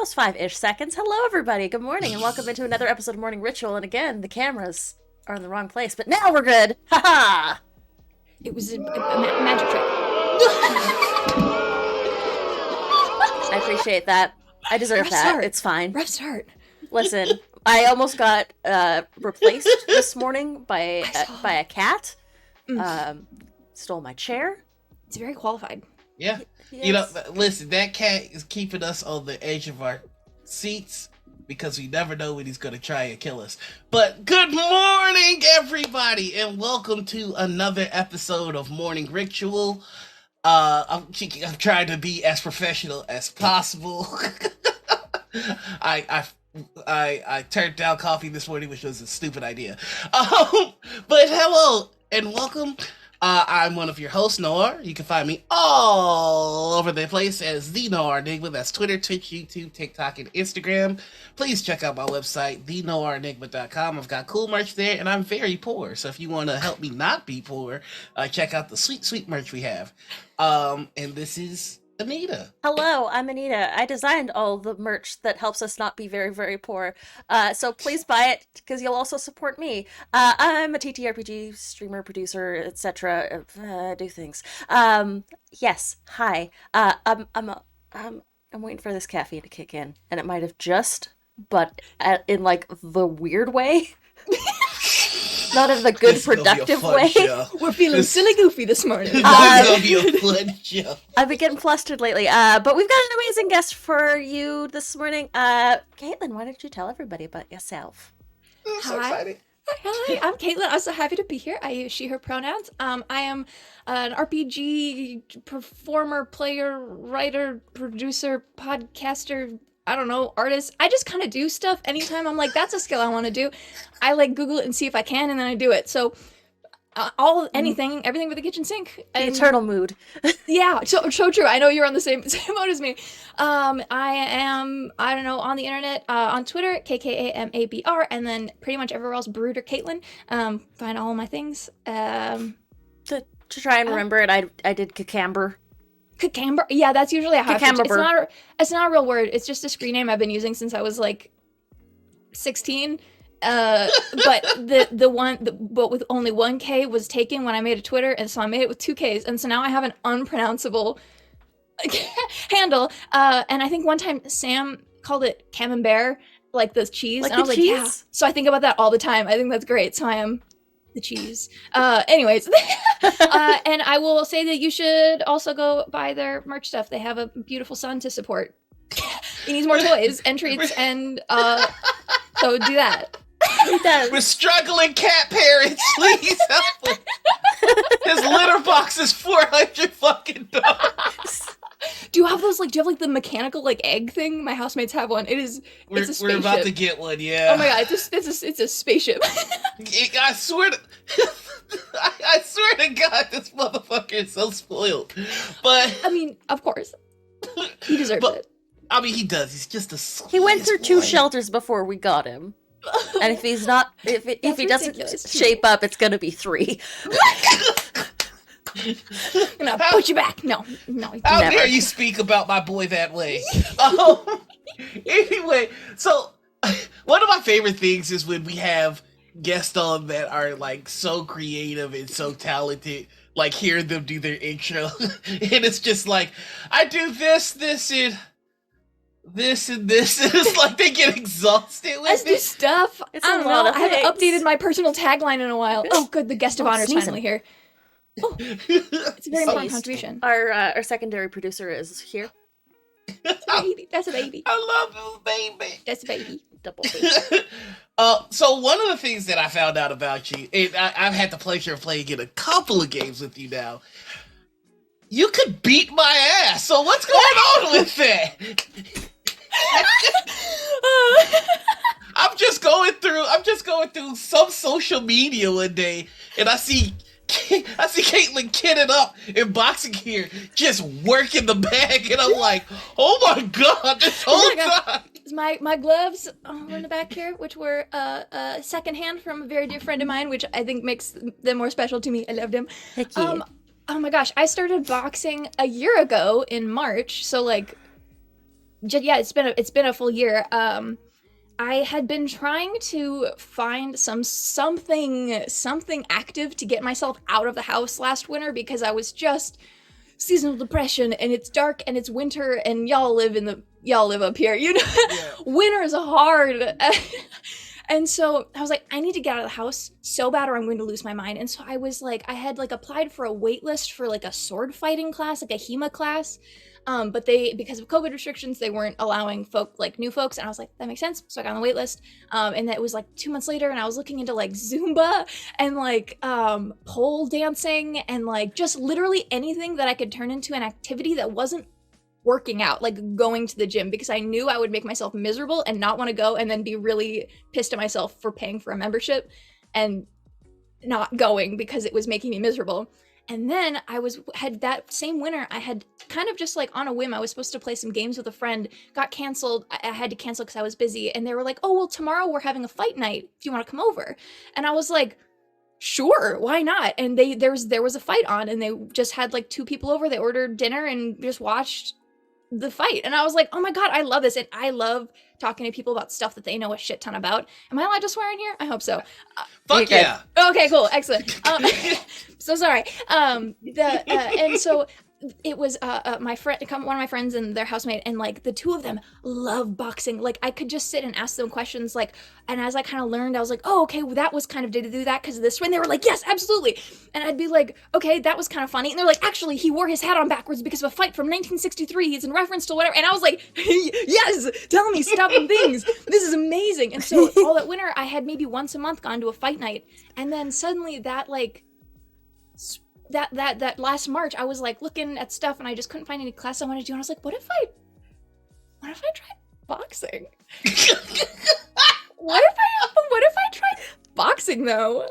those 5-ish seconds. Hello, everybody. Good morning, and welcome into another episode of Morning Ritual. And again, the cameras are in the wrong place, but now we're good. Ha ha! It was a magic trick. I appreciate that. I deserve Rough that. start. It's fine. Rough start. Listen, I almost got replaced this morning by a cat. Stole my chair. It's very qualified. Yeah. Yes. You know, listen, that cat is keeping us on the edge of our seats because we never know when he's going to try and kill us. But good morning, everybody, and welcome to another episode of Morning Ritual. I'm trying to be as professional as possible. I turned down coffee this morning, which was a stupid idea. But hello and welcome. I'm one of your hosts, Noir. You can find me all over the place as TheNoirEnigma. That's Twitter, Twitch, YouTube, TikTok, and Instagram. Please check out my website, TheNoirEnigma.com. I've got cool merch there, and I'm very poor. So if you want to help me not be poor, check out the sweet, sweet merch we have. And this is Anita. Hello, I'm Anita. I designed all the merch that helps us not be very, very poor. So please buy it because you'll also support me. I'm a TTRPG streamer, producer, etc. Do things. Yes. Hi. I'm waiting for this caffeine to kick in, and it might have just, but in like the weird way. Not in the good, productive way. We're feeling silly goofy this morning. This is gonna be a fun show. I've been getting flustered lately, but we've got an amazing guest for you this morning. Kaitlin, why don't you tell everybody about yourself? I'm so Hi. excited. Hi, I'm Kaitlin. I'm so happy to be here. I use she, her pronouns. I am an RPG performer, player, writer, producer, podcaster, I don't know, artist. I just kind of do stuff anytime I'm like, that's a skill I want to do. I like Google it and see if I can, and then I do it. So everything with the kitchen sink. The eternal mood. Yeah, so true. I know you're on the same boat as me. I am, I don't know, on the internet, on Twitter, KKAMABR, and then pretty much everywhere else, Bruder Kaitlin. Find all my things. To try and remember it, I did Cacamber. Cacamber? Yeah, that's usually a hot Cacamber. It's not a real word. It's just a screen name I've been using since I was like 16. But but with only one K was taken when I made a Twitter, and so I made it with 2 Ks, and so now I have an unpronounceable handle. And I think one time Sam called it Camembert, like the cheese, Like and I the was cheese? like, yeah. So I think about that all the time. I think that's great. So I am the cheese. Anyways, and I will say that you should also go buy their merch stuff. They have a beautiful son to support. He needs more toys and treats, and so do that. He does. We're struggling cat parents. Please help him. His litter box is 400 fucking dollars. Do you have the mechanical like egg thing? My housemates have one. It's a spaceship. We're about to get one, yeah. Oh my god, it's a spaceship. I swear to I swear to God, this motherfucker is so spoiled. But I mean, of course, he deserves it. I mean, he does. He's just a sweetest He went through 2 boy. shelters before we got him. And if he's not, if he doesn't ridiculous. shape up, it's gonna be 3. No, put you back. No. How Never. dare you speak about my boy that way? Anyway, so one of my favorite things is when we have guests on that are like so creative and so talented, like hearing them do their intro. And it's just like, I do this, and this, and this. And it's like they get exhausted I with do it. stuff. It's I a don't lot know. of I haven't things. updated my personal tagline in a while. Oh, good. The guest of honor is sneezing. finally here. Oh, it's a very important Sneezed. contribution. Our secondary producer is here. That's a baby. I love this baby. That's a baby. Double baby. So one of the things that I found out about you, and I've had the pleasure of playing in a couple of games with you now, you could beat my ass. So what's going on with that? I'm just going through some social media one day, and I see Kaitlin kitted up in boxing gear, just working the bag, and I'm like, oh my god, this whole time. My gloves were in the back here, which were secondhand from a very dear friend of mine, which I think makes them more special to me. I loved him. Heck yeah. Oh my gosh, I started boxing a year ago in March, so like yeah, it's been a full year. I had been trying to find something active to get myself out of the house last winter because I was just seasonal depression, and it's dark and it's winter, and y'all live up here, you know. Yeah. Winter is hard. And so I was like, I need to get out of the house so bad or I'm going to lose my mind. And so I was like, I had like applied for a wait list for like a sword fighting class, like a HEMA class. But because of COVID restrictions, they weren't allowing new folks. And I was like, that makes sense. So I got on the wait list. And that was like 2 months later, and I was looking into like Zumba and like pole dancing and like just literally anything that I could turn into an activity that wasn't working out, like going to the gym, because I knew I would make myself miserable and not want to go, and then be really pissed at myself for paying for a membership and not going because it was making me miserable. And then had that same winter, I had kind of just like on a whim, I was supposed to play some games with a friend, got canceled. I had to cancel because I was busy. And they were like, oh, well, tomorrow we're having a fight night. Do you want to come over? And I was like, sure, why not? And there was a fight on, and they just had like 2 people over. They ordered dinner and just watched the fight. And I was like, oh my God, I love this. And I love talking to people about stuff that they know a shit ton about. Am I allowed to swear in here? I hope so. Fuck yeah. Okay, cool. Excellent. So sorry. And so it was my friend, one of my friends and their housemate, and like the 2 of them love boxing. Like I could just sit and ask them questions, like, and as I kind of learned, I was like, oh, okay, well, that was kind of, did he do that because of this? And they were like, yes, absolutely. And I'd be like, okay, that was kind of funny. And they're like, actually, he wore his hat on backwards because of a fight from 1963. He's in reference to whatever. And I was like, yes, tell me stuff and things. This is amazing. And so all that winter, I had maybe once a month gone to a fight night. And then suddenly that like, that last March, I was like looking at stuff and I just couldn't find any class I wanted to do. And I was like, what if I tried boxing? What if I tried boxing though?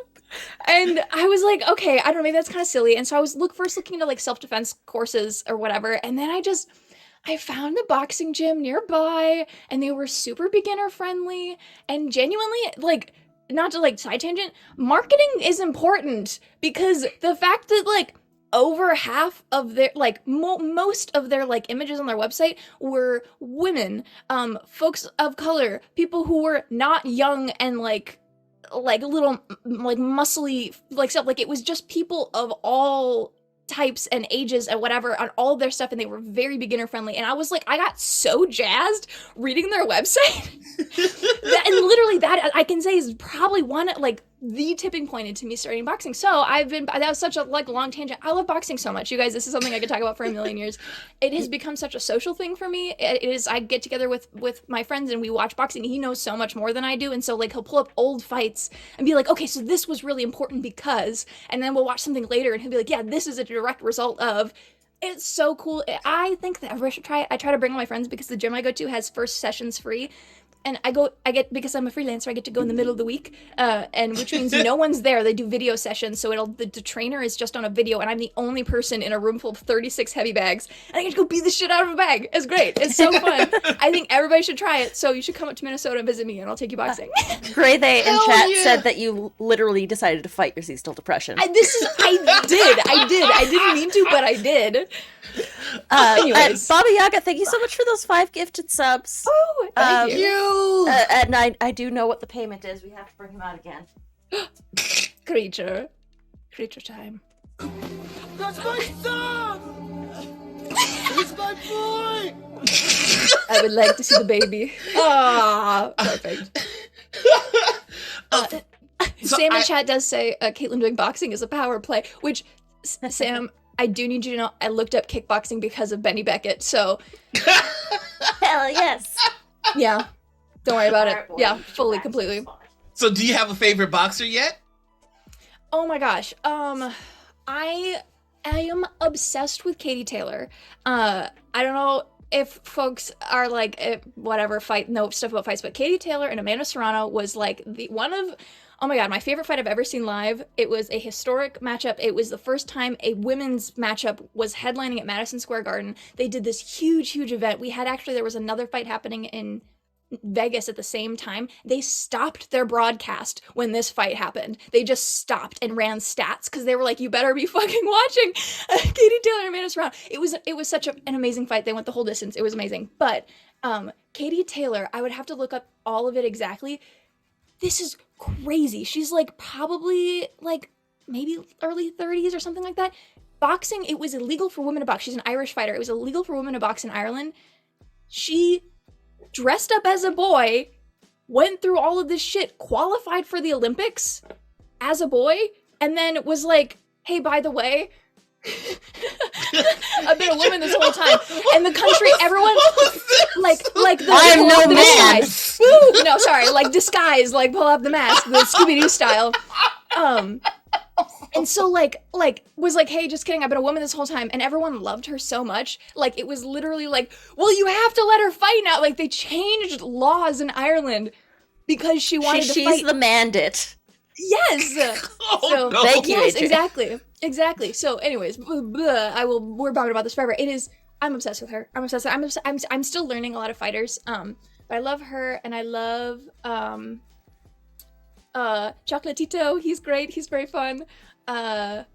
And I was like, okay, I don't know, maybe that's kind of silly. And so I was first looking into like self-defense courses or whatever. And then I found a boxing gym nearby, and they were super beginner friendly and genuinely like, not to like side tangent, marketing is important, because the fact that like over half of their like most of their like images on their website were women, folks of color, people who were not young and like little like muscly like stuff, like it was just people of all types and ages and whatever on all of their stuff, and they were very beginner friendly. And I was like, I got so jazzed reading their website and literally that I can say is probably one like the tipping point into me starting boxing. So that was such a like long tangent. I love boxing so much, you guys. This is something I could talk about for a million years. It has become such a social thing for me. It is, I get together with my friends and we watch boxing. He knows so much more than I do, and so like he'll pull up old fights and be like, okay, so this was really important because, and then we'll watch something later and he'll be like, yeah, this is a direct result of. It's so cool. I think that everybody should try it. I try to bring all my friends because the gym I go to has first sessions free. And because I'm a freelancer, I get to go in the middle of the week, and which means no one's there. They do video sessions, so the trainer is just on a video, and I'm the only person in a room full of 36 heavy bags, and I get to go beat the shit out of a bag. It's great. It's so fun. I think everybody should try it, so you should come up to Minnesota and visit me, and I'll take you boxing. Gray They in chat said that you literally decided to fight your seasonal depression. I didn't mean to, but I did. Anyways. Baba Yaga, thank you so much for those 5 gifted subs. Oh, thank you. And I do know what the payment is. We have to bring him out again. Creature time. That's my son! He's my boy! I would like to see the baby. Ah, perfect. Sam in chat does say Kaitlin doing boxing is a power play, which, Sam, I do need you to know, I looked up kickboxing because of Benny Beckett, so... Hell yes! Yeah. Don't worry about it. Yeah, fully, completely. So do you have a favorite boxer yet? Oh my gosh. I am obsessed with Katie Taylor. I don't know if folks are like, whatever, know stuff about fights, but Katie Taylor and Amanda Serrano was like oh my god, my favorite fight I've ever seen live. It was a historic matchup. It was the first time a women's matchup was headlining at Madison Square Garden. They did this huge, huge event. There was another fight happening in Vegas at the same time. They stopped their broadcast when this fight happened. They just stopped and ran stats because they were like, "You better be fucking watching Katie Taylor and Amanda Serrano." It was such an amazing fight. They went the whole distance. It was amazing. But Katie Taylor, I would have to look up all of it exactly. This is crazy. She's like probably like maybe early 30s or something like that. Boxing, it was illegal for women to box. She's an Irish fighter. It was illegal for women to box in Ireland. She dressed up as a boy, went through all of this shit, qualified for the Olympics as a boy, and then was like, "Hey, by the way, I've been a woman this whole time." And the country, everyone, like the I'm no man. disguise. Woo! No, sorry, like disguise, like pull up the mask, the Scooby-Doo style. And so like was like, "Hey, just kidding, I've been a woman this whole time," and everyone loved her so much. Like it was literally like, "Well, you have to let her fight now." Like they changed laws in Ireland because she wanted to fight. She's the mandate. Yes. Oh, no. Thank you, Yes, AJ. exactly. So, anyways, we're talking about this forever. I'm obsessed with her. I'm obsessed. I'm still learning a lot of fighters. But I love her, and I love Chocolatito. He's great. He's very fun. And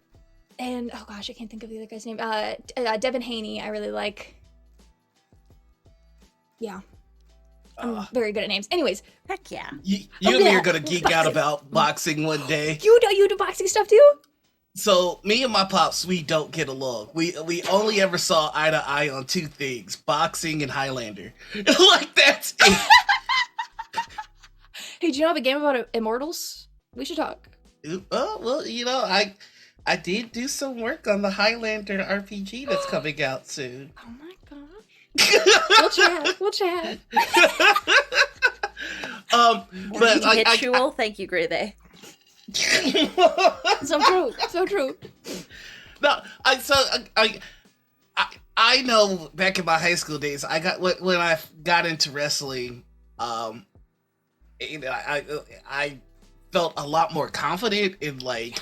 oh gosh, I can't think of the other guy's name. Devin Haney, I really like. Yeah. I'm very good at names. Anyways, Heck yeah. You and me are gonna geek out about boxing one day. you do boxing stuff too? So me and my pops, we don't get along. We only ever saw eye to eye on two things: boxing and Highlander. Like that's it. Hey, do you know have a game about immortals? We should talk. Oh well, you know, I did do some work on the Highlander RPG that's coming out soon. Oh my gosh. We'll chat. But Habitual. Thank you, Grey. So true. No, I know back in my high school days, when I got into wrestling, I felt a lot more confident in like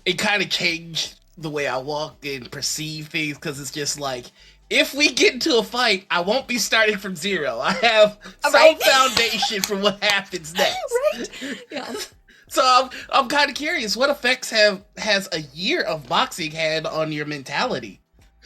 it kind of changed the way I walk and perceive things because it's just like if we get into a fight, I won't be starting from zero. I have some foundation for what happens next. Right? Yeah. So I'm kind of curious, what effects has a year of boxing had on your mentality?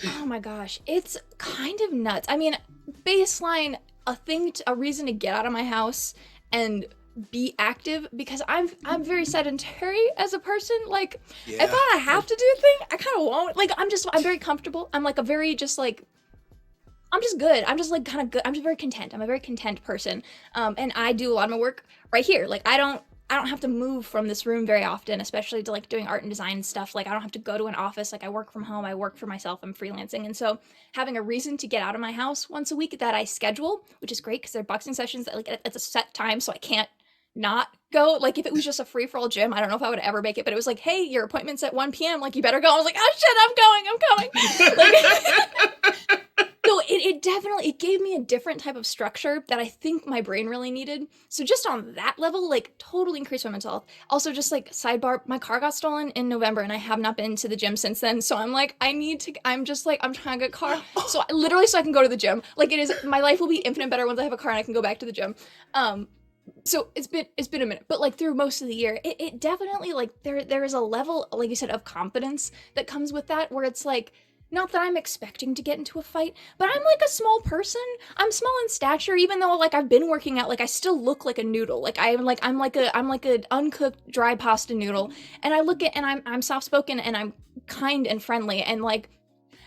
Oh my gosh, it's kind of nuts. I mean, baseline, a reason to get out of my house and be active because I'm very sedentary as a person. Like, Yeah. if I have to do a thing, I kind of won't. Like, I'm very comfortable. I'm like a very just like. I'm just good. I'm just like kind of good. I'm just very content. I'm a very content person. And I do a lot of my work right here. Like I don't have to move from this room very often, especially to like doing art and design stuff. Like I don't have to go to an office. Like I work from home. I work for myself. I'm freelancing. And so having a reason to get out of my house once a week that I schedule, which is great because they're boxing sessions that like it's a set time, so I can't not go. Like if it was just a free-for-all gym, I don't know if I would ever make it, but it was like, "Hey, your appointment's at 1 p.m. Like you better go." I was like, "Oh shit, I'm going. Like, so it definitely gave me a different type of structure that I think my brain really needed. So just on that level, like totally increased my mental health. Also just like sidebar, my car got stolen in November and I have not been to the gym since then. So I'm like, I'm trying to get a car. So I can go to the gym. Like my life will be infinite better once I have a car and I can go back to the gym. So it's been a minute, but like through most of the year, it definitely like there is a level, like you said, of confidence that comes with that where it's like, not that I'm expecting to get into a fight, but I'm like a small person. I'm small in stature, even though like I've been working out. Like I still look like a noodle. Like I'm like an uncooked dry pasta noodle. And I look at and I'm soft spoken and I'm kind and friendly and like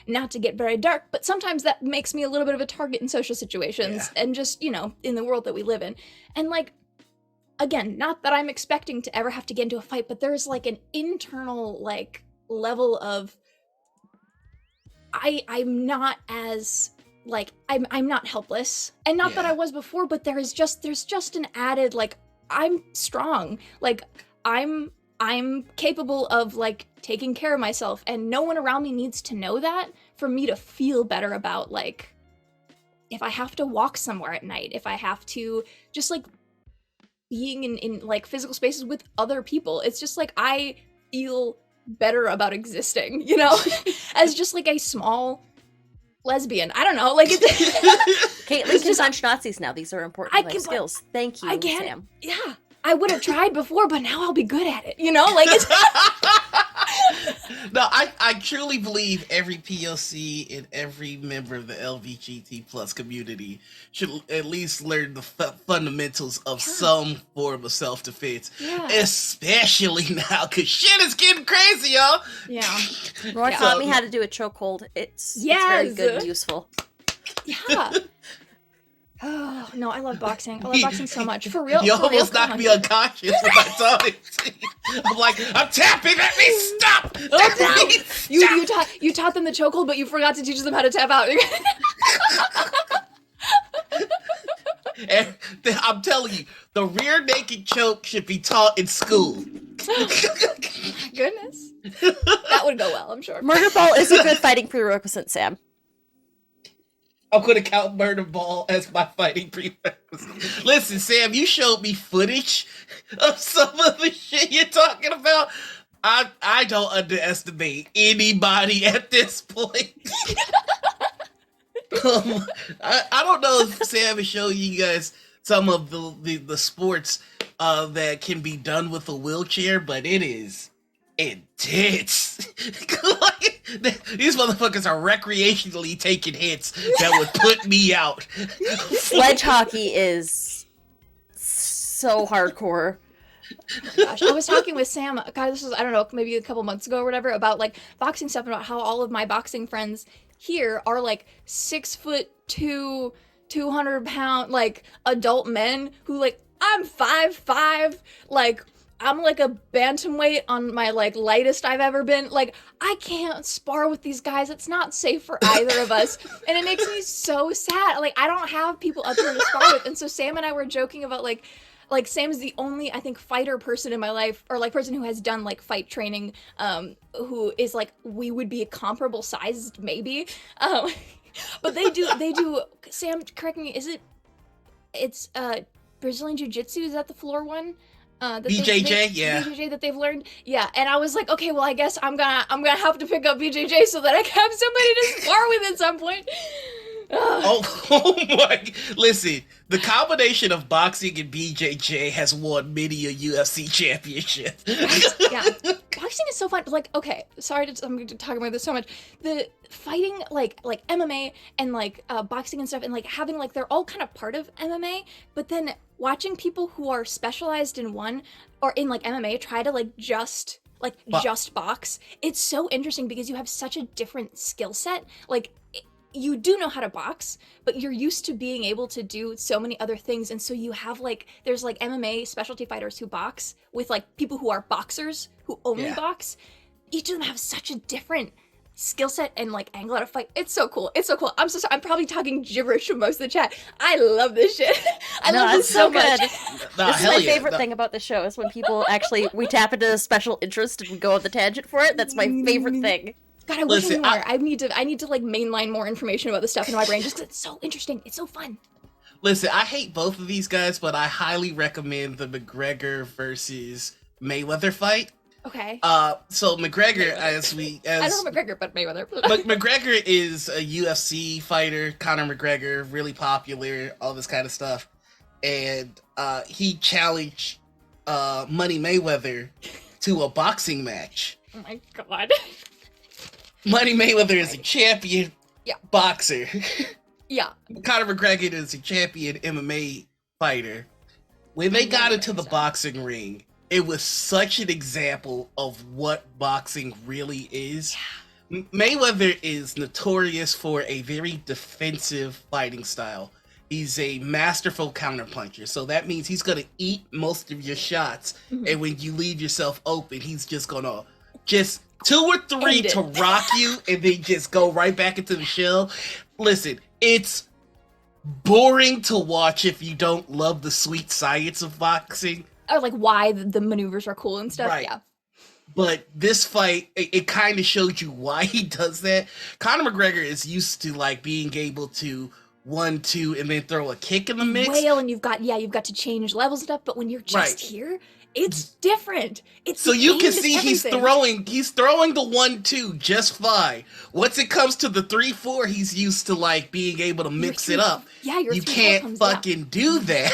not to get very dark, but sometimes that makes me a little bit of a target in social situations and just in the world that we live in. And like again, not that I'm expecting to ever have to get into a fight, but there's like an internal like level of. I'm not as like I'm not helpless and not that I was before, but there's just an added like I'm strong, like I'm capable of like taking care of myself and no one around me needs to know that for me to feel better about like if I have to walk somewhere at night, if I have to just like being in like physical spaces with other people. It's just like I feel better about existing, as just like a small lesbian. I don't know. Like it's Kaitlin can punch Nazis now. These are important life skills. Thank you, I get it. Sam. Yeah. I would have tried before, but now I'll be good at it. You know, like it's No, I truly believe every POC and every member of the LGBT plus community should at least learn the fundamentals of some form of self-defense. Yeah. Especially now, because shit is getting crazy, y'all. Yeah. Roy Yeah. taught me how to do a chokehold. It's very Yes. good and useful. Yeah. Oh no, I love boxing. I love boxing so much. For real. You for real, almost come knocked on. me unconscious when I saw it. I'm like, I'm tapping. Let me stop. Let me stop. You taught them the chokehold, but you forgot to teach them how to tap out. And I'm telling you, the rear naked choke should be taught in school. Goodness. That would go well, I'm sure. Murder ball is a good fighting prerequisite, Sam. I'm going to count murder ball as my fighting prerequisite. Listen, Sam, you showed me footage of some of the shit you're talking about. I don't underestimate anybody at this point. I don't know if Sam is showing you guys some of the sports that can be done with a wheelchair, but it is intense. Like, these motherfuckers are recreationally taking hits that would put me out. Sledge hockey is so hardcore. Gosh, I was talking with Sam, God, this was, I don't know, maybe a couple months ago or whatever, about like boxing stuff, about how all of my boxing friends here are like 6'2", 200-pound like adult men who like, I'm 5'5", like I'm like a bantamweight on my like lightest I've ever been. Like I can't spar with these guys. It's not safe for either of us. And it makes me so sad. Like I don't have people up here to spar with. And so Sam and I were joking about like Sam's the only, I think, fighter person in my life, or like person who has done like fight training, who is like, we would be a comparable sized maybe. But they do, Sam, correct me, it's Brazilian Jiu-Jitsu, is that the floor one? BJJ, yeah. BJJ that they've learned, yeah. And I was like, okay, well, I guess I'm gonna have to pick up BJJ so that I can have somebody to spar with at some point. Oh my! Listen, the combination of boxing and BJJ has won many a UFC championship. Yeah, boxing is so fun. Like, okay, sorry I'm talking about this so much. The fighting, like MMA and like boxing and stuff, and like having like they're all kind of part of MMA, but then watching people who are specialized in one or in like MMA try to like just box. It's so interesting because you have such a different skill set. Like you do know how to box, but you're used to being able to do so many other things. And so you have like, there's like MMA specialty fighters who box with like people who are boxers who only box. Each of them have such a different skill set and like angle to fight. It's so cool. It's so cool. I'm so sorry. I'm probably talking gibberish to most of the chat. I love this shit. I love this so much. This is my favorite thing about the show is when people actually, we tap into a special interest and we go on the tangent for it. That's my favorite thing. God, I wish I knew more. I need to like mainline more information about this stuff in my brain just because it's so interesting. It's so fun. Listen, I hate both of these guys, but I highly recommend the McGregor versus Mayweather fight. Okay. So McGregor, I don't know McGregor, but Mayweather. McGregor is a UFC fighter. Conor McGregor, really popular, all this kind of stuff, and he challenged Money Mayweather to a boxing match. Oh my god. Money Mayweather is a champion boxer. Yeah. Conor McGregor is a champion MMA fighter. When they got into the boxing ring, it was such an example of what boxing really is. Yeah. Mayweather is notorious for a very defensive fighting style. He's a masterful counterpuncher. So that means he's going to eat most of your shots. Mm-hmm. And when you leave yourself open, he's just going to just 2 or 3 to rock you and then just go right back into the shell. Listen, it's boring to watch if you don't love the sweet science of boxing. Or like why the maneuvers are cool and stuff. Right. Yeah. But this fight, it kind of showed you why he does that. Conor McGregor is used to like being able to 1-2 and then throw a kick in the mix. Wail and you've got to change levels and stuff. But when you're just here, It's different. It's So you can aimed at see he's everything. throwing the 1-2 just fine. Once it comes to the 3-4, he's used to like being able to mix it up. Yeah, your You 3-4 can't comes down. fucking do that.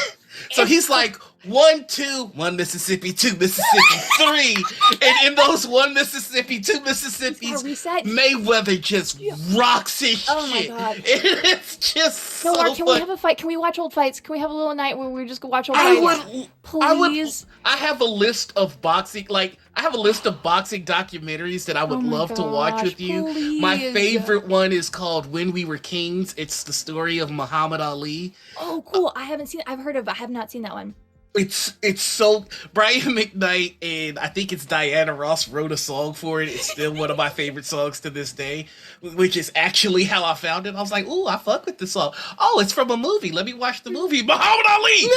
So he's like 1-2, 1 Mississippi, 2 Mississippi, 3, and in those 1 Mississippi, 2 Mississippis, reset. Mayweather just rocks his Oh my shit. God. It's just No, so Mark, can we fun. have a fight? Can we watch old fights? Can we have a little night where we just go watch old I fights? would. Please. I have a list of boxing, boxing documentaries that I would Oh my love to watch gosh, with you. My please. favorite one is called "When We Were Kings." It's the story of Muhammad Ali. Oh, cool. I haven't seen it. I've heard of it. I have not seen that one. It's so Brian McKnight and I think it's Diana Ross wrote a song for it. It's still one of my favorite songs to this day, which is actually how I found it. I was like, "Ooh, I fuck with this song. Oh, it's from a movie. Let me watch the movie." Muhammad Ali.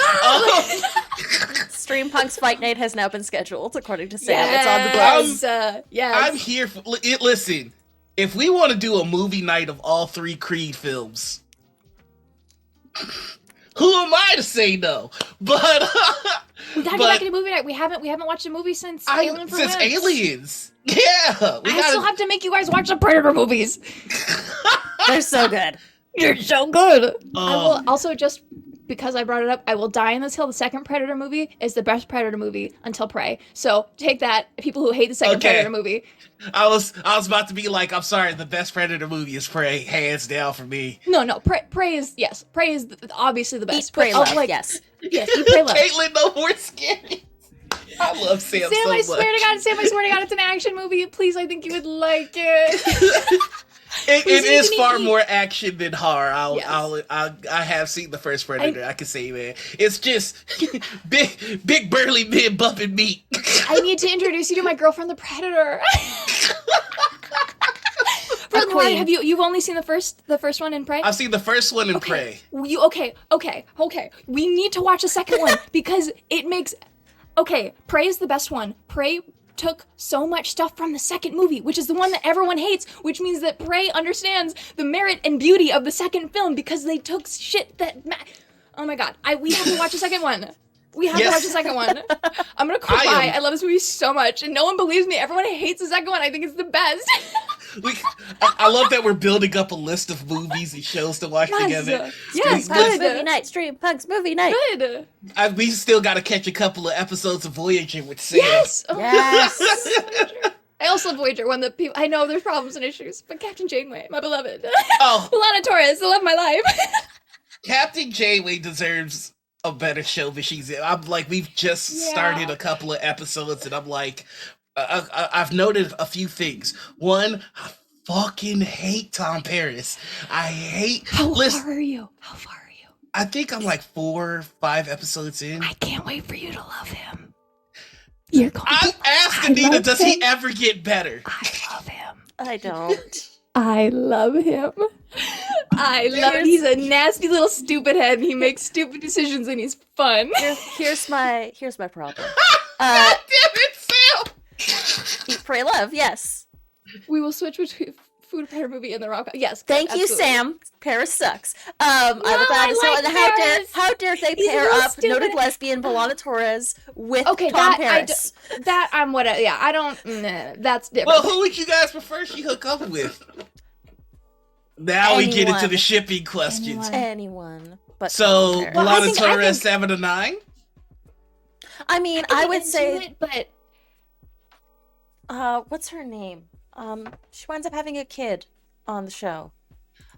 Stream Punk's Fight Night has now been scheduled, according to Sam. Yes. It's on the books. Yes. I'm here for it. Listen, if we want to do a movie night of all 3 Creed films, who am I to say no? But We gotta get back into movie night. We haven't watched a movie since Alien for since Wimps. Aliens, yeah, I still have to make you guys watch the Predator movies. They're so good. You're so good. I Um, will also just because I brought it up, I will die on this hill. The second Predator movie is the best Predator movie until Prey. So take that, people who hate the second Okay. Predator movie. I was about to be like, I'm sorry, the best Predator movie is Prey, hands down for me. No, Prey is obviously the best. Eat, pray, but, love. Yes. Yes, eat, pray, love. Caitlin, no more scary. I love Sam so Sam, I much. swear to God, it's an action movie. Please, I think you would like it. It Please, is you far can eat. more action than horror. Yes. I have seen the first Predator. I can say, man, it's just big burly men bumping meat. I need to introduce you to my girlfriend, the Predator. For the queen. have you've only seen the first one in Prey? I've seen the first one in Prey. Okay. We need to watch the second one because it makes. Okay, Prey is the best one. Prey took so much stuff from the second movie, which is the one that everyone hates, which means that Prey understands the merit and beauty of the second film because they took shit that. Oh my God, we have to watch the second one. We have to watch the second one. I'm gonna cry. I love this movie so much, and no one believes me. Everyone hates the second one. I think it's the best. I love that we're building up a list of movies and shows to watch together. Yes, Punk's good. movie night. Stream Punk's movie night. Good. We still got to catch a couple of episodes of Voyager with Sam. Yes. Oh, Yes. I also love Voyager. One that people I know there's problems and issues, but Captain Janeway, my beloved. Oh, Lana Torres, the love of my life. Captain Janeway deserves a better show than she's in. I'm like, we've just started a couple of episodes, and I'm like, I've noted a few things. One, I fucking hate Tom Paris. I hate. How far are you? I think I'm like 4 or 5 episodes in. I can't wait for you to love him. You're going I asked Anita, does he ever get better? I love him. I don't. I love him. I love him. He's a nasty little stupid head, and he makes stupid decisions, and he's fun. Here's my problem. God damn it, Sam! Eat, pray, love. Yes. We will switch between Food Predator movie and the rom-com. Yes. Thank you, absolutely. Sam. Paris sucks. I would I like Paris. how dare they He's a pair little up stupid. noted lesbian Lana Torres with Okay, Tom Paris? that I'm what. Yeah, I don't. Nah, that's different. Well, who would you guys prefer she hook up with? Now we get into Anyone. the shipping questions. Anyone but So, Tom Paris. Well, I Lana think- Torres 7 to 9? I mean, I I would into say, it, but what's her name? She winds up having a kid on the show.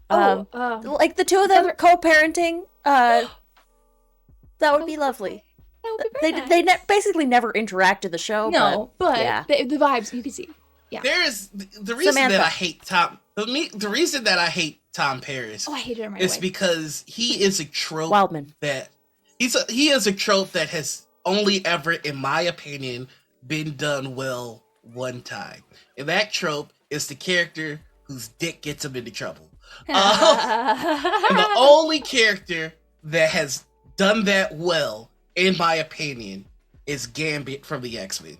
Like the two of them co-parenting. That would be lovely. that would be very nice. They basically never interact in the show. No, but yeah. the vibes you can see. Yeah. There is the reason Samantha. that I hate Tom. The reason that I hate Tom Paris Oh, I hated him right is away. because he is a trope Wildman. that he is a trope that has only ever, in my opinion, been done well one time, and that trope is the character whose dick gets him into trouble. And the only character that has done that well, in my opinion, is Gambit from the X-Men.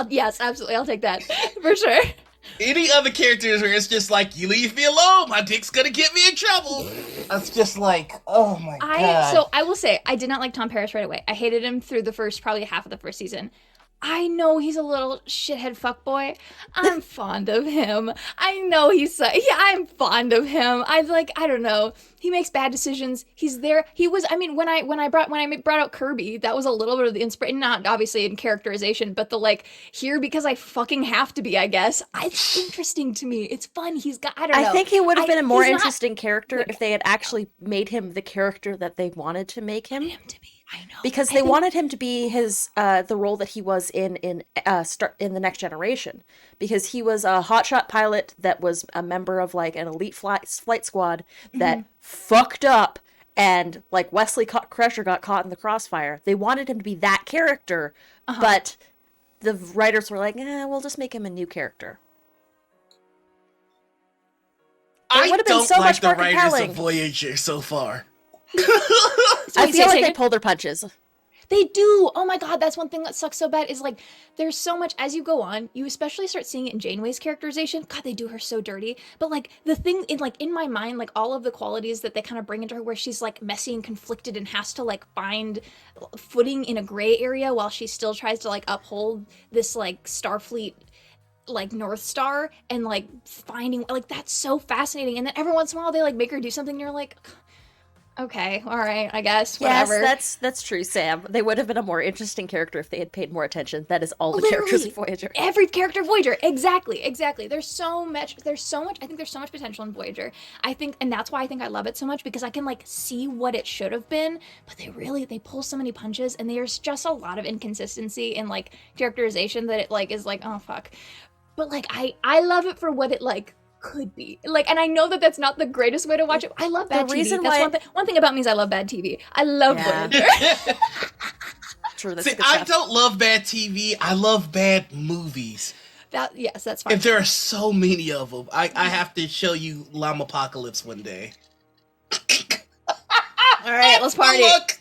Yes, absolutely. I'll take that for sure. Any other characters where it's just like, you leave me alone, my dick's gonna get me in trouble. It's just like, oh my god. So I will say, I did not like Tom Paris right away. I hated him through the first, probably half of the first season. I know he's a little shithead fuckboy. I'm fond of him. I know I'm fond of him. I don't know. He makes bad decisions. He's there. He was, I mean, when I brought out Kirby, that was a little bit of the inspiration, not obviously in characterization, but the like, here because I fucking have to be, I guess. It's interesting to me. It's fun. He's got, I don't know. I think he would have been a more interesting character if they had actually made him the character that they wanted to make him. To be. I know. Because they wanted him to be his the role that he was in the Next Generation, because he was a hotshot pilot that was a member of like an elite flight squad that fucked up, and like Wesley Crusher got caught in the crossfire. They wanted him to be that character, but the writers were like, we'll just make him a new character. I don't so like the writers of Voyager so far. I feel like they pull their punches. They do. Oh my god, that's one thing that sucks so bad is like there's so much as you go on, you especially start seeing it in Janeway's characterization. God, they do her so dirty. But like the thing in my mind, like all of the qualities that they kind of bring into her where she's like messy and conflicted and has to like find footing in a gray area while she still tries to like uphold this like Starfleet like North Star and like finding like that's so fascinating. And then every once in a while they like make her do something and you're like, okay, all right, I guess, whatever. Yes, that's true, Sam. They would have been a more interesting character if they had paid more attention. That is all the characters of Voyager. Every character of Voyager, exactly. There's so much, I think there's so much potential in Voyager. I think, and that's why I think I love it so much, because I can like see what it should have been, but they pull so many punches, and there's just a lot of inconsistency in like characterization that it like is like, oh fuck. But like, I love it for what it like could be like, and I know that that's not the greatest way to watch it. I love bad TV. That's one thing about me is I love bad TV. I love Voyager. True. See, I don't love bad TV. I love bad movies. Yes, that's fine. And there are so many of them. I have to show you Apocalypse one day. All right, let's party. Let's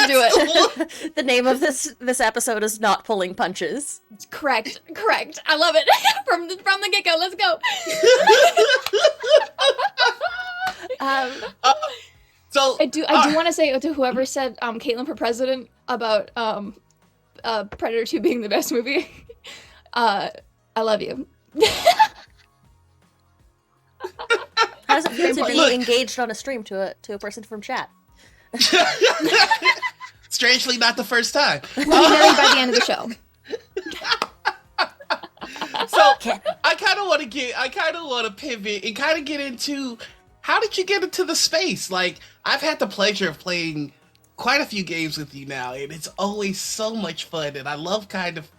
do it. The name of this episode is Not Pulling Punches. Correct. I love it. from the get-go. Let's go. So I do want to say to whoever said Kaitlin for president about Predator 2 being the best movie, I love you. How does it feel to be engaged on a stream to a person from chat? Strangely, not the first time. We'll be married by the end of the show. So I kind of want to pivot and kind of get into how did you get into the space? Like, I've had the pleasure of playing quite a few games with you now, and it's always so much fun. And I love kind of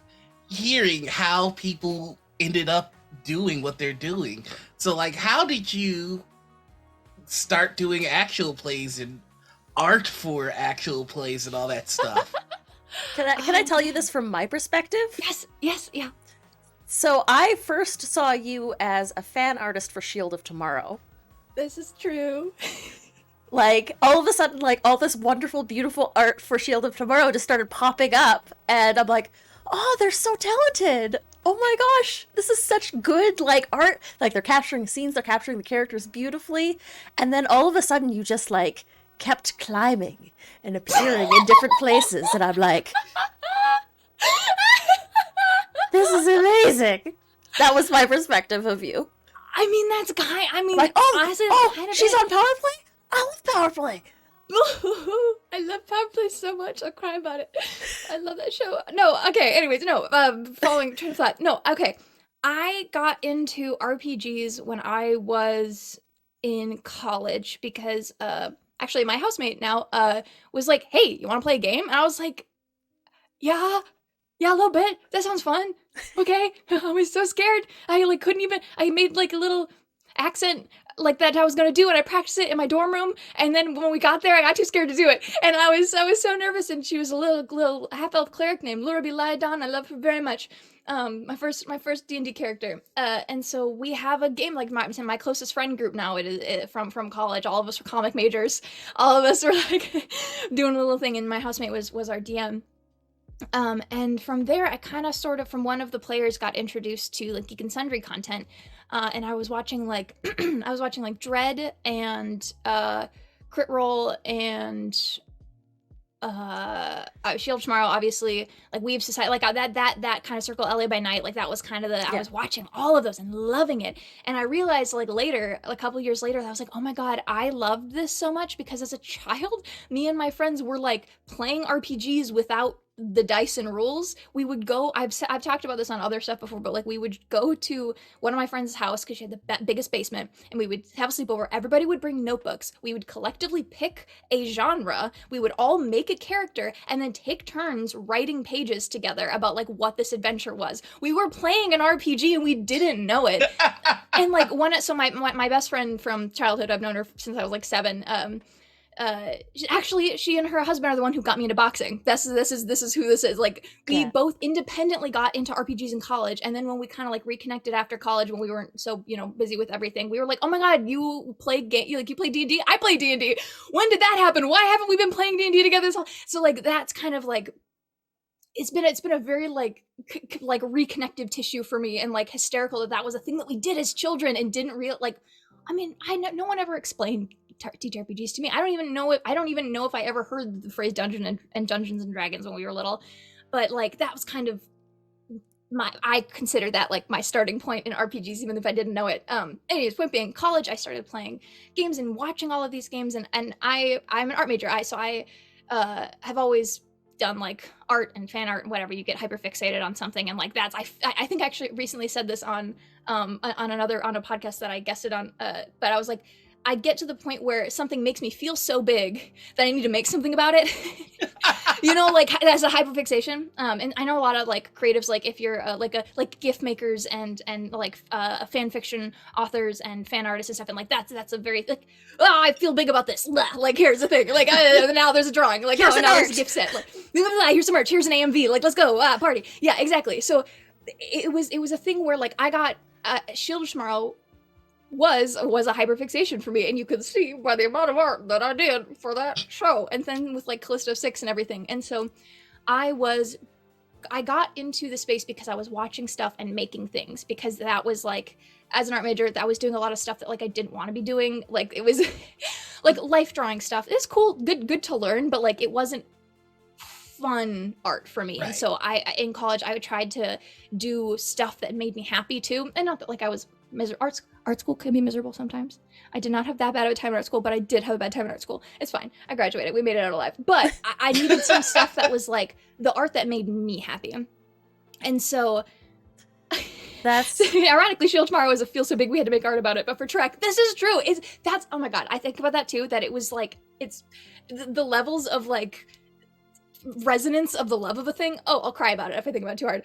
hearing how people ended up doing what they're doing. So, like, how did you start doing actual plays and art for actual plays and all that stuff? Can I tell you this from my perspective? Yes, yeah. So I first saw you as a fan artist for Shield of Tomorrow. This is true. Like, all of a sudden, like, all this wonderful, beautiful art for Shield of Tomorrow just started popping up, and I'm like, oh, they're so talented! Oh my gosh, this is such good, like, art. Like, they're capturing scenes, they're capturing the characters beautifully, and then all of a sudden you just, like, kept climbing and appearing in different places, and I'm like, this is amazing. That was my perspective of you. I mean, that's kind. I mean, like, honestly, she's on Power Play? I love Power Play. I love Power Play so much. I'll cry about it. I love that show. No, okay. Anyways, no. Following train of thought. No, okay. I got into RPGs when I was in college because actually my housemate now was like, "Hey, you want to play a game?" And I was like, "Yeah, a little bit. That sounds fun." Okay. I was so scared. I like couldn't even. I made like a little accent like that I was gonna do, and I practiced it in my dorm room. And then when we got there, I got too scared to do it, and I was so nervous. And she was a little half-elf cleric named Laura B. Lyadon. I love her very much. My first D&D character. And so we have a game like my closest friend group now. It is from college. All of us were comic majors. All of us were like doing a little thing, and my housemate was our DM. And from there, I kind of sort of from one of the players got introduced to like Geek and Sundry content, and I was watching like I was watching like Dread and Crit Roll and Shield Tomorrow, obviously, like Weave Society, like that kind of circle, LA by Night, like that was kind of the I was watching all of those and loving it. And I realized like later, a couple years later, that I was like, oh my god, I loved this so much because as a child, me and my friends were like playing RPGs without the dice and rules. We would go, I've talked about this on other stuff before, but like we would go to one of my friend's house because she had the biggest basement, and we would have a sleepover. Everybody would bring notebooks. We would collectively pick a genre. We would all make a character and then take turns writing pages together about like what this adventure was. We were playing an RPG and we didn't know it. And like so my best friend from childhood, I've known her since I was like 7. Actually, she and her husband are the one who got me into boxing. This is who this is. Like we both independently got into RPGs in college, and then when we kind of like reconnected after college, when we weren't so busy with everything, we were like, oh my god, you play you play D&D, I play D&D. When did that happen? Why haven't we been playing D&D together? So like that's kind of like it's been a very like reconnective tissue for me, and like hysterical that was a thing that we did as children and didn't like. I mean, no one ever explained TTRPGs to me. I don't even know if I ever heard the phrase Dungeons and Dragons when we were little. But like that was kind of I consider that like my starting point in RPGs, even if I didn't know it. Anyways, point being, college I started playing games and watching all of these games, and I'm an art major. I have always done like art and fan art and whatever. You get hyper fixated on something, and like that's I think I actually recently said this on a podcast that I guested on, but I was like, I get to the point where something makes me feel so big that I need to make something about it. Like as a hyperfixation. And I know a lot of like creatives, like if you're like gift makers and like fan fiction authors and fan artists and stuff, and like that's a very like, oh, I feel big about this. Like here's the thing. Like now there's a drawing. Like now there's a gift set. Like here's some merch. Here's an AMV. Like let's go party. Yeah, exactly. So it was a thing where like I got Shield of Tomorrow was a hyperfixation for me, and you could see by the amount of art that I did for that show, and then with like Callisto 6 and everything. And so I got into the space because I was watching stuff and making things, because that was like, as an art major, that was doing a lot of stuff that like I didn't want to be doing. Like it was like life drawing stuff. It's cool, good to learn, but like it wasn't fun art for me. Right. And so I in college I tried to do stuff that made me happy too, and not that like I was art school can be miserable sometimes. I did not have that bad of a time in art school, but I did have a bad time in art school. It's fine. I graduated. We made it out alive. But I needed some stuff that was like the art that made me happy. And so that's ironically, Shield Tomorrow was a feel so big we had to make art about it. But for Trek, this is true. That's oh my god. I think about that too. That it was like it's the levels of like resonance of the love of a thing. Oh, I'll cry about it if I think about it too hard.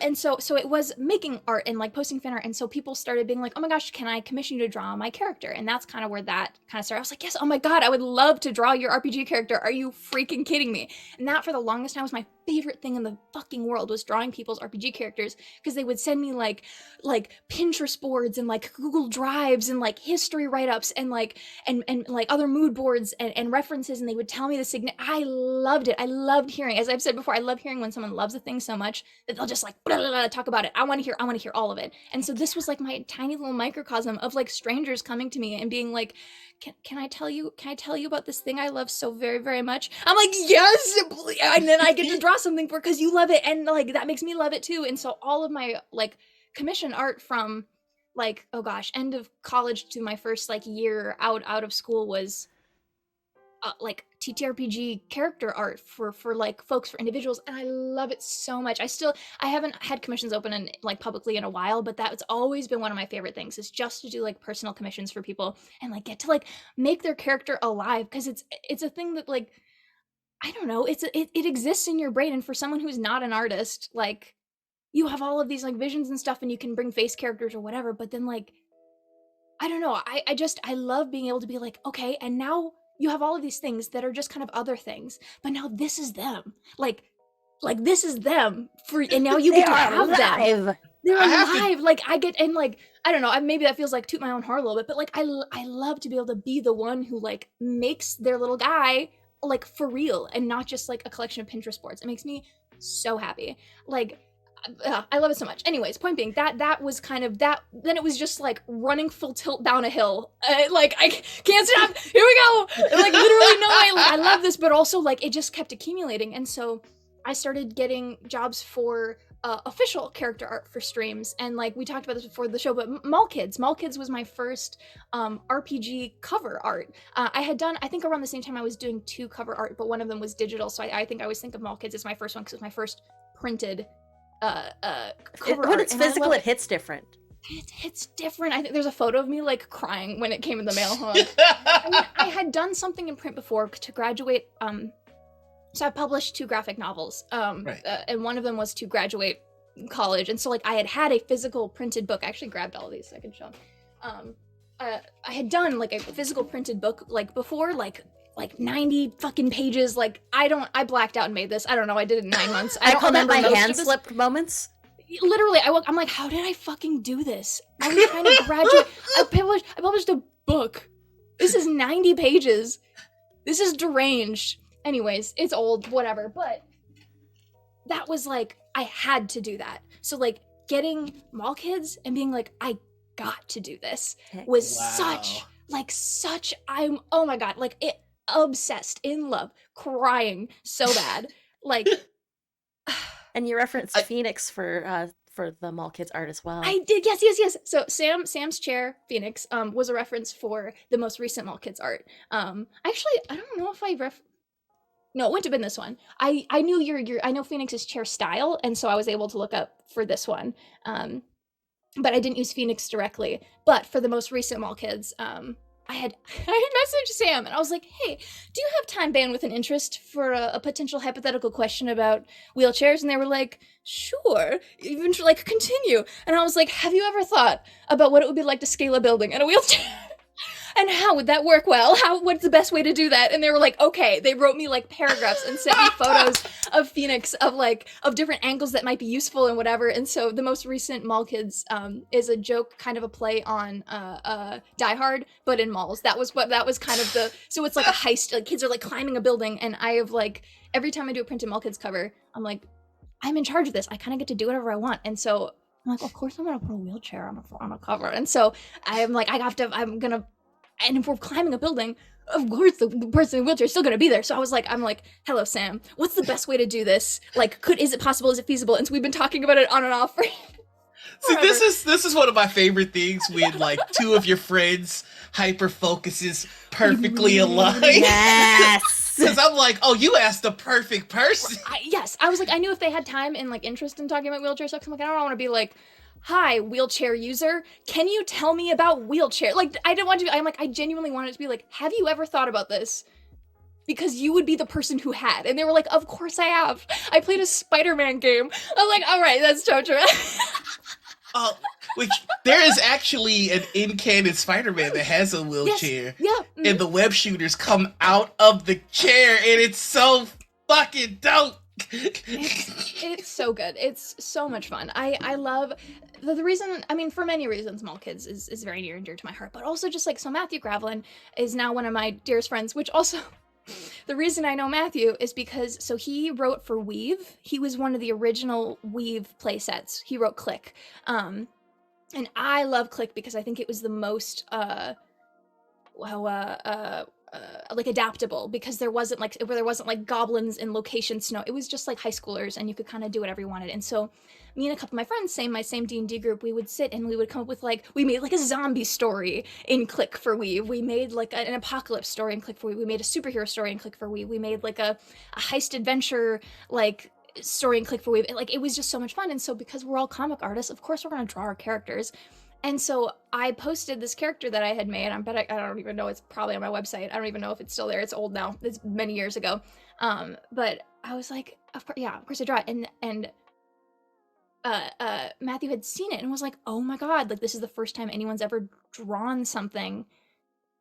And so it was making art and like posting fan art, and so people started being like, oh my gosh, can I commission you to draw my character? And that's kind of where that kind of started. I was like, yes, oh my god, I would love to draw your RPG character. Are you freaking kidding me? And that for the longest time was my favorite thing in the fucking world, was drawing people's RPG characters, because they would send me like Pinterest boards and like Google Drives and like history write-ups and like other mood boards and references, and they would tell me the I loved it. I loved hearing, as I've said before, I love hearing when someone loves a thing so much that they'll just like blah, blah, blah, talk about it. I want to hear all of it. And so this was like my tiny little microcosm of like strangers coming to me and being like, can I tell you about this thing I love so very, very much? I'm like, yes, and then I get to draw something for, because you love it, and like that makes me love it too. And so all of my like commission art from like, oh gosh, end of college to my first like year out of school was like TTRPG character art for like folks, for individuals, and I love it so much. I haven't had commissions open in like publicly in a while, but that's always been one of my favorite things, is just to do like personal commissions for people and like get to like make their character alive, because it's a thing that like, I don't know, it exists in your brain, and for someone who's not an artist, like you have all of these like visions and stuff, and you can bring face characters or whatever, but then like, I don't know, I love being able to be like, okay, and now you have all of these things that are just kind of other things, but now this is them. Like this is them and now you get to have them. They're alive. Like I get, and like, I don't know, maybe that feels like toot my own horn a little bit, but like I love to be able to be the one who like makes their little guy like for real and not just like a collection of Pinterest boards. It makes me so happy. Like I love it so much. Anyways, point being that was kind of that. Then it was just like running full tilt down a hill. Like I can't stop. Here we go. Like literally no way. Like I love this, but also like it just kept accumulating. And so I started getting jobs for official character art for streams. And like we talked about this before the show, but Mall Kids was my first RPG cover art. I had done, I think around the same time I was doing 2 cover art, but one of them was digital. So I think I always think of Mall Kids as my first one because it was my first printed cover when art. it's physical, it hits different. It hits different. I think there's a photo of me like crying when it came in the mail. Huh? I mean, I had done something in print before to graduate. So I published 2 graphic novels, Right. And one of them was to graduate college. And so like I had a physical printed book. I actually grabbed all of these so I can show them. I had done like a physical printed book like before, like 90 fucking pages. Like I blacked out and made this. I don't know. I did it in 9 months. I don't call that remember my most hand of this. slipped moments. Literally, I'm like, how did I fucking do this? I was trying to graduate. I published a book. This is 90 pages. This is deranged. Anyways, it's old, whatever. But that was like, I had to do that. So like getting Mall Kids and being like, I got to do this was such, oh my God, like it, obsessed, in love, crying so bad. Like, and you referenced Phoenix for the Mall Kids art as well. I did, yes. So Sam's chair, Phoenix, was a reference for the most recent Mall Kids art. Actually, I don't know if no, it wouldn't have been this one. I knew I know Phoenix's chair style, and so I was able to look up for this one. But I didn't use Phoenix directly. But for the most recent Mall Kids, I had messaged Sam and I was like, hey, do you have time, bandwidth, and interest for a potential hypothetical question about wheelchairs? And they were like, sure, even like continue. And I was like, have you ever thought about what it would be like to scale a building in a wheelchair? And how would that work well? What's the best way to do that? And they were like, okay. They wrote me like paragraphs and sent me photos of Phoenix of different angles that might be useful and whatever. And so the most recent Mall Kids is a joke, kind of a play on Die Hard, but in malls. That was kind of so it's like a heist. Like kids are like climbing a building, and I have like every time I do a printed Mall Kids cover, I'm like, I'm in charge of this. I kind of get to do whatever I want. And so I'm like, of course I'm gonna put a wheelchair on a cover. And so I'm like, and if we're climbing a building, of course the person in the wheelchair is still going to be there. So I'm like, hello, Sam, what's the best way to do this? Like, is it possible? Is it feasible? And so we've been talking about it on and off for See, this is one of my favorite things when like 2 of your friends hyper focuses perfectly aligned. Yes. Because I'm like, oh, you asked the perfect person. Yes. I was like, I knew if they had time and like interest in talking about wheelchair stuff, I'm like, I don't want to be like, hi, wheelchair user, can you tell me about wheelchair? Like, I didn't want to be, I'm like, I genuinely wanted to be like, have you ever thought about this? Because you would be the person who had. And they were like, of course I have. I played a Spider-Man game. I'm like, all right, that's true. Which there is actually an in-canon Spider-Man that has a wheelchair. Yes. Yeah. Mm-hmm. And the web shooters come out of the chair, and it's so fucking dope. It's so good. It's so much fun. I love the reason, I mean, for many reasons, Mall Kids is very near and dear to my heart, but also just like, so Matthew Gravelin is now one of my dearest friends, which also, the reason I know Matthew is because, so he wrote for Weave. He was one of the original Weave playsets. He wrote Click. And I love Click because I think it was the most, like adaptable, because there wasn't like goblins in location snow. It was just like high schoolers, and you could kind of do whatever you wanted. And so me and a couple of my friends, my same D&D group, we would sit and we would come up with like, we made like a zombie story in Click for Weave. We made like an apocalypse story in Click for Weave. We made a superhero story in Click for Weave. We made like a heist adventure like story in Click for Weave. Like, it was just so much fun. And so because we're all comic artists, of course we're going to draw our characters. And so I posted this character that I had made. I don't even know, it's probably on my website. I don't even know if it's still there. It's old now. It's many years ago. But I was like, of course I draw it. And Matthew had seen it and was like, oh my God, like, this is the first time anyone's ever drawn something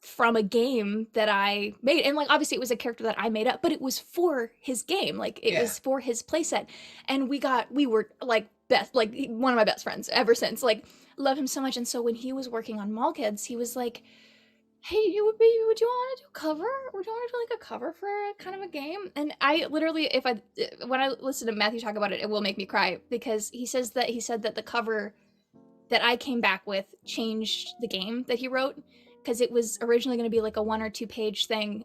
from a game that I made. And like, obviously it was a character that I made up, but it was for his game. Like, it was for his playset. And we were like best, like one of my best friends ever since. Like, love him so much. And so when he was working on Mall Kids, he was like, hey, would you want to do a cover? Would you want to do like a cover for kind of a game? And I literally, when I listen to Matthew talk about it, it will make me cry, because he said that the cover that I came back with changed the game that he wrote, because it was originally going to be like a 1 or 2 page thing.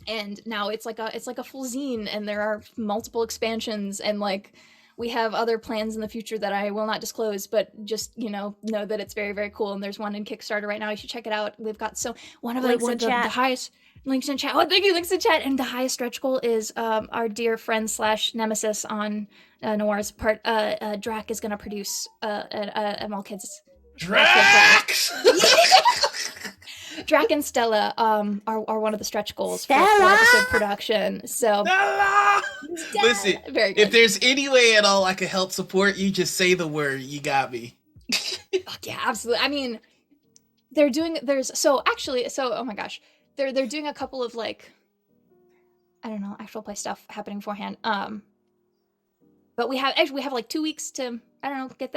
And now it's like a full zine, and there are multiple expansions, and like we have other plans in the future that I will not disclose, but just, know that it's very, very cool. And there's one in Kickstarter right now. You should check it out. We've got one of the highest links in chat. Oh, thank you, links in chat. And the highest stretch goal is our dear friend / nemesis on Noir's part. Drac is going to produce a Mall Kids. Drax! Drac and Stella are one of the stretch goals for Stella! episode production. So Stella! Listen, very good. if there's any way at all I can help support you, just say the word. You got me. Yeah, absolutely. I mean, oh my gosh, they're doing a couple of like, I don't know, actual play stuff happening beforehand. But we have like 2 weeks to, I don't know, get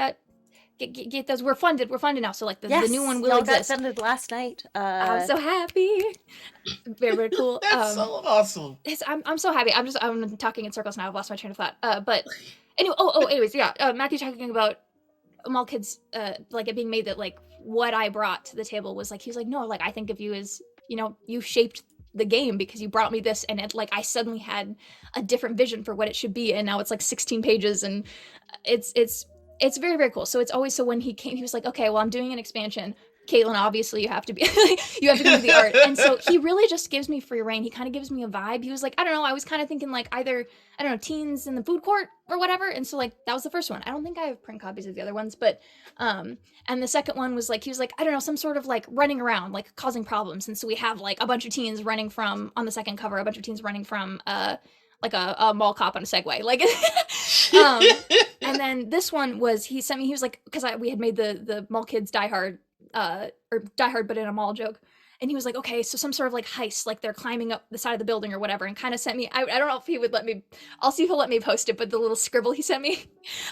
those. We're funded now, so like the new one will exist. Got funded last night. I'm so happy. Very, very cool. That's so awesome. I'm so happy. I'm talking in circles now. I've lost my train of thought. But anyway, anyways, yeah. Matthew talking about Mall Kids, like it being made that like what I brought to the table was like, he was like, no, like I think of you as, you shaped the game because you brought me this, and it like I suddenly had a different vision for what it should be, and now it's like 16 pages, and it's very, very cool. So it's always, so when he came, he was like, okay, well, I'm doing an expansion. Kaitlin, obviously you have to be, you have to do the art. And so he really just gives me free reign. He kind of gives me a vibe. He was like, I don't know, I was kind of thinking like either, I don't know, teens in the food court or whatever. And so like, that was the first one. I don't think I have print copies of the other ones, but, and the second one was like, he was like, I don't know, some sort of like running around, like causing problems. And so we have like a bunch of teens running from, on the second cover, a bunch of teens running from, like a mall cop on a Segway, like, and then this one was, he sent me, he was like, because we had made the Mall Kids Die Hard, but in a mall joke, and he was like, okay, so some sort of like heist, like they're climbing up the side of the building or whatever, and kind of sent me, I don't know if he would let me, I'll see if he'll let me post it, but the little scribble he sent me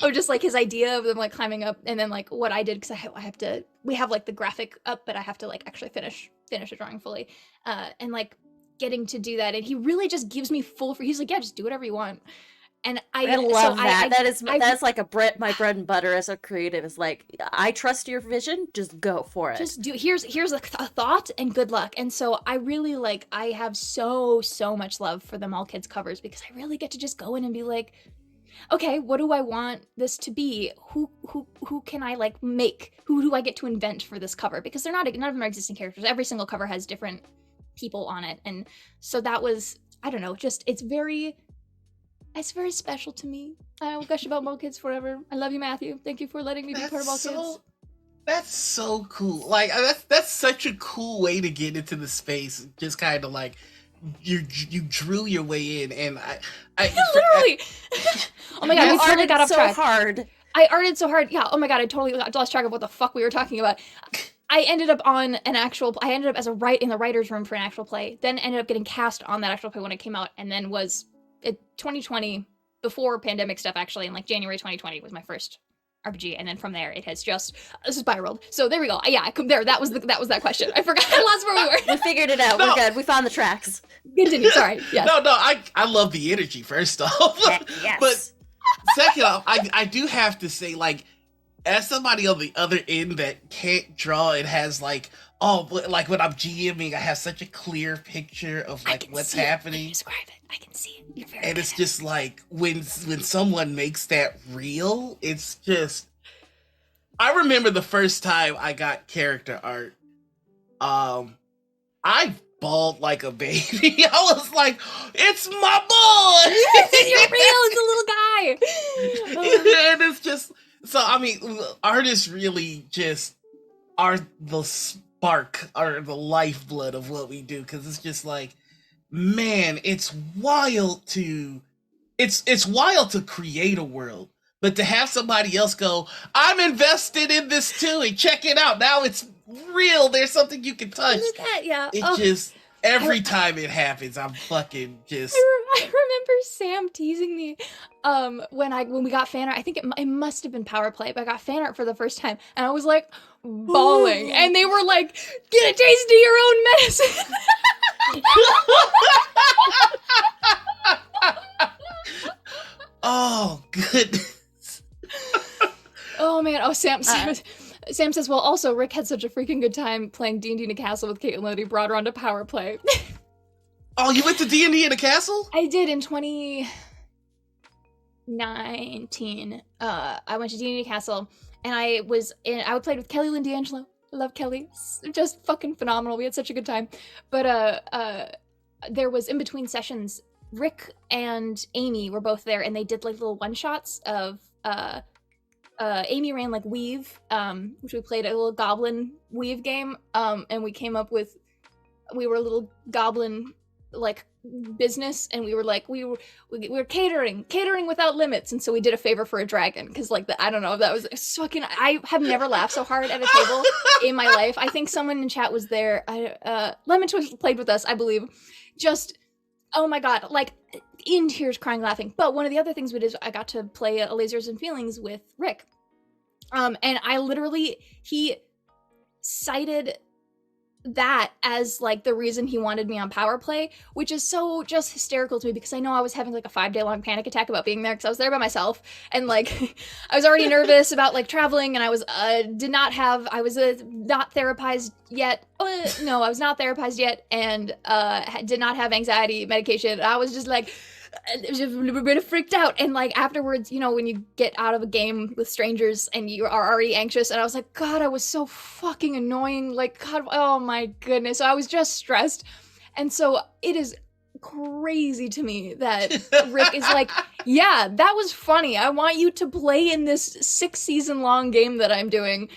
of just like his idea of them like climbing up, and then like what I did, because I have to, we have like the graphic up, but I have to like actually finish the drawing fully, and like getting to do that, and he really just gives me full free. He's like, yeah, just do whatever you want, and I love that. That's like my bread and butter as a creative is like, I trust your vision, just go for it. Just do. Here's a thought and good luck. And so I really like, I have so much love for the Mall Kids covers, because I really get to just go in and be like, okay, what do I want this to be? Who can I like make? Who do I get to invent for this cover? Because none of them are existing characters. Every single cover has different people on it, and so that was, I don't know, just it's very special to me. I will gush about Mall Kids forever. I love you, Matthew. Thank you for letting me be part of Mall Kids. That's so cool. Like that's such a cool way to get into the space. Just kind of like you drew your way in, and I literally. Oh my god, we totally got off track. Hard. I arted so hard. Yeah. Oh my god, I totally lost track of what the fuck we were talking about. I ended up on an actual, I ended up as in the writer's room for an actual play, then ended up getting cast on that actual play when it came out, and then was 2020, before pandemic stuff actually, in like January 2020 was my first RPG, and then from there it has just spiraled. So there we go. Yeah, that was that question. I forgot. I lost where we were. We figured it out. No. We're good. We found the tracks. Continue. Sorry. Yes. No. I love the energy. First off, yes. But second off, I do have to say, like, as somebody on the other end that can't draw, it has like, like when I'm GMing, I have such a clear picture of like what's happening. Describe it. I can see it. You're very and it's just like when someone makes that real, it's just. I remember the first time I got character art. I bawled like a baby. I was like, "It's my boy! You're real. It's a little guy." And it's just. So, I mean, artists really just are the spark, or the lifeblood of what we do, because it's just like, man, it's wild to create a world, but to have somebody else go, I'm invested in this too, and check it out, now it's real, there's something you can touch. Look at, yeah. It just, Every time it happens, I'm fucking just. I remember Sam teasing me when we got fan art. I think it must have been Power Play, but I got fan art for the first time, and I was like bawling. Ooh. And they were like, "Get a taste of your own medicine." Oh goodness. Oh man. Oh Sam says, well, also Rick had such a freaking good time playing D&D in a castle with Kaitlin that he brought her onto Power Play. Oh, you went to D&D in a castle? I did in 2019. I went to D&D Castle, and I played with Kelly Lynn D'Angelo. I love Kelly. Just fucking phenomenal. We had such a good time. But there was in between sessions, Rick and Amy were both there, and they did like little one-shots of Amy ran like Weave, which we played a little goblin Weave game, and we came up with, we were a little goblin like business, and we were catering without limits, and so we did a favor for a dragon, because like I don't know, that was fucking, I have never laughed so hard at a table in my life. I think someone in chat was there. Lemon Twist played with us, I believe. Just, oh my god, like in tears, crying, laughing. But one of the other things we did is I got to play a Lasers and Feelings with Rick, and I literally, he cited that as like the reason he wanted me on Power Play, which is so just hysterical to me, because I know I was having like a 5-day long panic attack about being there, because I was there by myself, and like I was already nervous about like traveling, and I was not therapized yet. No, I was not therapized yet, and did not have anxiety medication. I was just like just a bit freaked out, and like afterwards, you know, when you get out of a game with strangers and you are already anxious, and I was like, god, I was so fucking annoying, like, god, oh my goodness. So I was just stressed, and so it is crazy to me that Rick is like, yeah, that was funny, I want you to play in this 6-season long game that I'm doing.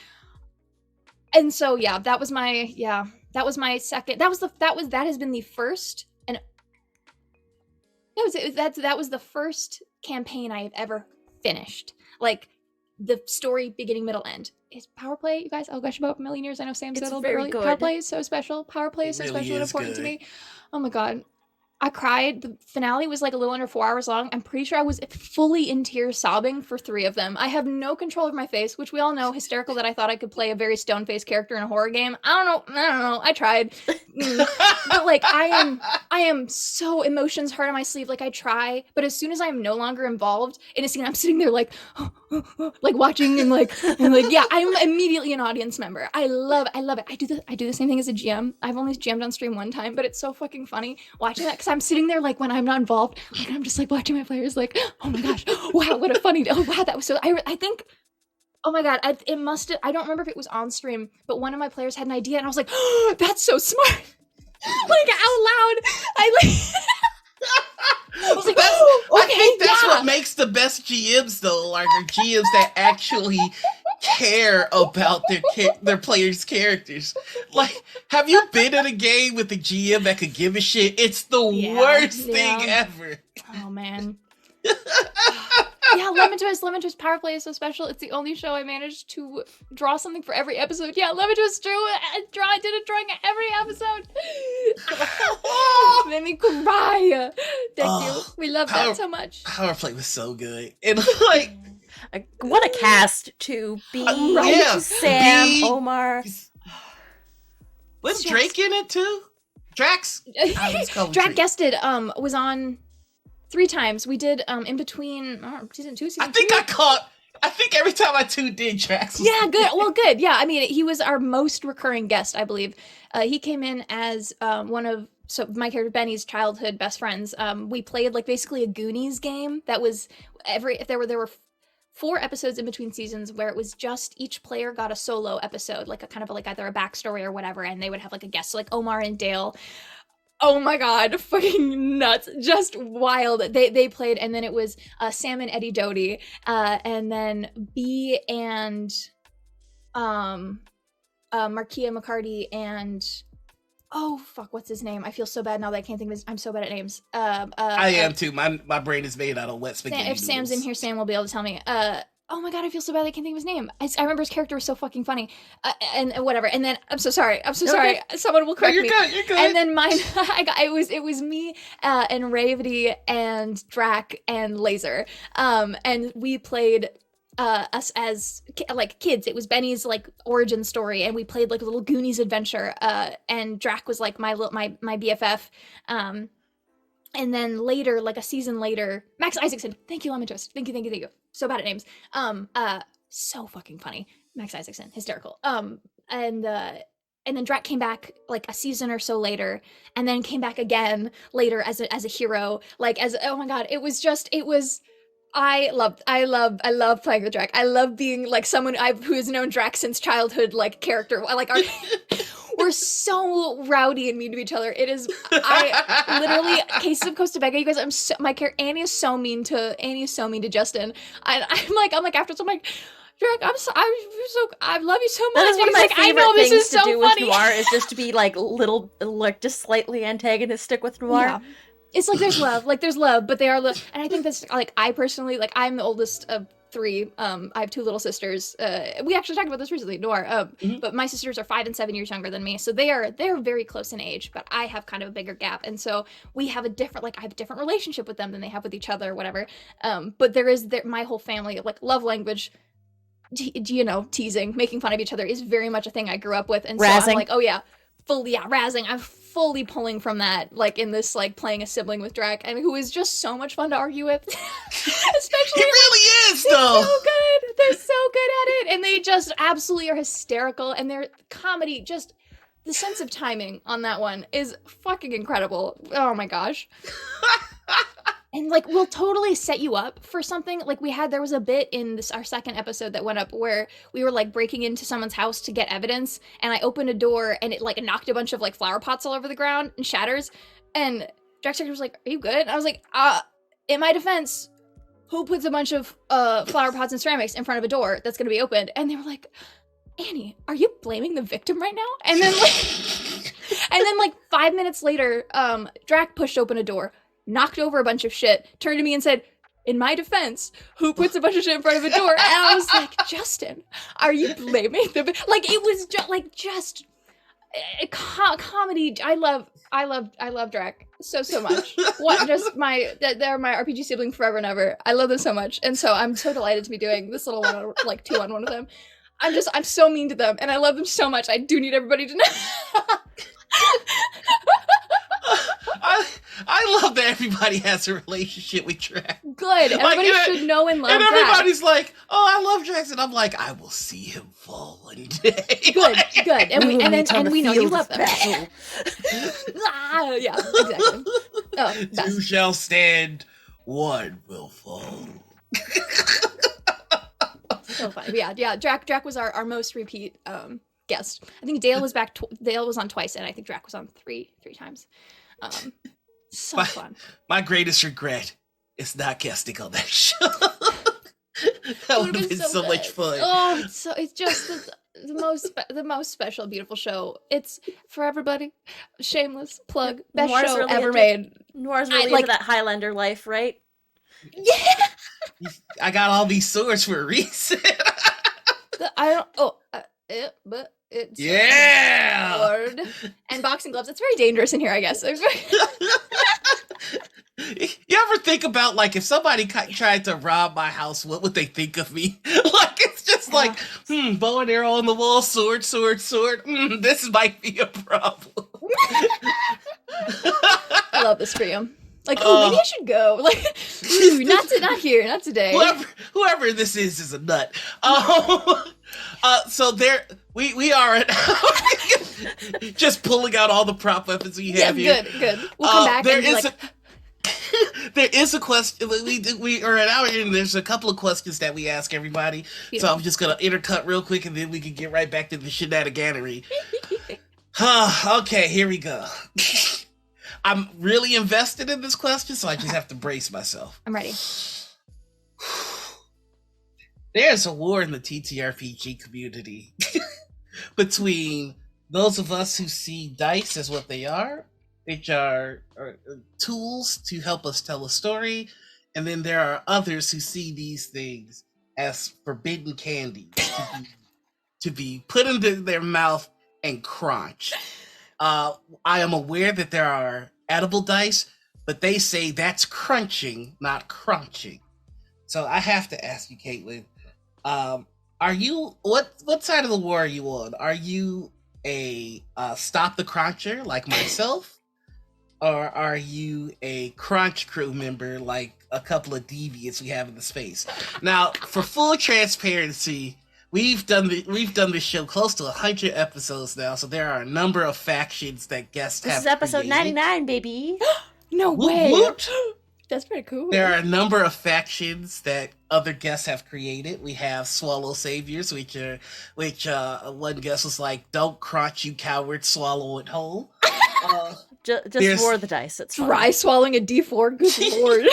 And so yeah, that was my second, that has been the first, and that was the first campaign I have ever finished. Like, the story, beginning, middle, end. Is Power Play, you guys, I'll gush about a million years. I know Sam said it earlier. Power Play is so special. Power Play is so special and important to me. Oh my god. I cried. The finale was like a little under 4 hours long. I'm pretty sure I was fully in tears sobbing for 3 of them. I have no control of my face, which we all know, hysterical that I thought I could play a very stone-faced character in a horror game. I don't know. I tried. But like, I am so emotions hard on my sleeve. Like, I try, but as soon as I'm no longer involved in a scene, I'm sitting there like, like watching and like, yeah, I'm immediately an audience member. I love it. I do the same thing as a GM. I've only GM'd on stream one time, but it's so fucking funny watching that, because I'm sitting there like, when I'm not involved, like, I'm just like watching my players like, oh my gosh, wow, what a funny, oh wow, that was so, I think, oh my god, it must have, I don't remember if it was on stream, but one of my players had an idea, and I was like, oh, that's so smart. Like, out loud, I was like, oh, okay, I think that's what makes the best GMs though, like, are GMs that actually care about their players' characters. Like, have you been in a game with a GM that could give a shit? It's the worst thing ever. Oh man. Yeah, Lemon Twist Power Play is so special. It's the only show I managed to draw something for every episode. Yeah, Lemon Twist I did a drawing every episode. Made me cry. Thank you. We love that so much. Power Play was so good. And like, what a cast to be. Yeah. Sam, Omar. Was Drake in it too? Drax? Drax guested, was on 3 times. We did in between season 2, season 3. I think every time I tuned in, Drax was Yeah, good. Well, good. Yeah, I mean, he was our most recurring guest, I believe. He came in as one of my character Benny's childhood best friends. We played like basically a Goonies game that was there were 4 episodes in between seasons where it was just each player got a solo episode, like a kind of like either a backstory or whatever, and they would have like a guest, so like Omar and Dale. Oh my god, fucking nuts, just wild. They played, and then it was Sam and Eddie Doty, and then B and Markia McCarty and oh fuck, what's his name? I feel so bad now that I can't think of his. I'm so bad at names. I am too. My brain is made out of wet spaghetti. If Sam's in here, Sam will be able to tell me. oh my god, I feel so bad I can't think of his name. I remember his character was so fucking funny, and whatever. And then I'm so sorry. Sorry. Someone will correct you're me. Good. You're good. And then mine, it was me and Ravity and Drac and Laser, and we played us as like kids. It was Benny's like origin story, and we played like a little Goonies adventure. And Drac was like my BFF. And then later, like a season later, Max Isaacson. Thank you, Lemon Twist. Thank you. So bad at names. So fucking funny. Max Isaacson, hysterical. And then Drac came back like a season or so later, and then came back again later as a hero. Like oh my god, it was. I love playing with Drac. I love being like someone who has known Drac since childhood, like character. Like we're so rowdy and mean to each other. It is, I literally, Cases of Costa Vega, you guys, Annie is so mean to Justin. I'm like afterwards, I'm like, Drac, I love you so much. That is one of my like, favorite things to do funny. with Noir is just to be like just slightly antagonistic with Noir. Yeah. It's like there's love, but they are and I think that's like, I personally, like, I'm the oldest of 3. I have 2 little sisters. We actually talked about this recently, Noir. But my sisters are 5 and 7 years younger than me, so they're very close in age. But I have kind of a bigger gap, and so we have I have a different relationship with them than they have with each other, or whatever. But my whole family, like, love language. Teasing, making fun of each other is very much a thing I grew up with, and so razzing. I'm like, oh yeah, razzing. I'm fully pulling from that, like in this, like playing a sibling with Drac, and who is just so much fun to argue with. Especially, he really is, though. So good. They're so good at it, and they just absolutely are hysterical, and their comedy, just the sense of timing on that one is fucking incredible. Oh my gosh. And like, we'll totally set you up for something. Like there was a bit in our second episode that went up where we were like breaking into someone's house to get evidence, and I opened a door and it like knocked a bunch of like flower pots all over the ground and shatters. And Drac's was like, "Are you good?" And I was like, in my defense, who puts a bunch of flower pots and ceramics in front of a door that's gonna be opened? And they were like, "Annie, are you blaming the victim right now?" And then like 5 minutes later, Drac pushed open a door, knocked over a bunch of shit, turned to me and said, "In my defense, who puts a bunch of shit in front of a door?" And I was like, "Justin, are you blaming the like?" It was just comedy. I love Drac so much. They're my RPG sibling forever and ever. I love them so much, and so I'm so delighted to be doing this little one, like 2-on-1 with them. I'm so mean to them, and I love them so much. I do need everybody to know. I love that everybody has a relationship with Drac. Good. Everybody should know and love Drac. And everybody's like, "Oh, I love Drac," and I'm like, "I will see him fall one day." Good. And we know you love them. Yeah, exactly. Oh, 2 shall stand, 1 will fall. So fun. Yeah. Drac was our most repeat guest. I think Dale was back. Dale was on twice, and I think Drac was on three times. So fun. My greatest regret is not guesting on that show. That would have been so much fun. Oh, it's just the most special, beautiful show. It's for everybody. Shameless plug. Best Noir's show really ever made. Noir's really into that Highlander life, right? Yeah. I got all these swords for a reason. But it's sword and boxing gloves. It's very dangerous in here, I guess. You ever think about, like, if somebody tried to rob my house, what would they think of me? Like, it's just like, bow and arrow on the wall, sword. This might be a problem. I love this for you. Like, maybe I should go. Like, not here, not today. Whoever this is a nut. So we are just pulling out all the prop weapons we have here. Good. We'll come back and be like... There is a question. We are an hour in, and there's a couple of questions that we ask everybody. Beautiful. So I'm just gonna intercut real quick, and then we can get right back to the shenaniganery. Okay, here we go. I'm really invested in this question, so I just have to brace myself. I'm ready. There's a war in the TTRPG community between those of us who see dice as what they are, which are tools to help us tell a story, and then there are others who see these things as forbidden candy to be put into their mouth and crunch. I am aware that there are edible dice, but they say that's crunching, not crunching. So I have to ask you, Kaitlin, are you what side of the war are you on? Are you a stop the cruncher like myself, or are you a crunch crew member like a couple of deviants we have in the space? Now, for full transparency, we've done this show close to 100 episodes now, so there are a number of factions that guests have. This is episode created. 99, baby. No Woot way. woot. That's pretty cool. There are a number of factions that other guests have created. We have Swallow Saviors, which one guest was like, "Don't crunch, you coward, swallow it whole." Just roll the dice. It's fine. Try swallowing a D4. Good lord.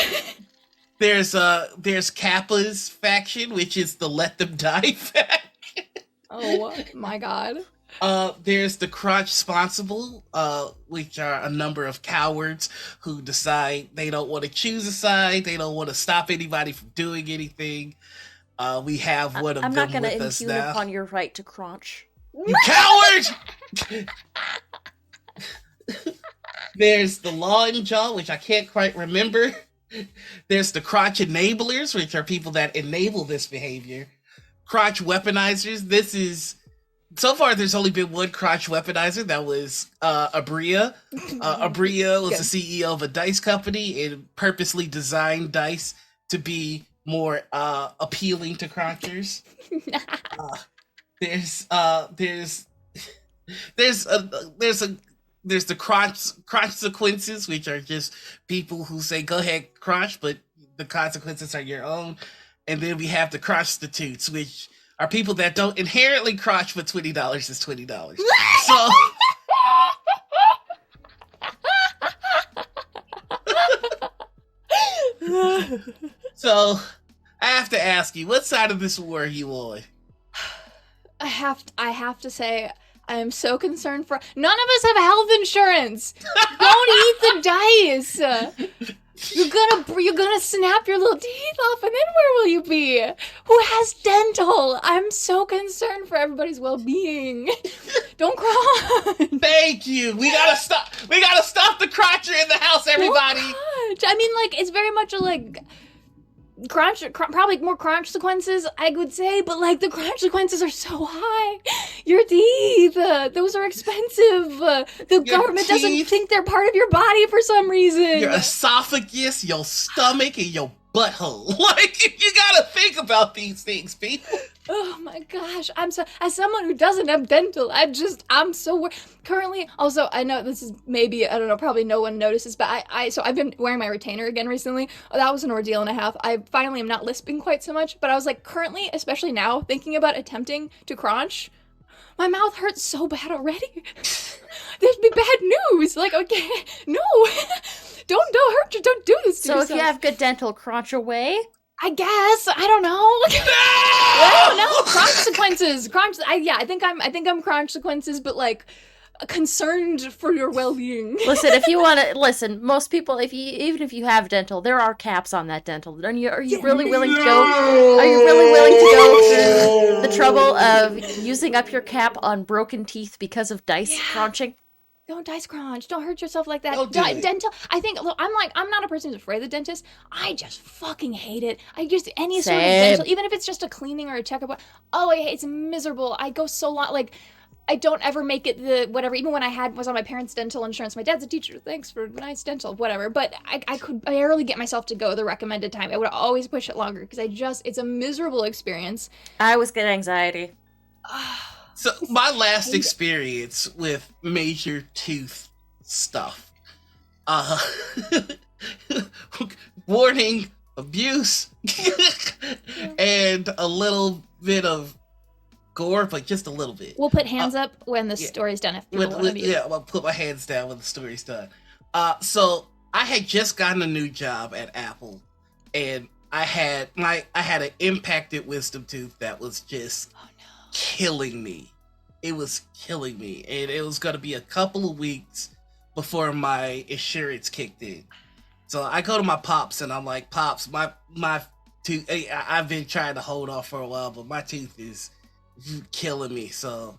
There's Kappa's faction, which is the Let Them Die faction. Oh my god. There's the Crunch Sponsible, which are a number of cowards who decide they don't want to choose a side, they don't want to stop anybody from doing anything. We have one of I'm them not going to with us impugn now. upon your right to crunch. You coward! There's the Law and Jaw, which I can't quite remember. There's the Crotch Enablers, which are people that enable this behavior. Crotch Weaponizers, so far there's only been one crotch weaponizer, that was Abria. Abria was the CEO of a dice company and purposely designed dice to be more appealing to crunchers. There's the crunch sequences, which are just people who say go ahead crunch, but the consequences are your own. And then we have the crunchstitutes, which are people that don't inherently crunch, but $20 is $20. So I have to ask you, what side of this war are you on? I have to say, I am so concerned for. None of us have health insurance. Don't eat the dice. You're gonna snap your little teeth off, and then where will you be? Who has dental? I'm so concerned for everybody's well-being. Don't cry. Thank you. We gotta stop the crotcher in the house, everybody. I mean, like, it's very much a like. Probably more crunch sequences, I would say, but like the crunch sequences are so high. Your teeth, those are expensive. The government doesn't think they're part of your body for some reason. Your esophagus, your stomach, and your butthole. Like, you gotta think about these things, people. Oh my gosh, I'm so, as someone who doesn't have dental, I'm so currently, also, I know this is maybe, I don't know, probably no one notices, but so I've been wearing my retainer again recently. Oh, that was an ordeal and a half. I finally am not lisping quite so much, but I was like, currently, especially now, thinking about attempting to crunch, my mouth hurts so bad already. There's be bad news. Like, okay, no, don't hurt you, don't do this to yourself. So if you have good dental, crunch away. I guess, I don't know. I don't know. Consequences. I think I'm consequences, but like concerned for your well-being. Listen, if you want to most people, even if you have dental, there are caps on that dental. Are you really willing to go? Are you really willing to go through the trouble of using up your cap on broken teeth because of dice crunching? Don't dice crunch. Don't hurt yourself like that. Don't do it. Dental. I think. Look, I'm not a person who's afraid of the dentist. I just fucking hate it. I just any sort of dental, even if it's just a cleaning or a checkup. Oh, it's miserable. I go so long. Like, I don't ever make it the whatever. Even when I was on my parents' dental insurance. My dad's a teacher. Thanks for nice dental, whatever. But I could barely get myself to go the recommended time. I would always push it longer because it's a miserable experience. I always get anxiety. So my last experience with major tooth stuff, warning, abuse, and a little bit of gore, but just a little bit. We'll put hands up when the story's done. If people want to yeah, I'll put my hands down when the story's done. So I had just gotten a new job at Apple, and I had an impacted wisdom tooth that was just killing me. It was killing me, and it was going to be a couple of weeks before my insurance kicked in. So I go to my pops, and I'm like, "Pops, my I've been trying to hold off for a while, but my tooth is killing me. So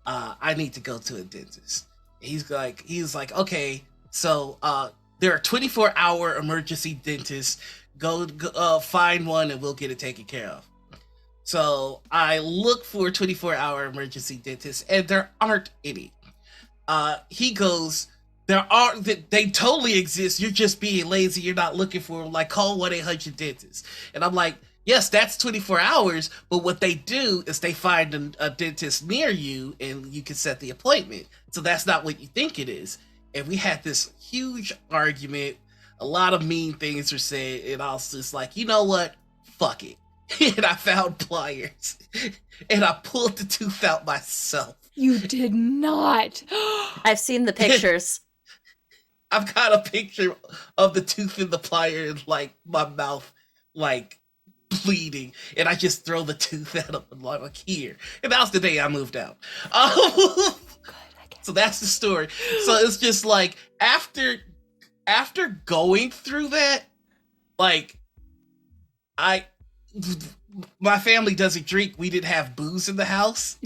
I need to go to a dentist. He's like, okay, so there are 24-hour emergency dentists. Go find one and we'll get it taken care of. So I look for 24-hour emergency dentists, and there aren't any. He goes, they totally exist. You're just being lazy. You're not looking for them. Like, call 1-800-DENTIST. And I'm like, yes, that's 24 hours. But what they do is they find a dentist near you and you can set the appointment. So that's not what you think it is. And we had this huge argument. A lot of mean things were said. And I was just like, you know what? Fuck it. And I found pliers. And I pulled the tooth out myself. You did not. I've seen the pictures. I've got a picture of the tooth in the plier and like my mouth like bleeding, and I just throw the tooth at him like here. And that was the day I moved out. So that's the story. So it's just like after going through that, like my family doesn't drink. We didn't have booze in the house,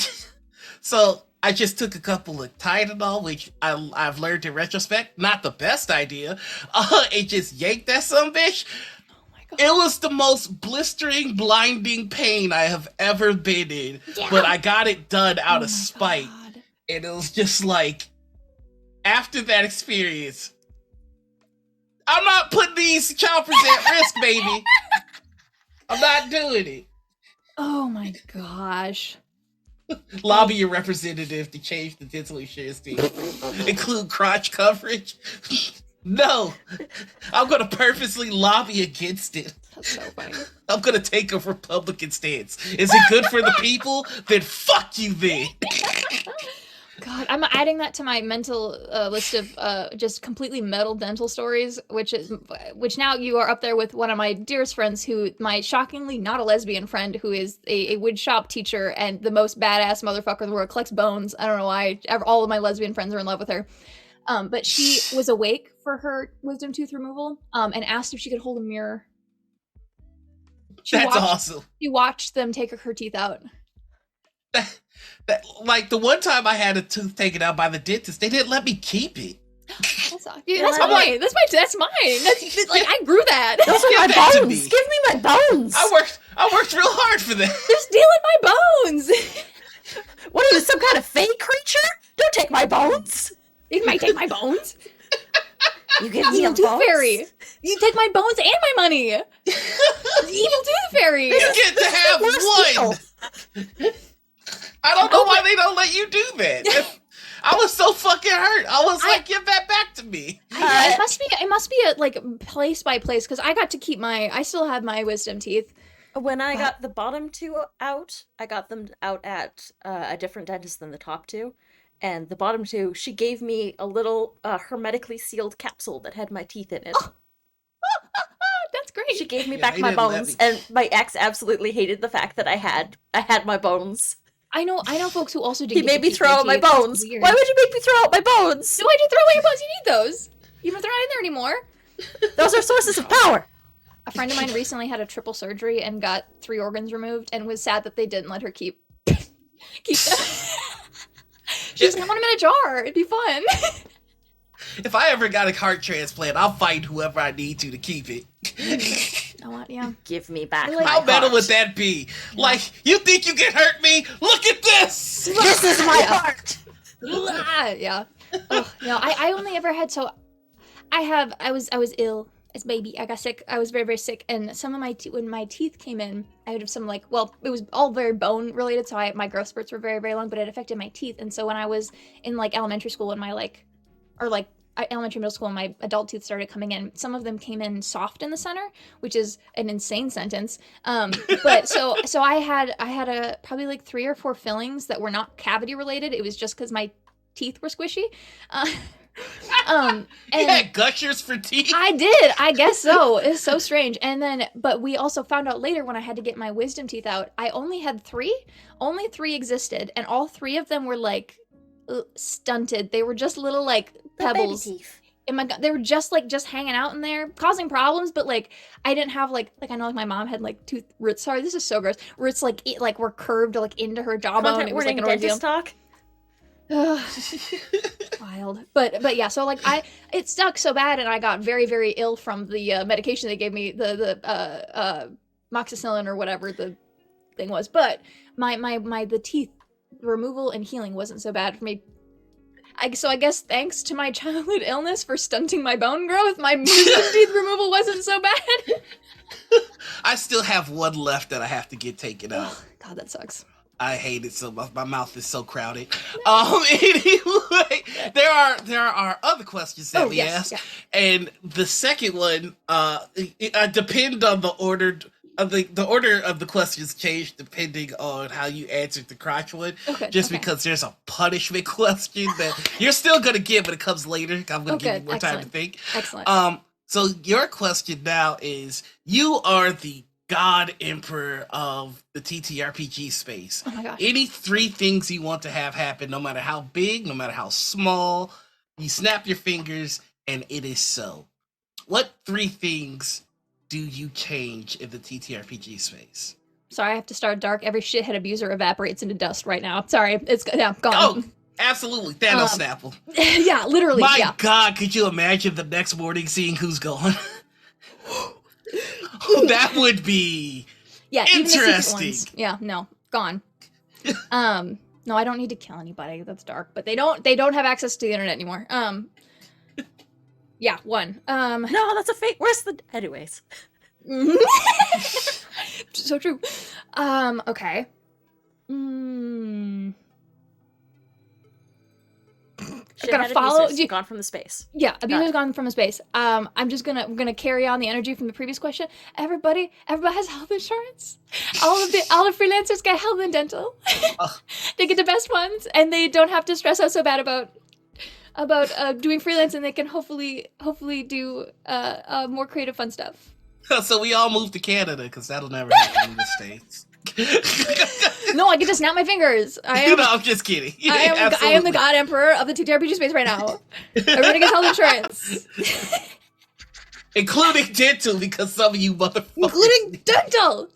so I just took a couple of Tylenol, which I've learned in retrospect, not the best idea. And just yanked that sumbitch. Oh my God. It was the most blistering, blinding pain I have ever been in. Yeah. But I got it done out of my spite. God. And it was just like, after that experience, I'm not putting these choppers at risk, baby. I'm not doing it. Oh my gosh. Lobby your representative to change the dental insurance thing. Include crotch coverage. No. I'm going to purposely lobby against it. That's so funny. I'm going to take a Republican stance. Is it good for the people? Then fuck you then. God, I'm adding that to my mental list of just completely metal dental stories, which now you are up there with one of my dearest friends, who my shockingly not a lesbian friend, who is a wood shop teacher and the most badass motherfucker in the world, collects bones. I don't know why all of my lesbian friends are in love with her. But she was awake for her wisdom tooth removal and asked if she could hold a mirror. That's awesome. She watched them take her teeth out. Like the one time I had a tooth taken out by the dentist, they didn't let me keep it. That's mine. That's mine. That's like I grew that. Those are my that to bones. me. Give me my bones. I worked real hard for that. They're stealing my bones. What are you, some kind of fake creature? Don't take my bones. You might take my bones. You give me Evil a tooth bones? fairy. You take my bones and my money. Evil tooth fairy. You get to have one. I don't know why they don't let you do that. I was so fucking hurt. I was like, give that back to me. It must be a, like place by place, because I got to keep I still have my wisdom teeth. When I got the bottom two out, I got them out at a different dentist than the top two. And the bottom two, she gave me a little hermetically sealed capsule that had my teeth in it. Oh. That's great. She gave me back my bones, and my ex absolutely hated the fact that I had my bones. I know folks who also did. He made me throw out my bones. Why would you make me throw out my bones? Why'd you throw away your bones? You need those. You don't throw it in there anymore. Those are sources of power. A friend of mine recently had a triple surgery and got 3 organs removed, and was sad that they didn't let her keep them. She was like, I want them in a jar. It'd be fun. If I ever got a heart transplant, I'll fight whoever I need to keep it. Yeah. Give me back Like, my How metal heart. would that be? Like, you think you can hurt me? Look at this! This is my heart. Yeah. Ugh, no, I only ever had I was ill as a baby. I got sick. I was very, very sick, and some of my when my teeth came in, I would have some it was all very bone related, so my growth spurts were very, very long, but it affected my teeth. And so when I was in elementary school and elementary, middle school, and my adult teeth started coming in, some of them came in soft in the center, which is an insane sentence. But so I had probably 3 or 4 fillings that were not cavity related. It was just because my teeth were squishy. And You had gushers for teeth? I did. I guess so. It's so strange. And then, but we also found out later when I had to get my wisdom teeth out, I only had 3. Only 3 existed, and all 3 of them were stunted. They were just little pebbles. Baby teeth. and my god, they were just hanging out in there, causing problems. But like, I didn't have like I know like my mom had like tooth roots. Sorry, this is so gross. Roots like were curved like into her jawbone. Content It was like warning, an ordeal. dentist talk. Wild. But yeah, so like it stuck so bad, and I got very, very ill from the medication they gave me, the moxicillin or whatever the thing was. But the teeth removal and healing wasn't so bad for me. So I guess thanks to my childhood illness for stunting my bone growth, my teeth removal wasn't so bad. I still have one left that I have to get taken out. God, that sucks. I hate it so much. My mouth is so crowded. Anyway, there are other questions that we asked, and the second one, it depend on the order. The order of the questions changed depending on how you answered the crotch one. Because there's a punishment question that you're still gonna get, but it comes later. I'm gonna give you more time to think. Excellent. So your question now is: you are the God Emperor of the TTRPG space. Oh my gosh. Any 3 things you want to have happen, no matter how big, no matter how small, you snap your fingers and it is so. What 3 things do you change in the TTRPG space? Sorry, I have to start dark. Every shithead abuser evaporates into dust right now. Sorry, it's gone. Oh, absolutely. Thanos Snapple. Yeah, literally. My God, could you imagine the next morning seeing who's gone? That would be interesting. Yeah, no, gone. No, I don't need to kill anybody. That's dark. But they don't have access to the internet anymore. Yeah, 1. No, that's a fake. Where's the? Anyways. So true. Okay. Shit, gonna follow. Gone from the space. Yeah, abuser's gone from space. I'm just gonna carry on the energy from the previous question. Everybody has health insurance. All the freelancers get health and dental. They get the best ones, and they don't have to stress out so bad about doing freelance, and they can hopefully do more creative fun stuff. So we all move to Canada because that'll never happen in the States. No, I get to snap my fingers. I'm just kidding. I am the God Emperor of the TTRPG space right now. Everybody gets health insurance. Including dental, because some of you motherfuckers... Including dental!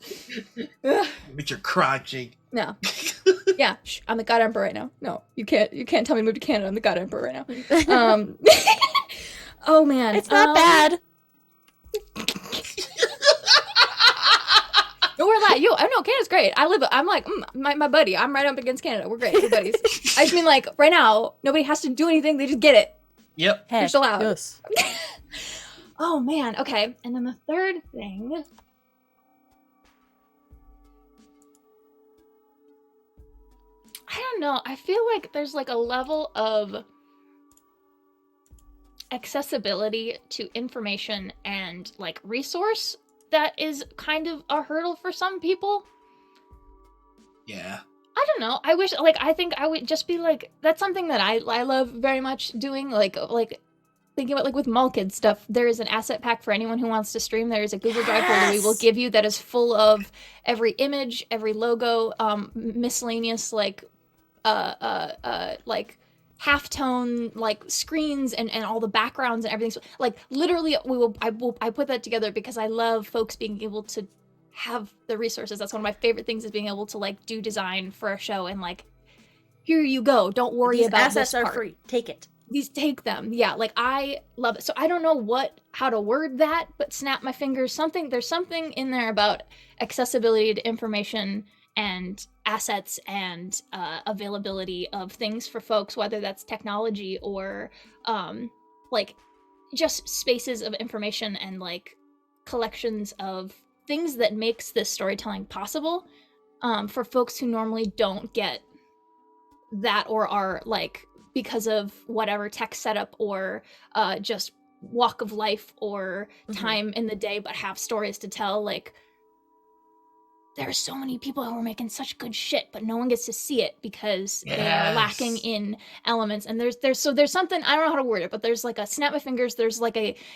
But you're crotching. No. Yeah, I'm the God Emperor right now. No, you can't tell me to move to Canada. I'm the God Emperor right now. Oh man. It's not bad. No, we're like, I know Canada's great. I'm like, my buddy. I'm right up against Canada. We're great. We're buddies. I just mean like, right now, nobody has to do anything. They just get it. Yep. They're still out. Yes. Oh man. Okay. And then the third thing. I don't know. I feel like there's like a level of accessibility to information and like resource that is kind of a hurdle for some people. Yeah. I don't know. I wish, like, I think I would just be like, that's something that I love very much doing. Like thinking about like with Malkid stuff, there is an asset pack for anyone who wants to stream. There is a Google Drive folder we will give you that is full of every image, every logo, miscellaneous like halftone like screens and all the backgrounds and everything. So, like literally I put that together because I love folks being able to have the resources. That's one of my favorite things, is being able to like do design for a show and like, here you go. Don't worry These about assets this part. are free. Take it. Take them. Yeah, like I love it. So I don't know how to word that, but snap my fingers. There's something in there about accessibility to information and assets and availability of things for folks, whether that's technology or like just spaces of information and like collections of things that makes this storytelling possible for folks who normally don't get that or are like, because of whatever tech setup or just walk of life or time in the day, but have stories to tell. Like, there are so many people who are making such good shit, but no one gets to see it because they are lacking in elements. And there's something, I don't know how to word it, but there's like a snap my fingers. There's a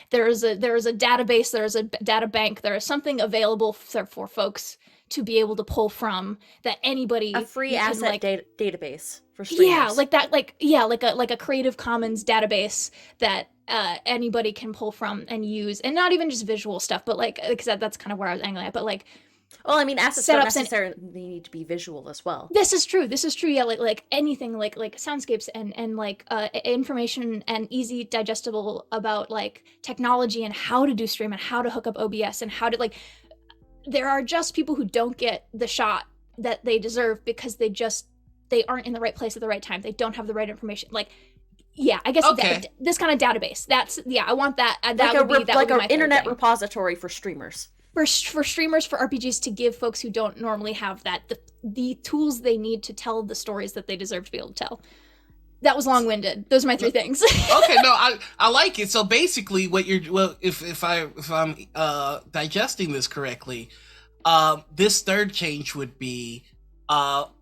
database. There's a data bank. There is something available for folks to be able to pull from, that anybody, a free asset like, database for streamers. Yeah, like that, like a Creative Commons database that anybody can pull from and use, and not even just visual stuff, but like, because that's kind of where I was angling at, but like, Well, I mean, assets setups don't and- necessarily need to be visual as well. This is true. Yeah, like anything, like soundscapes and like information and easy digestible about like technology and how to do stream and how to hook up OBS and how to like. There are just people who don't get the shot that they deserve because they aren't in the right place at the right time. They don't have the right information. Like, yeah, I guess this kind of database. I want that. That would be like my an third internet thing. repository for streamers. For streamers, for RPGs, to give folks who don't normally have that the tools they need to tell the stories that they deserve to be able to tell. That was long-winded. Those are my 3 things. Okay, no, I like it. So basically, if I'm digesting this correctly, this third change would be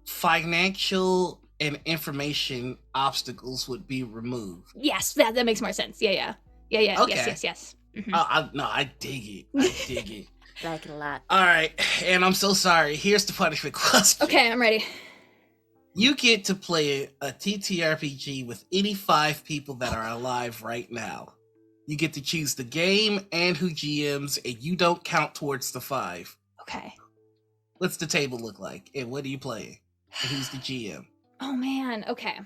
financial and information obstacles would be removed. Yes, that makes more sense. Yeah. Okay. Yes. Mhm. I dig it. I dig it. Like it a lot. All right, and I'm so sorry. Here's the punishment question. Okay, I'm ready. You get to play a TTRPG with any 5 people that are alive right now. You get to choose the game and who GMs, and you don't count towards the 5. Okay. What's the table look like, and what are you playing? And who's the GM? Oh man. Okay.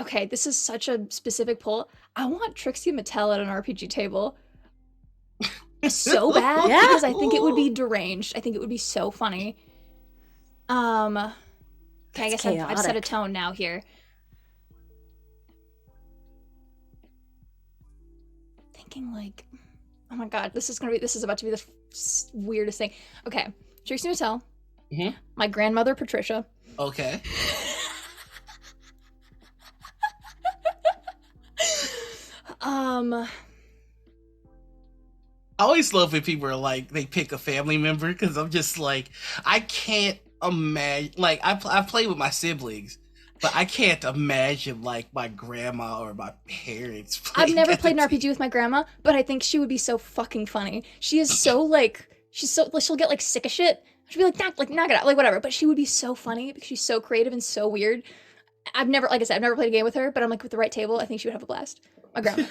Okay, this is such a specific poll. I want Trixie Mattel at an RPG table. So bad Yeah. because I think it would be deranged. I think it would be so funny. Okay, I guess I've set a chaotic. tone now here. Thinking like, oh my god, this is about to be the weirdest thing. Okay, Trixie Mattel, Mhm. my grandmother Patricia. Okay. I always love when people are like, they pick a family member, because I'm just like, I can't imagine, like, I play with my siblings, but I can't imagine, like, my grandma or my parents I've playing never at played the an RPG with my grandma, but I think she would be so fucking funny. She is so like, she'll get like sick of shit. She'll be like, knock it out, like whatever. But she would be so funny because she's so creative and so weird. Like I said, I've never played a game with her, but I'm like, with the right table, I think she would have a blast. My grandma.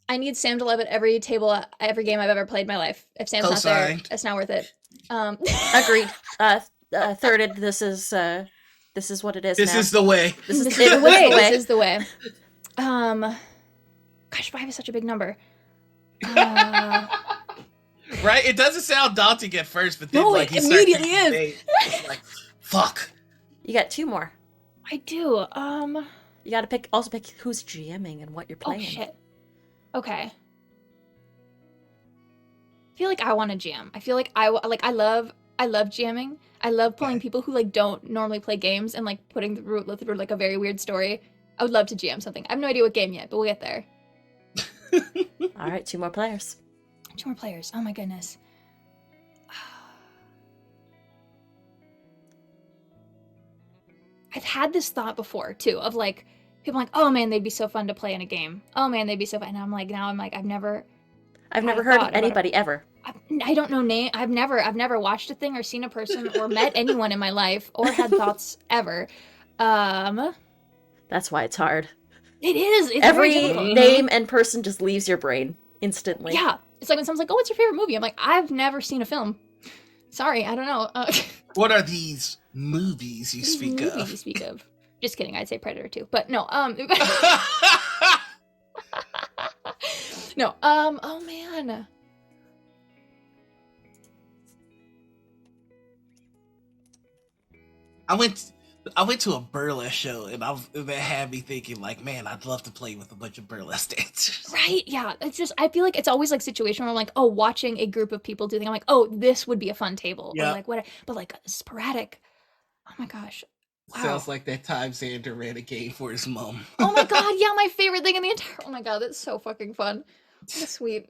I need Sam to live at every table, every game I've ever played in my life. If Sam's not there, Co-signed. it's not worth it. Agreed. Thirded. This is what it is. This now. is the way. This is This the is the way. way. This is the way. Gosh, 5 is such a big number. Right? It doesn't sound daunting at first, but then No, like it you start immediately thinking, is. it's like, fuck. You got 2 more. I do. You got to also pick who's GMing and what you're Oh playing. shit. Okay. I feel like I want to jam. I feel like I love jamming. I love pulling Okay. people who like don't normally play games and like putting through like a very weird story. I would love to jam something. I have no idea what game yet, but we'll get there. All right, 2 more players. 2 more players. Oh my goodness. I've had this thought before too of like people like, oh man, they'd be so fun to play in a game. Oh man, they'd be so fun. And I'm like, I've never I've I never heard thought of about it. anybody ever. I don't know name. I've never watched a thing or seen a person or met anyone in my life or had thoughts ever. That's why it's hard. It is. It's Every very difficult. name and person just leaves your brain instantly. Yeah, it's like when someone's like, "Oh, what's your favorite movie?" I'm like, "I've never seen a film. Sorry, I don't know." What are these movies you These speak movies of? you speak of. Just kidding. I'd say Predator too, but no. No. Oh man. I went to a burlesque show, and that had me thinking, like, man, I'd love to play with a bunch of burlesque dancers. Right? Yeah. It's just I feel like it's always like situation where I'm like, oh, watching a group of people do things. I'm like, oh, this would be a fun table. Yeah. Or like what? But like sporadic. Oh my gosh. Wow. Sounds like that time Xander ran a game for his mom. Oh my god, yeah, my favorite thing in the entire. Oh my god, that's so fucking fun. That's sweet.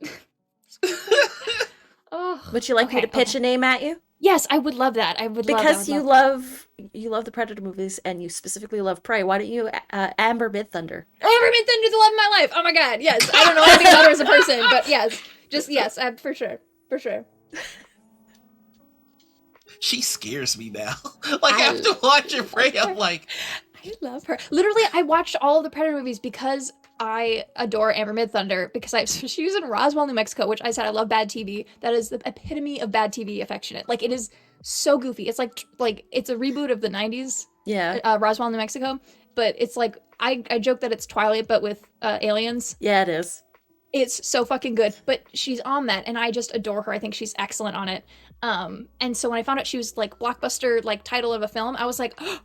Oh. Would you like me to pitch okay. a name at you? Yes, I would love that. I would love that. Because I you would love the Predator movies and you specifically love Prey. Why don't you Amber Midthunder? Amber Midthunder, the love of my life. Oh my god, yes. I don't know anything about her as a person, but yes, just yes, for sure, for sure. She scares me now. Like, after watching Prey, I'm like, I love her. Literally, I watched all of the Predator movies because I adore Amber Midthunder because she was in Roswell, New Mexico, which I said I love bad TV. That is the epitome of bad TV affectionate. Like, it is so goofy. It's like it's a reboot of the 90s. Yeah. Roswell, New Mexico. But it's like, I joke that it's Twilight, but with aliens. Yeah, it is. It's so fucking good. But she's on that, and I just adore her. I think she's excellent on it. And so when I found out she was like blockbuster, like title of a film, I was like, oh,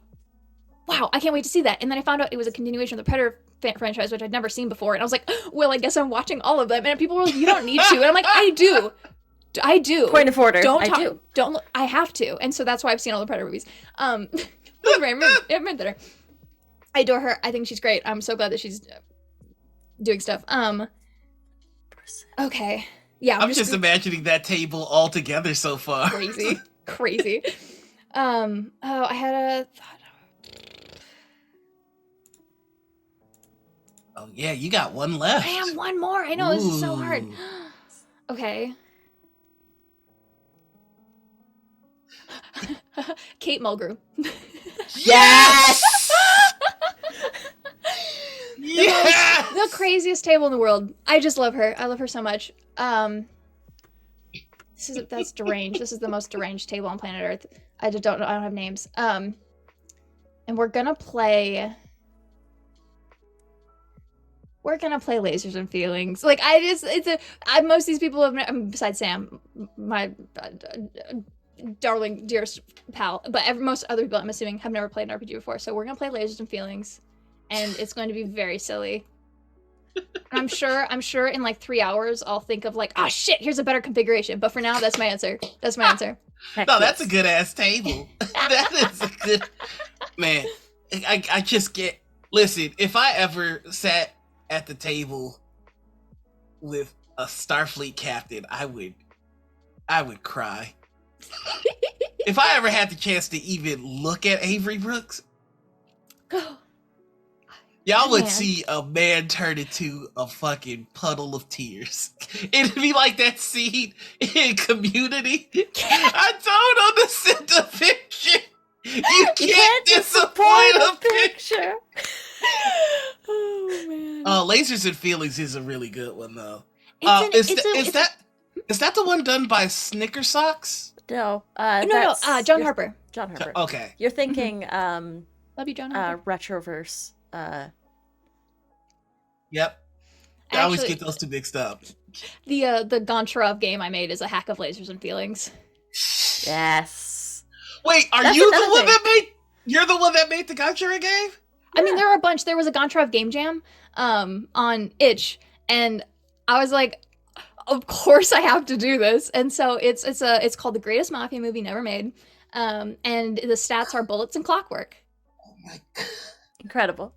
wow, I can't wait to see that. And then I found out it was a continuation of the Predator franchise, which I'd never seen before. And I was like, well, I guess I'm watching all of them. And people were like, you don't need to. And I'm like, I do. Point of order. Don't I talk, do. Don't look. I have to. And so that's why I've seen all the Predator movies. I adore her. I think she's great. I'm so glad that she's doing stuff. Okay. Yeah. I'm just imagining that table all together so far. Crazy. Oh, I had a thought. Oh yeah, you got one left. I have one more. I know, this is so hard. Okay. Kate Mulgrew. Yes! The craziest table in the world. I just love her. I love her so much. That's deranged. This is the most deranged table on planet Earth. I don't have names. And we're gonna play Lasers and Feelings. Like, most of these people have, besides Sam, my darling, dearest pal, but most other people, I'm assuming, have never played an RPG before. So we're gonna play Lasers and Feelings, and it's going to be very silly. I'm sure in like 3 hours I'll think of like, oh shit, here's a better configuration. But for now, that's my answer. No, that's a good ass table. That is a good, man. I just get, listen, if I ever sat at the table with a Starfleet captain, I would cry. If I ever had the chance to even look at Avery Brooks, y'all would see a man turn into a fucking puddle of tears. It'd be like that scene in Community. I don't understand the picture. You can't disappoint a picture. Oh man. Lasers and Feelings is a really good one though. Is that the one done by Snicker Socks? No. John Harper. John Harper. Okay. You're thinking Love you, John Harper. Retroverse. Yep. I always get those two mixed up. The Goncharov game I made is a hack of Lasers and Feelings. Yes. Wait, That's you another the one thing. that made? You're the one that made the Goncharov game? I mean, there are a bunch. There was a Goncharov game jam on itch, and I was like, of course I have to do this. And so it's called The Greatest Mafia Movie Never Made, and the stats are bullets and clockwork. Oh my god. Incredible.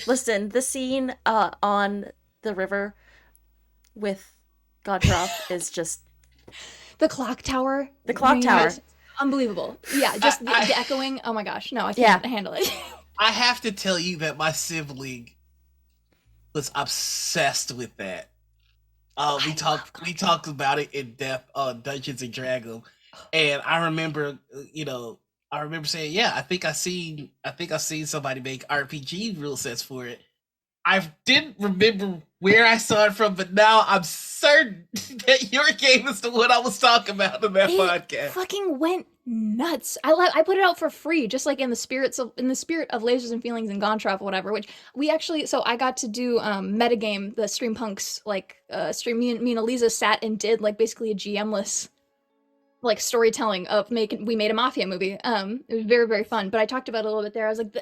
Listen, the scene on the river with Godrov is just The clock tower. the clock tower. Unbelievable. Yeah, just the echoing. Oh my gosh, no, I can't handle it. I have to tell you that my sibling was obsessed with that. We talked about it in depth on Dungeons and Dragons, and I remember saying, yeah, I think I seen somebody make RPG rule sets for it. I didn't remember where I saw it from, but now I'm certain that your game is the one I was talking about in that podcast. Fucking went nuts. I put it out for free, just like in the spirit of Lasers and Feelings and Goncharov, whatever. Which we actually, so I got to do metagame, the Streampunks stream. Me and Eliza sat and did like basically a GM-less like storytelling of we made a mafia movie. It was very, very fun. But I talked about it a little bit there. I was like,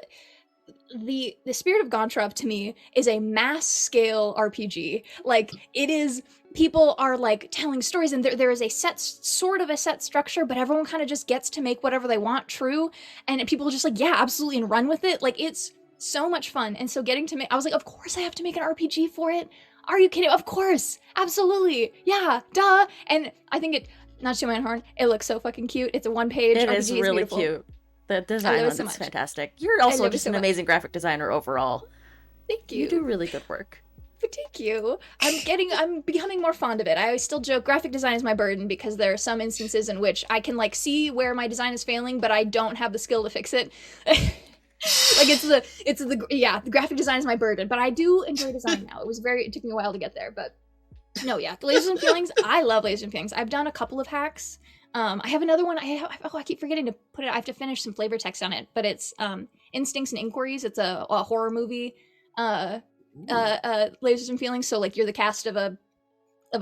the Spirit of Goncharov to me is a mass scale RPG. Like, it is, people are like telling stories, and there is a set structure, but everyone kind of just gets to make whatever they want true, and people just like, yeah, absolutely, and run with it. Like, it's so much fun. And so getting to make, I was like, of course I have to make an RPG for it. Are you kidding? Of course, absolutely, yeah, duh. And I think it, not to my own horn, it looks so fucking cute. It's a one-page It RPG. is It's really beautiful. cute. The design love on it it's so much. fantastic. You're also love it just so an much. amazing graphic designer overall. Thank you. You do really good work. Thank you. I'm becoming more fond of it. I still joke graphic design is my burden because there are some instances in which I can like see where my design is failing, but I don't have the skill to fix it. Like Like the graphic design is my burden, but I do enjoy design now. It took me a while to get there, but no, yeah, the Lasers and Feelings. I love Lasers and Feelings. I've done a couple of hacks. I have another one. I keep forgetting to put it. I have to finish some flavor text on it, but it's Instincts and Inquiries. It's a horror movie. Lasers and Feelings. So like you're the cast of a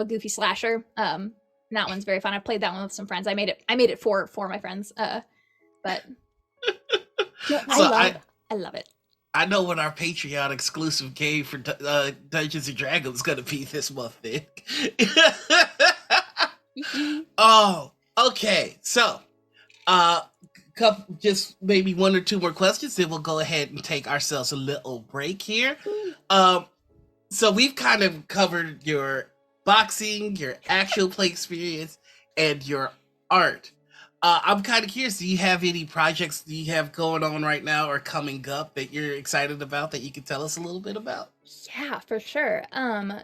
goofy slasher. That one's very fun. I played that one with some friends. I made it for my friends. But no, I love it. I know what our Patreon exclusive game for Dungeons and Dragons is gonna be this month, Nick. Oh, okay. So, just maybe one or two more questions, then we'll go ahead and take ourselves a little break here. So we've kind of covered your boxing, your actual play experience, and your art. I'm kind of curious, do you have any projects that you have going on right now or coming up that you're excited about that you can tell us a little bit about? Yeah, for sure. I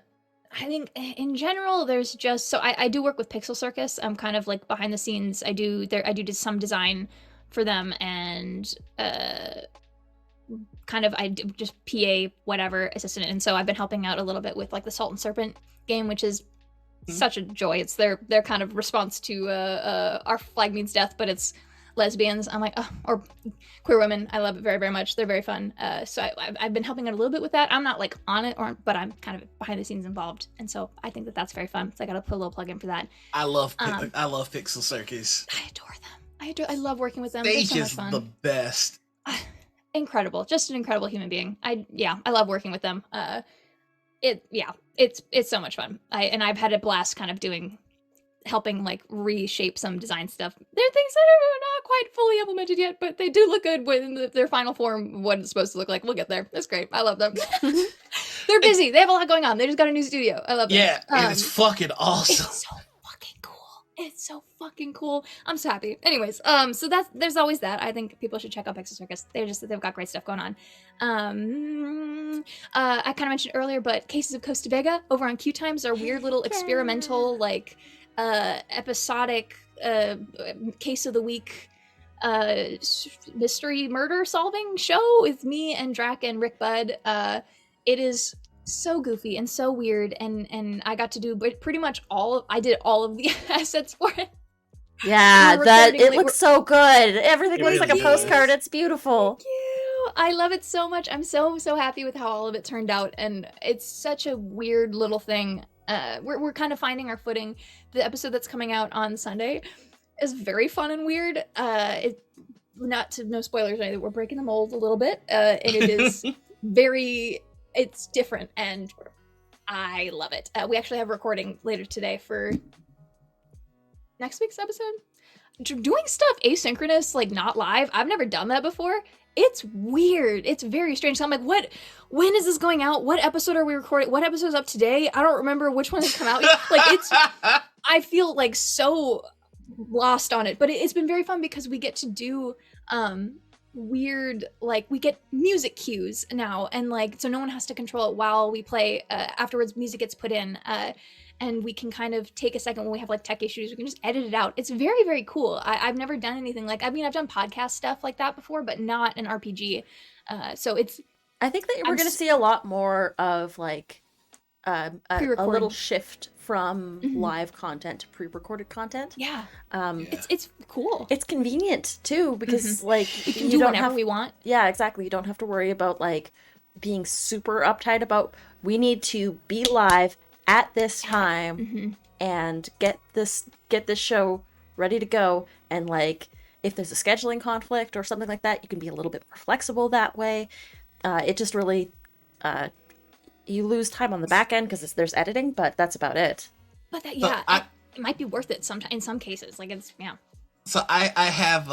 think in general, there's just, so I do work with Pixel Circus. I'm kind of like behind the scenes. I do some design for them, and kind of I do just PA whatever assistant. And so I've been helping out a little bit with like the Salt and Serpent game, which is such a joy. It's their kind of response to Our Flag Means Death, but it's lesbians. I'm like, or queer women. I love it very, very much. They're very fun. So I've been helping out a little bit with that. I'm not like on it, but I'm kind of behind the scenes involved, and so I think that's very fun. So I got to put a little plug in for that. I love Pixel Circus. I adore them. I love working with them. They They're so much just fun. the best. Incredible, just an incredible human being. I love working with them. It's so much fun. I've had a blast kind of helping like reshape some design stuff. There are things that are not quite fully implemented yet, but they do look good when their final form, what it's supposed to look like. We'll get there. That's great. I love them. They're busy. They have a lot going on. They just got a new studio. I love them. Yeah, and it's fucking awesome. It's so fucking cool. It's so fucking cool. I'm so happy. Anyways, so there's always that. I think people should check out Pixel Circus. They've got great stuff going on. I kind of mentioned earlier, but Cases of Costa Vega over on Q Times are weird little experimental, like episodic case of the week mystery murder solving show with me and Drac and Rick Budd. It is so goofy and so weird, and I got to do pretty much I did all of the assets for it. Yeah, it looks so good. Everything looks like a postcard. It's beautiful. Thank you. I love it so much. I'm so happy with how all of it turned out, and it's such a weird little thing. We're kind of finding our footing. The episode that's coming out on Sunday is very fun and weird. No spoilers or anything. We're breaking the mold a little bit, and it is it's different, and I love it. We actually have a recording later today for next week's episode. Doing stuff asynchronous, like not live. I've never done that before. It's weird. It's very strange. So I'm like, when is this going out? What episode are we recording? What episode's up today? I don't remember which one has come out. I feel like so lost on it, but it's been very fun because we get to do weird, like we get music cues now, and like so no one has to control it while we play. Afterwards music gets put in, and we can kind of take a second when we have like tech issues, we can just edit it out. It's very, very cool. I've never done anything like, I mean, I've done podcast stuff like that before, but not an RPG. So it's, I think that we're going to see a lot more of like a little shift from live content to pre-recorded content. Yeah. It's cool. It's convenient too, because like we can do whatever we want. Yeah, exactly. You don't have to worry about like being super uptight about, we need to be live at this time and get this show ready to go. And like if there's a scheduling conflict or something like that, you can be a little bit more flexible that way. It just really you lose time on the back end because there's editing, but that's about it. But that it might be worth it sometimes in some cases. Like it's So I have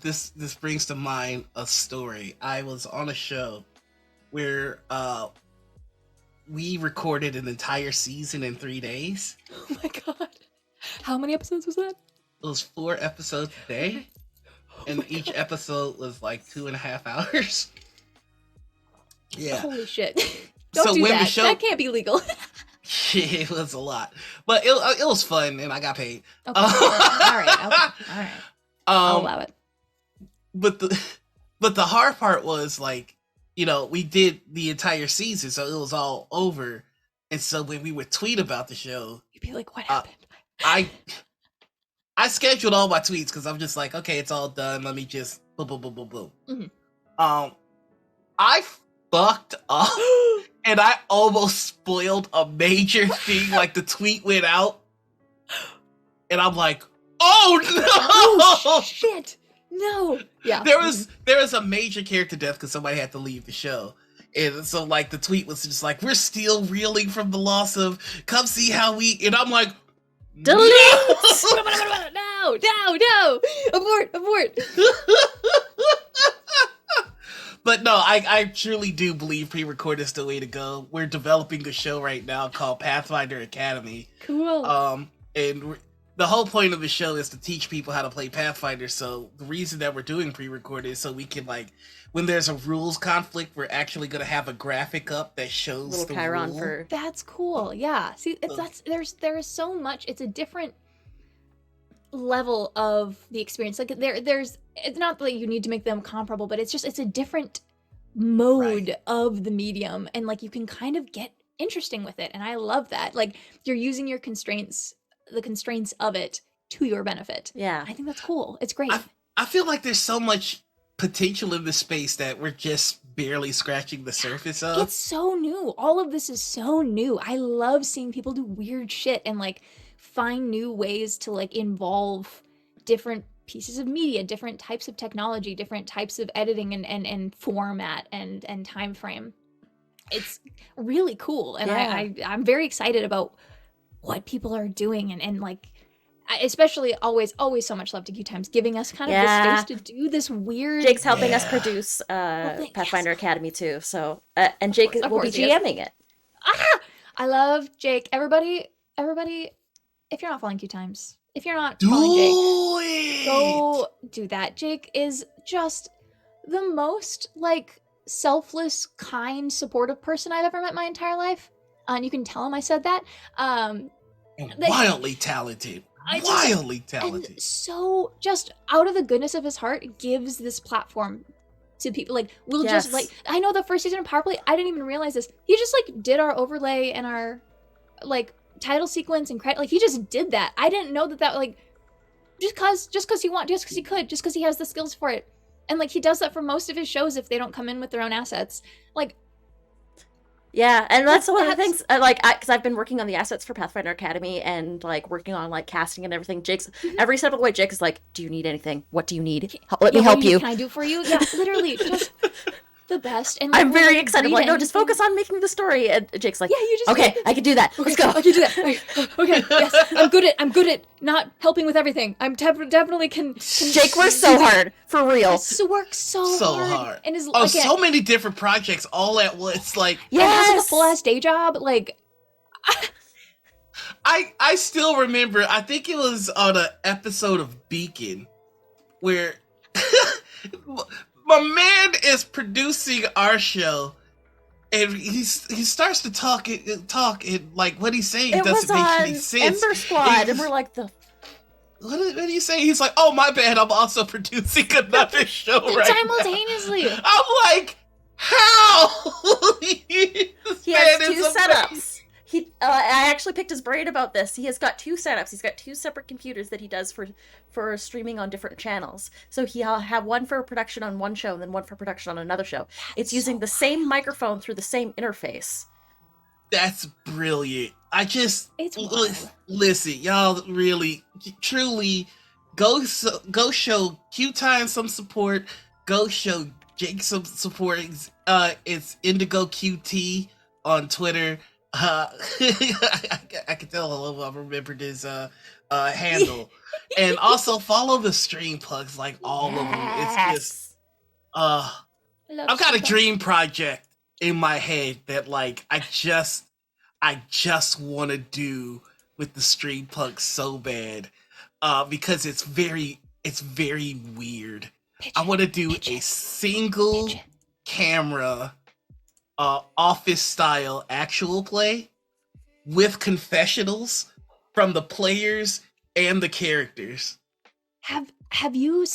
this brings to mind a story. I was on a show where we recorded an entire season in 3 days. Oh my god. How many episodes was that? It was 4 episodes a day. And each episode was like 2.5 hours. Yeah. Holy shit. Don't do that. That can't be legal. It was a lot. But it was fun and I got paid. Okay. All right. I'll allow it. But but the hard part was like, we did the entire season, so it was all over. And so when we would tweet about the show, You'd be like, what happened? I scheduled all my tweets because I'm just like, okay, it's all done. Let me just boom, boom, boom, boom, boom. Mm-hmm. I fucked up and I almost spoiled a major thing. Like the tweet went out, and I'm like, oh no! Oh shit! No. Yeah. There was a major character death because somebody had to leave the show. And so like the tweet was just like, we're still reeling from the loss of come see how we, and I'm like, delete. No, abort. But no, I truly do believe pre-record is the way to go. We're developing a show right now called Pathfinder Academy. Cool. And the whole point of the show is to teach people how to play Pathfinder. So the reason that we're doing pre-record is so we can, like, when there's a rules conflict, we're actually going to have a graphic up that shows Little the Chiron rule. for That's cool. Yeah. See, there is so much. It's a different level of the experience. Like there's it's not that you need to make them comparable, but it's a different mode of the medium, and like you can kind of get interesting with it. And I love that. Like you're using your constraints, the constraints of it to your benefit. Yeah. I think that's cool. It's great. I feel like there's so much potential in this space that we're just barely scratching the surface of. It's so new. All of this is so new. I love seeing people do weird shit and like find new ways to like involve different pieces of media, different types of technology, different types of editing and format and time frame. It's really cool. And I'm very excited about what people are doing and like especially always so much love to Q Times giving us kind of the space to do this weird. Jake's helping us produce Pathfinder Academy too, so and Jake will be GMing it. I love Jake. Everybody, if you're not following Q Times, if you're not following Jake, go do that. Jake is just the most like selfless, kind, supportive person I've ever met in my entire life. And you can tell him I said that. And wildly talented. Wildly talented. And so just out of the goodness of his heart gives this platform to people. Like we'll just like, I know the first season of Powerplay, I didn't even realize this. He just like did our overlay and our like title sequence and credit. Like he just did that. I didn't know that like just cause he wanted, just cause he could, just cause he has the skills for it. And like he does that for most of his shows if they don't come in with their own assets. Like yeah, and that's one of the things, like, because I've been working on the assets for Pathfinder Academy and, like, working on, like, casting and everything. Jake's, every step of the way, Jake is like, do you need anything? What do you need? Let me help you. Can I do for you? Yeah, literally, just the best. And like, I'm very excited. I'm like, no, just focus on making the story. And Jake's like, yeah, you just okay, I can do that. Let's go. I can do that. Okay, yes, I'm good at not helping with everything. I'm definitely can Jake works so hard, for real. Yes, works so hard. And is so many different projects all at once. Like, yes, has like a full ass day job. Like, I still remember. I think it was on an episode of Beacon where my man is producing our show, and he starts to talk and like what he's saying doesn't make any sense. Ember Squad, and we're like what are you saying? He's like, oh my bad, I'm also producing another show right simultaneously. Now. I'm like, how? He has two setups. I actually picked his brain about this. He has got two setups. He's got two separate computers that he does for streaming on different channels. So he'll have one for production on one show and then one for production on another show. It's using the same microphone through the same interface. That's brilliant. It's listen, y'all really, truly, go show Q Time some support. Go show Jake some support. It's Indigo QT on Twitter. I can tell I remembered his handle. And also follow the stream plugs, like all of them. It's just I've got a dream project in my head that like I just want to do with the stream plugs so bad. Because it's very weird. I want to do a single camera office style actual play with confessionals from the players and the characters. Have have you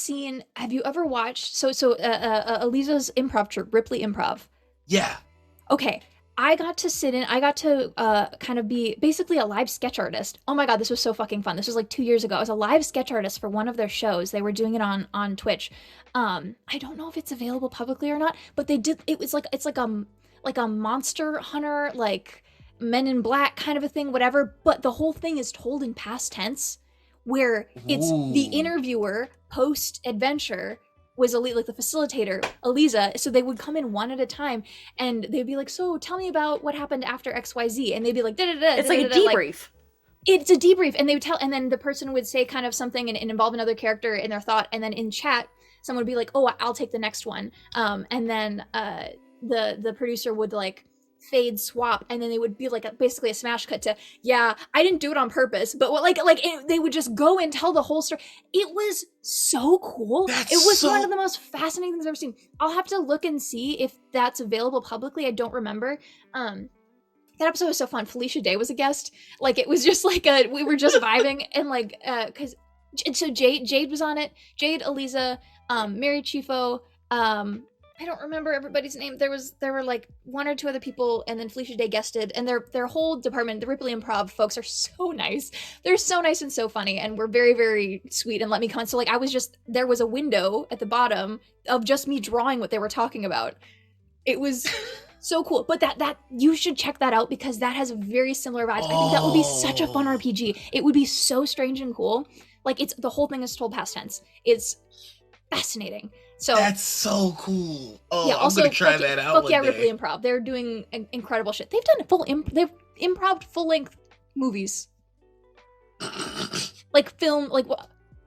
ever watched, Eliza's improv troupe, Ripley Improv? Yeah. Okay, I got to kind of be basically a live sketch artist. Oh my god, this was so fucking fun. This was like 2 years ago. I was a live sketch artist for one of their shows. They were doing it on Twitch. I don't know if it's available publicly or not, but they did. It's like a Monster Hunter, like Men in Black kind of a thing, whatever. But the whole thing is told in past tense, where it's the interviewer post adventure was like the facilitator, Eliza. So they would come in one at a time, and they'd be like, "So tell me about what happened after XYZ," and they'd be like, "Da da da." It's like a debrief. It's a debrief, and they would tell, and then the person would say kind of something and involve another character in their thought, and then in chat, someone would be like, "Oh, I'll take the next one," and then the producer would like fade swap, and then they would be like basically a smash cut to, "Yeah, I didn't do it on purpose," but they would just go and tell the whole story. It was so cool. It was one of the most fascinating things I've ever seen. I'll have to look and see if that's available publicly. I don't remember. That episode was so fun. Felicia Day was a guest. Like, it was just like we were just vibing, and like because so Jade was on it. Jade, Eliza, Mary Chifo, I don't remember everybody's name. There were like one or two other people, and then Felicia Day guested, and their whole department, the Ripley Improv folks, are so nice. They're so nice and so funny, and were very, very sweet and let me come. So like there was a window at the bottom of just me drawing what they were talking about. It was so cool. But that you should check that out, because that has very similar vibes. I think that would be such a fun RPG. It would be so strange and cool. Like, the whole thing is told past tense. It's fascinating. So that's so cool. Oh, yeah, also, I'm gonna try that out. Fuck yeah, Ripley Improv. They're doing incredible shit. They've done they've improv full-length movies, like film. Like,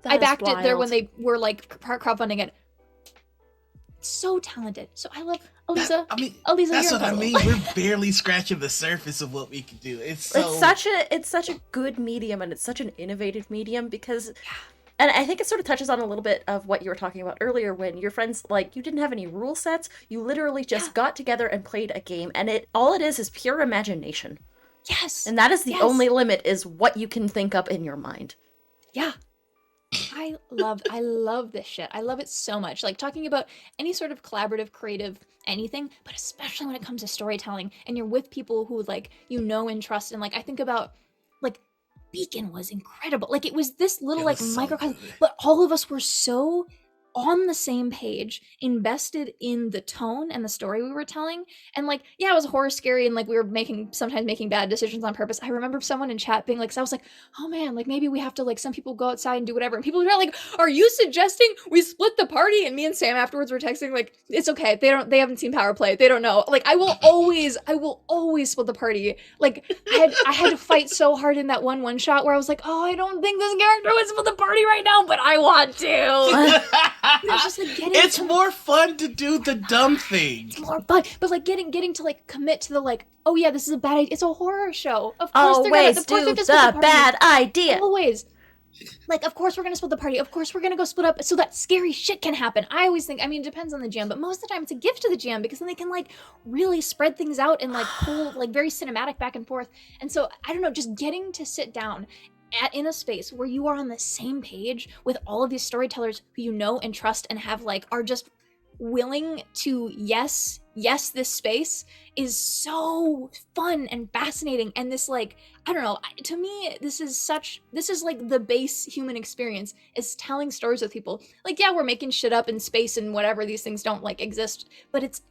I backed it there when they were like crowdfunding it. So talented. So I love Eliza. Eliza, that's you're what incredible. I mean. We're barely scratching the surface of what we can do. It's such a good medium, and it's such an innovative medium, because. And I think it sort of touches on a little bit of what you were talking about earlier, when your friends, like, you didn't have any rule sets. You literally just got together and played a game, and all it is pure imagination. Yes. And that is the only limit, is what you can think up in your mind. Yeah. I love this shit. I love it so much. Like, talking about any sort of collaborative, creative, anything, but especially when it comes to storytelling, and you're with people who, like, you know and trust. And like, I think about, like, Beacon was incredible. Like, it was this little like microcosm, but all of us were so on the same page, invested in the tone and the story we were telling. And like, yeah, it was horror scary, and like we were sometimes making bad decisions on purpose. I remember someone in chat being like, so I was like, oh man, like maybe we have to, like, some people go outside and do whatever, and people are like, are you suggesting we split the party? And me and Sam afterwards were texting like, it's okay, they haven't seen Power Play, they don't know. Like, I will always split the party. Like, I had to fight so hard in that one shot where I was like, oh, I don't think this character would split the party right now, but I want to. It's just like it's more fun to do the dumb thing. It's more fun, but like getting to like commit to the, like, oh yeah, this is a bad idea. It's a horror show. Of course they're gonna do the bad idea. Always. Like, of course we're gonna split the party. Of course we're gonna go split up so that scary shit can happen. I always think, I mean, it depends on the GM, but most of the time it's a gift to the GM, because then they can like really spread things out and like pull like very cinematic back and forth. And so, I don't know, just getting to sit down in a space where you are on the same page with all of these storytellers who you know and trust and have like are just willing to yes this space is so fun and fascinating. And this, like, I don't know, to me this is like the base human experience, is telling stories with people. Like, yeah, we're making shit up in space and whatever, these things don't like exist, but it's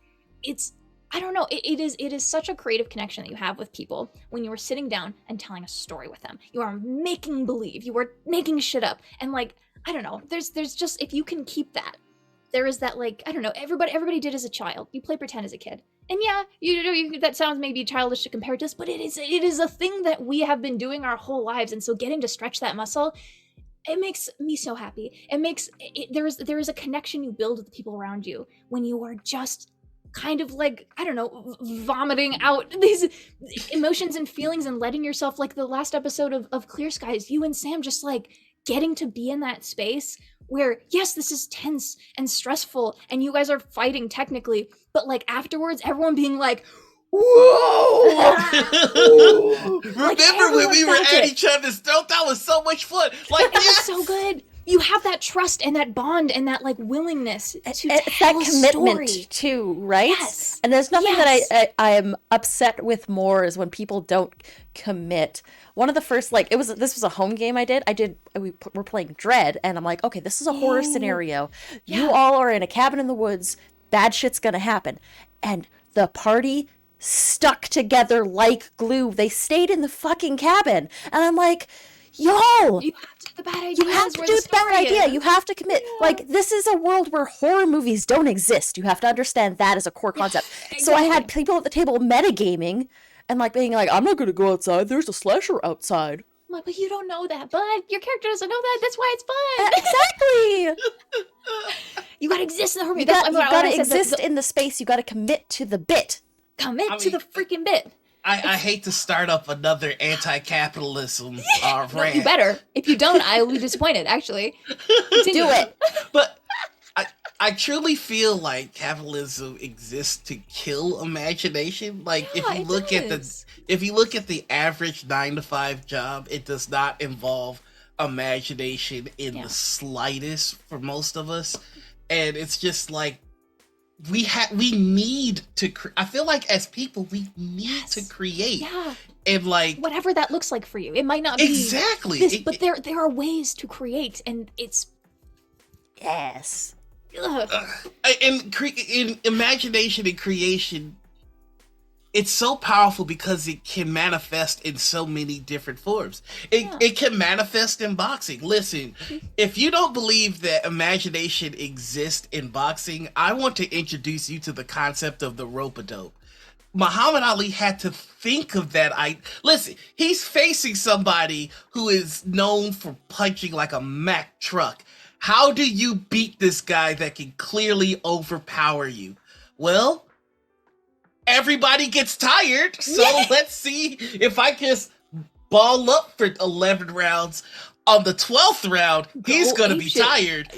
I don't know. It is such a creative connection that you have with people when you are sitting down and telling a story with them. You are making believe. You are making shit up. And like, I don't know. There's just, if you can keep that, there is that, like, I don't know. Everybody did as a child. You play pretend as a kid. And yeah, you that sounds maybe childish to compare to this, but it is a thing that we have been doing our whole lives. And so getting to stretch that muscle, it makes me so happy. There is a connection you build with the people around you when you are just kind of like, I don't know, vomiting out these emotions and feelings and letting yourself, like the last episode of Clear Skies, you and Sam just like getting to be in that space where, yes, this is tense and stressful and you guys are fighting technically, but like afterwards, everyone being like, whoa! Remember when we were at each other's throat? That was so much fun. Like, that was so good. you have that trust and that bond and that like willingness to It's tell that a commitment story. too, right? Yes. And there's nothing Yes. that I am upset with more is when people don't commit. One of the first, like, this was a home game we're playing Dread, and I'm like, okay, this is a horror scenario. You Yeah. all are in a cabin in the woods. Bad shit's gonna happen. And the party stuck together like glue. They stayed in the fucking cabin. And I'm like, y'all, You have to do the bad ideas. you have to where do the the bad story idea. is. You have to commit. Like, this is a world where horror movies don't exist. You have to understand that as a core concept. So I had people at the table metagaming and like being like, I'm not going to go outside. There's a slasher outside. I'm like, but you don't know that, bud. Your character doesn't know that. That's why it's fun. Exactly. You gotta exist in the horror movie. You got That's to exist in the space. You got to commit to the bit. Commit I to mean, the freaking bit. I hate to start up another anti-capitalism No, rant. you better. If you don't, I will be disappointed, actually. Continue. Do it. But I truly feel like capitalism exists to kill imagination. Like Yeah, if you it look at the average 9-to-5 job, it does not involve imagination in Yeah. the slightest for most of us. And it's just like we need to I feel like as people we need to create. Yeah. And like Whatever that looks like for you. It might not be exactly. this, but there are ways to create, and it's Yes. in imagination and creation, it's so powerful because it can manifest in so many different forms. It can manifest in boxing. Listen, if you don't believe that imagination exists in boxing, I want to introduce you to the concept of the rope-a-dope. Muhammad Ali had to think of that. Listen, he's facing somebody who is known for punching like a Mack truck. How do you beat this guy that can clearly overpower you? Well, everybody gets tired, so let's see if I just ball up for 11 rounds. On the 12th round, he's gonna be apeshit. tired.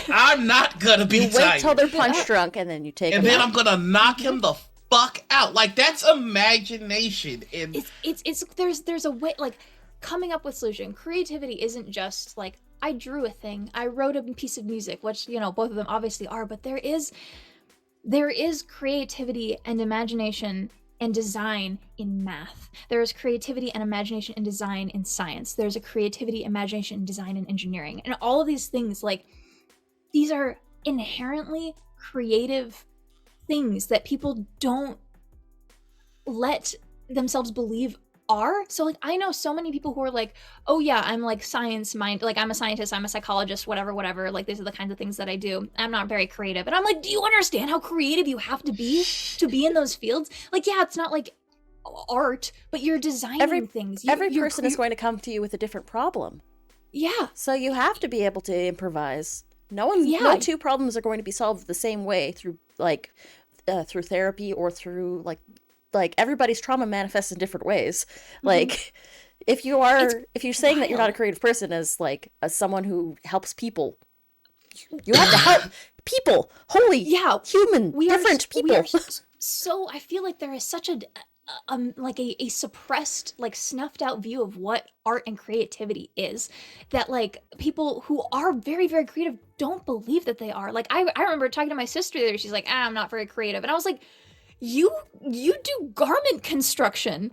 I'm not gonna be You tired. wait till they're punch drunk and then you take And them then out. I'm gonna knock him the fuck out. Like, that's imagination. And it's there's a way, like, coming up with solution. Creativity isn't just like, I drew a thing, I wrote a piece of music, which, you know, both of them obviously are, but there is creativity and imagination and design in math. There is creativity and imagination and design in science. There's a creativity, imagination, and design in engineering. And all of these things, like, these are inherently creative things that people don't let themselves believe are. So, like, I know so many people who are like, oh yeah, I'm like science mind, like I'm a scientist, I'm a psychologist, whatever, like these are the kinds of things that I do. I'm not very creative. And I'm like, do you understand how creative you have to be in those fields? Like, yeah, it's not like art, but you're designing things. Every person is going to come to you with a different problem. Yeah. So you have to be able to improvise. No two problems are going to be solved the same way through through therapy or through like everybody's trauma manifests in different ways. Like if you're saying that you're not a creative person as someone who helps people, you have to help people. Holy human, different people. So I feel like there is such a suppressed, like, snuffed out view of what art and creativity is, that like people who are very, very creative don't believe that they are. Like, I remember talking to my sister there. She's like, I'm not very creative. And I was like, you do garment construction.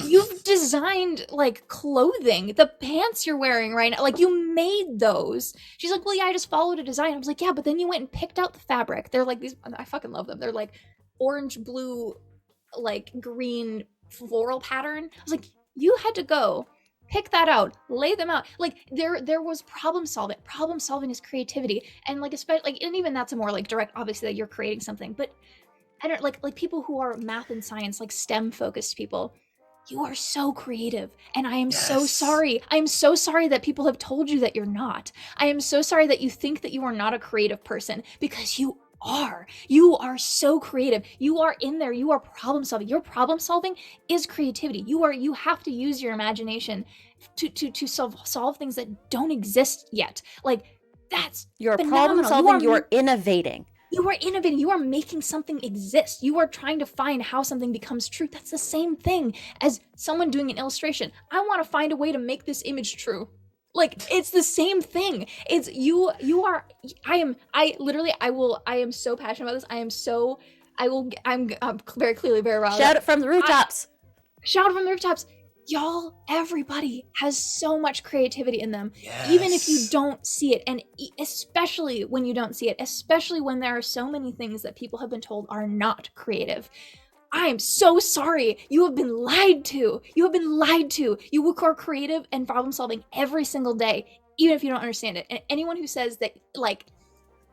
You've designed like clothing, the pants you're wearing right now, like you made those. She's like, well, yeah, I just followed a design. I was like, yeah, but then you went and picked out the fabric. They're like these, I fucking love them. They're like orange, blue, like green floral pattern. I was like, you had to go pick that out, lay them out. Like there was problem solving is creativity. And like, especially like, and even that's a more like direct, obviously, that you're creating something, but I don't like people who are math and science, like STEM focused people. You are so creative, and I am so sorry. I am so sorry that people have told you that you're not. I am so sorry that you think that you are not a creative person, because you are. You are so creative. You are in there. You are problem solving. Your problem solving is creativity. You have to use your imagination to solve things that don't exist yet. Like, that's You're phenomenal. problem solving. You're innovating. You are innovating. You are making something exist. You are trying to find how something becomes true. That's the same thing as someone doing an illustration. I want to find a way to make this image true. Like, it's the same thing. It's I am so passionate about this. I'm very clearly very riled Shout up. it from the rooftops. Shout from the rooftops. Y'all, everybody has so much creativity in them, Yes. even if you don't see it, and especially when you don't see it, especially when there are so many things that people have been told are not creative. I am so sorry. You have been lied to. You have been lied to. You are creative and problem solving every single day, even if you don't understand it. And anyone who says that, like,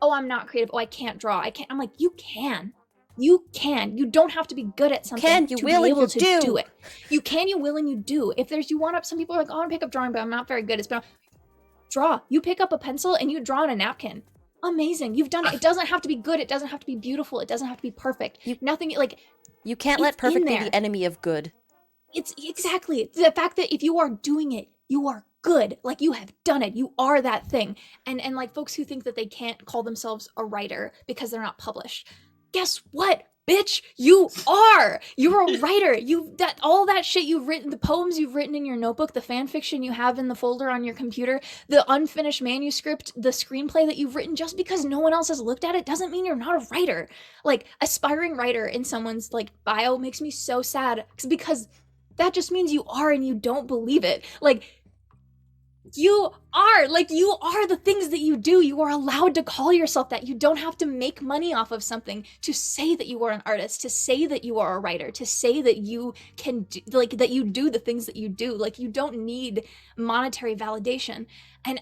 oh, I'm not creative, oh, I can't draw, I can't, I'm like, you can. You can. You don't have to be good at something Can, you to will, be and able you to do. do it. You can, you will, and you do. If there's, you want up, some people are like, oh, I want to pick up drawing, but I'm not very good. It's been, draw. You pick up a pencil and you draw on a napkin. Amazing. You've done it. It doesn't have to be good. It doesn't have to be beautiful. It doesn't have to be perfect. Nothing, like, You can't it's let perfect in be there. the enemy of good. It's exactly the fact that if you are doing it, you are good. Like, you have done it. You are that thing. And like folks who think that they can't call themselves a writer because they're not published. Guess what? Bitch, you are. You're a writer. All that shit you've written, the poems you've written in your notebook, the fan fiction you have in the folder on your computer, the unfinished manuscript, the screenplay that you've written, just because no one else has looked at it doesn't mean you're not a writer. Like, aspiring writer in someone's like bio makes me so sad because that just means you are and you don't believe it. Like, you are the things that you do. You are allowed to call yourself that. You don't have to make money off of something to say that you are an artist, to say that you are a writer, to say that you can do, like, that you do the things that you do. Like, you don't need monetary validation. And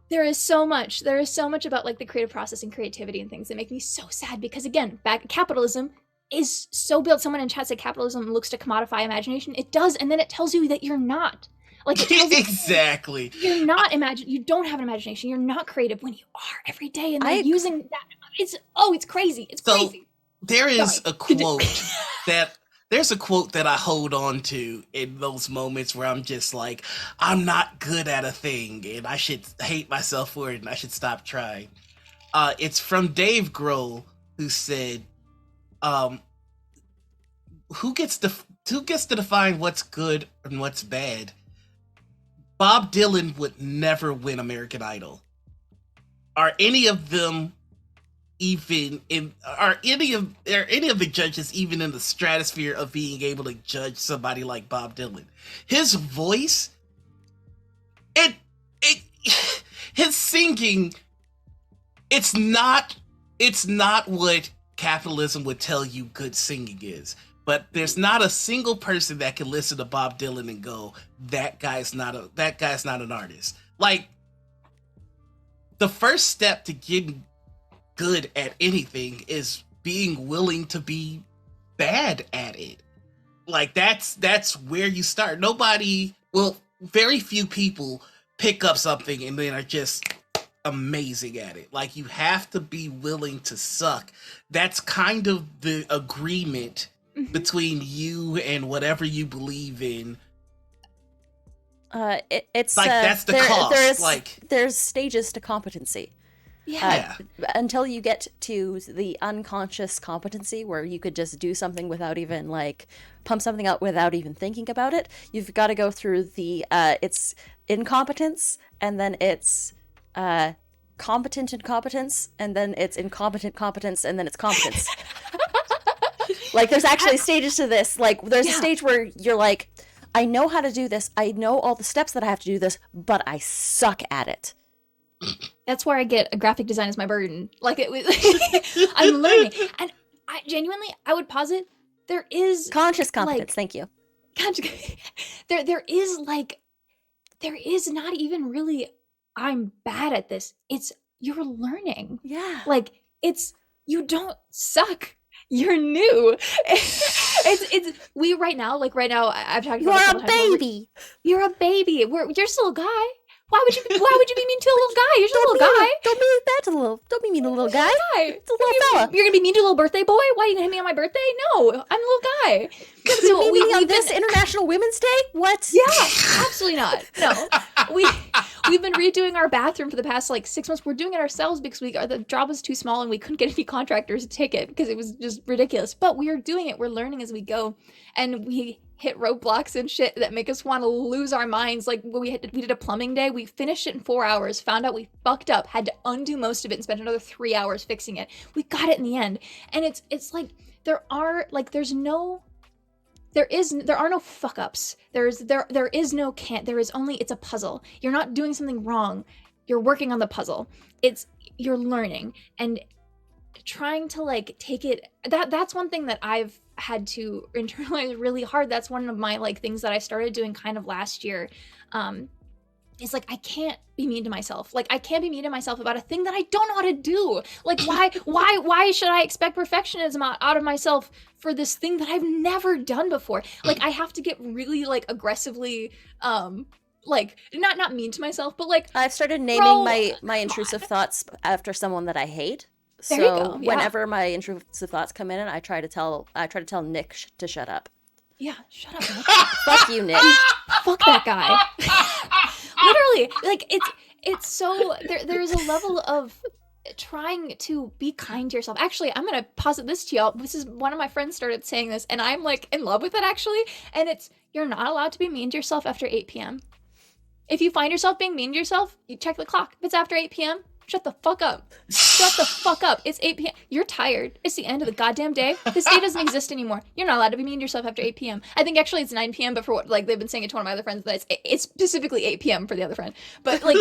there is so much about like the creative process and creativity and things that make me so sad because, again, capitalism is so built. Someone in chat said capitalism looks to commodify imagination. It does, and then it tells you that you're not. Like, it tells exactly. You're not you don't have an imagination. You're not creative when you are every day, and they're using that. It's crazy. It's crazy. There is a quote that I hold on to in those moments where I'm just like, I'm not good at a thing and I should hate myself for it and I should stop trying. It's from Dave Grohl, who said, who gets to define what's good and what's bad? Bob Dylan would never win American Idol. Are any of them even in? Are any of the judges even in the stratosphere of being able to judge somebody like Bob Dylan? His voice, his singing, it's not what capitalism would tell you good singing is. But there's not a single person that can listen to Bob Dylan and go, that guy's not an artist. Like, the first step to getting good at anything is being willing to be bad at it. Like, that's where you start. Very few people pick up something and then are just amazing at it. Like, you have to be willing to suck. That's kind of the agreement between you and whatever you believe in. It's like, that's the cost. There's stages to competency. Yeah. Until you get to the unconscious competency where you could just do something without even, like, pump something out without even thinking about it. You've got to go through the it's incompetence, and then it's competent incompetence, and then it's incompetent competence, and then it's competence. Like, there's actually stages to this. Like, there's a stage where you're like, I know how to do this. I know all the steps that I have to do this, but I suck at it. That's where I get a graphic design as my burden. Like, it was, I'm learning. And I would posit there is conscious competence. Thank you. There is not even really, I'm bad at this. It's, you're learning. Yeah. Like, you don't suck. You're new. Right now, I've talked about You're a baby. You're a baby. You're still a guy. Why would you be mean to a little guy? You're just a little guy. Don't be bad to the little. Don't be mean to the little guy. It's a little fella. You're gonna be mean to a little birthday boy? Why are you gonna hit me on my birthday? No, I'm a little guy. So we on this International Women's Day? What? Yeah, absolutely not. No, we've been redoing our bathroom for the past 6 months. We're doing it ourselves because the job was too small and we couldn't get any contractors to take it because it was just ridiculous. But we are doing it. We're learning as we go, and we hit roadblocks and shit that make us want to lose our minds. Like when we did a plumbing day, we finished it in 4 hours, found out we fucked up, had to undo most of it and spent another 3 hours fixing it. We got it in the end. And it's like there are no fuck ups. There is no can't. There is only, it's a puzzle. You're not doing something wrong. You're working on the puzzle. You're learning and trying to like take it. That's one thing that I've had to internalize really hard. That's one of my like things that I started doing kind of last year. Is like I can't be mean to myself. Like I can't be mean to myself about a thing that I don't know how to do. Like why should I expect perfectionism out of myself for this thing that I've never done before? Like I have to get really like aggressively like not mean to myself, but like I've started naming my intrusive thoughts after someone that I hate. There you go, yeah. Whenever my intrusive thoughts come in, I try to tell Nick to shut up. Yeah, shut up, Nick. Fuck you, Nick. Fuck that guy. Literally, like it's so there's a level of trying to be kind to yourself. Actually, I'm gonna posit this to y'all. This is one of my friends started saying this, and I'm like in love with it actually. And it's you're not allowed to be mean to yourself after 8 p.m. If you find yourself being mean to yourself, you check the clock. If it's after 8 p.m., shut the fuck up. Shut the fuck up. It's 8 p.m. You're tired. It's the end of the goddamn day. This day doesn't exist anymore. You're not allowed to be mean to yourself after 8 p.m. I think actually it's 9 p.m., but for what, like, they've been saying it to one of my other friends that it's specifically 8 p.m. for the other friend. But, like,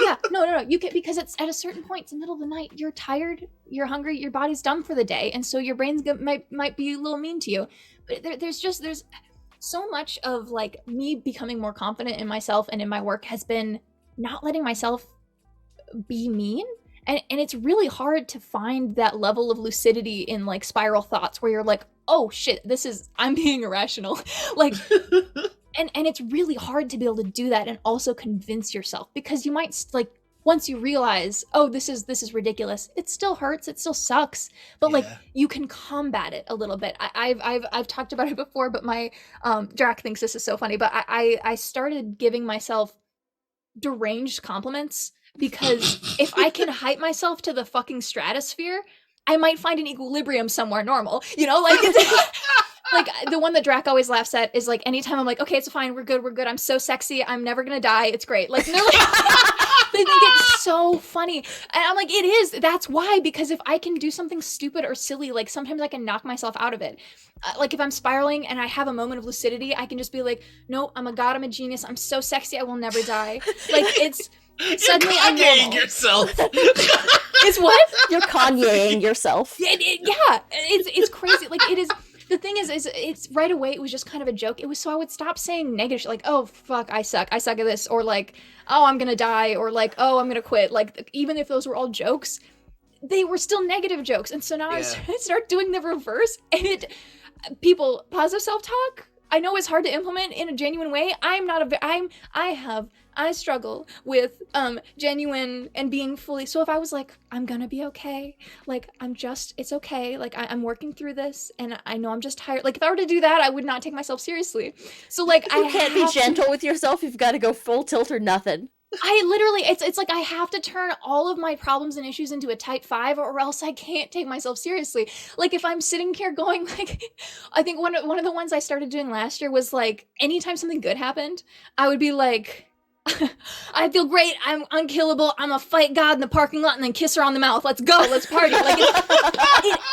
yeah, no. You can, because it's at a certain point, it's the middle of the night. You're tired. You're hungry. Your body's done for the day. And so your brain's might be a little mean to you. But there's so much of, like, me becoming more confident in myself and in my work has been not letting myself be mean. And it's really hard to find that level of lucidity in like spiral thoughts where you're like, oh shit, I'm being irrational. Like, and it's really hard to be able to do that and also convince yourself, because you might like, once you realize, oh, this is ridiculous, it still hurts, it still sucks, but like you can combat it a little bit. I've talked about it before, but my Drac thinks this is so funny, but I started giving myself deranged compliments, because if I can hype myself to the fucking stratosphere, I might find an equilibrium somewhere normal, you know? Like, it's, like the one that Drac always laughs at is like, anytime I'm like, okay, it's fine, we're good, I'm so sexy, I'm never gonna die, it's great. Like, they're like, they think it's so funny. And I'm like, it is, that's why, because if I can do something stupid or silly, like sometimes I can knock myself out of it. Like if I'm spiraling and I have a moment of lucidity, I can just be like, no, I'm a god, I'm a genius, I'm so sexy, I will never die. Like, it's, suddenly I'm normal. Yourself. It's what? You're Kanyeing yourself. Yeah, it's crazy. Like it is. The thing is it's right away. It was just kind of a joke. It was so I would stop saying negative shit, like, oh fuck, I suck at this, or like, oh, I'm gonna die, or like, oh, I'm gonna quit. Like even if those were all jokes, they were still negative jokes. And so now I start doing the reverse, and positive self-talk, I know it's hard to implement in a genuine way. I struggle with genuine and being fully. So if I was like, I'm gonna be okay, like it's okay, like I'm working through this, and I know I'm just tired. Like if I were to do that, I would not take myself seriously. So like you can't be gentle with yourself. You've got to go full tilt or nothing. I literally, it's like I have to turn all of my problems and issues into a type 5, or else I can't take myself seriously. Like if I'm sitting here going like, I think one of the ones I started doing last year was like, anytime something good happened, I would be like, I feel great, I'm unkillable, I'm a fight God in the parking lot and then kiss her on the mouth, let's go, let's party. Like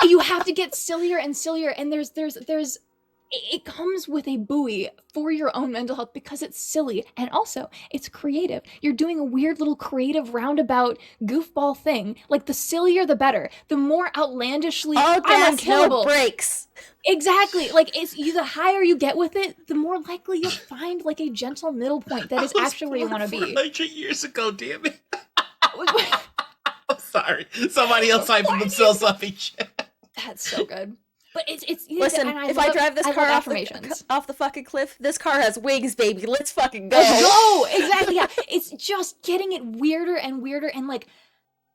you have to get sillier and sillier, and there's it comes with a buoy for your own mental health, because it's silly and also it's creative. You're doing a weird little creative roundabout goofball thing. Like the sillier the better. The more outlandishly I'm unkillable. No breaks. Exactly. Like the higher you get with it, the more likely you'll find like a gentle middle point that is actually where you want to be. 400 years ago, damn it. I'm sorry. Somebody else hyping themselves up each. That's so good. But it's listen, if I drive this car off the fucking cliff, this car has wings, baby. Let's fucking go. Let's go. Exactly. Yeah. It's just getting it weirder and weirder, and like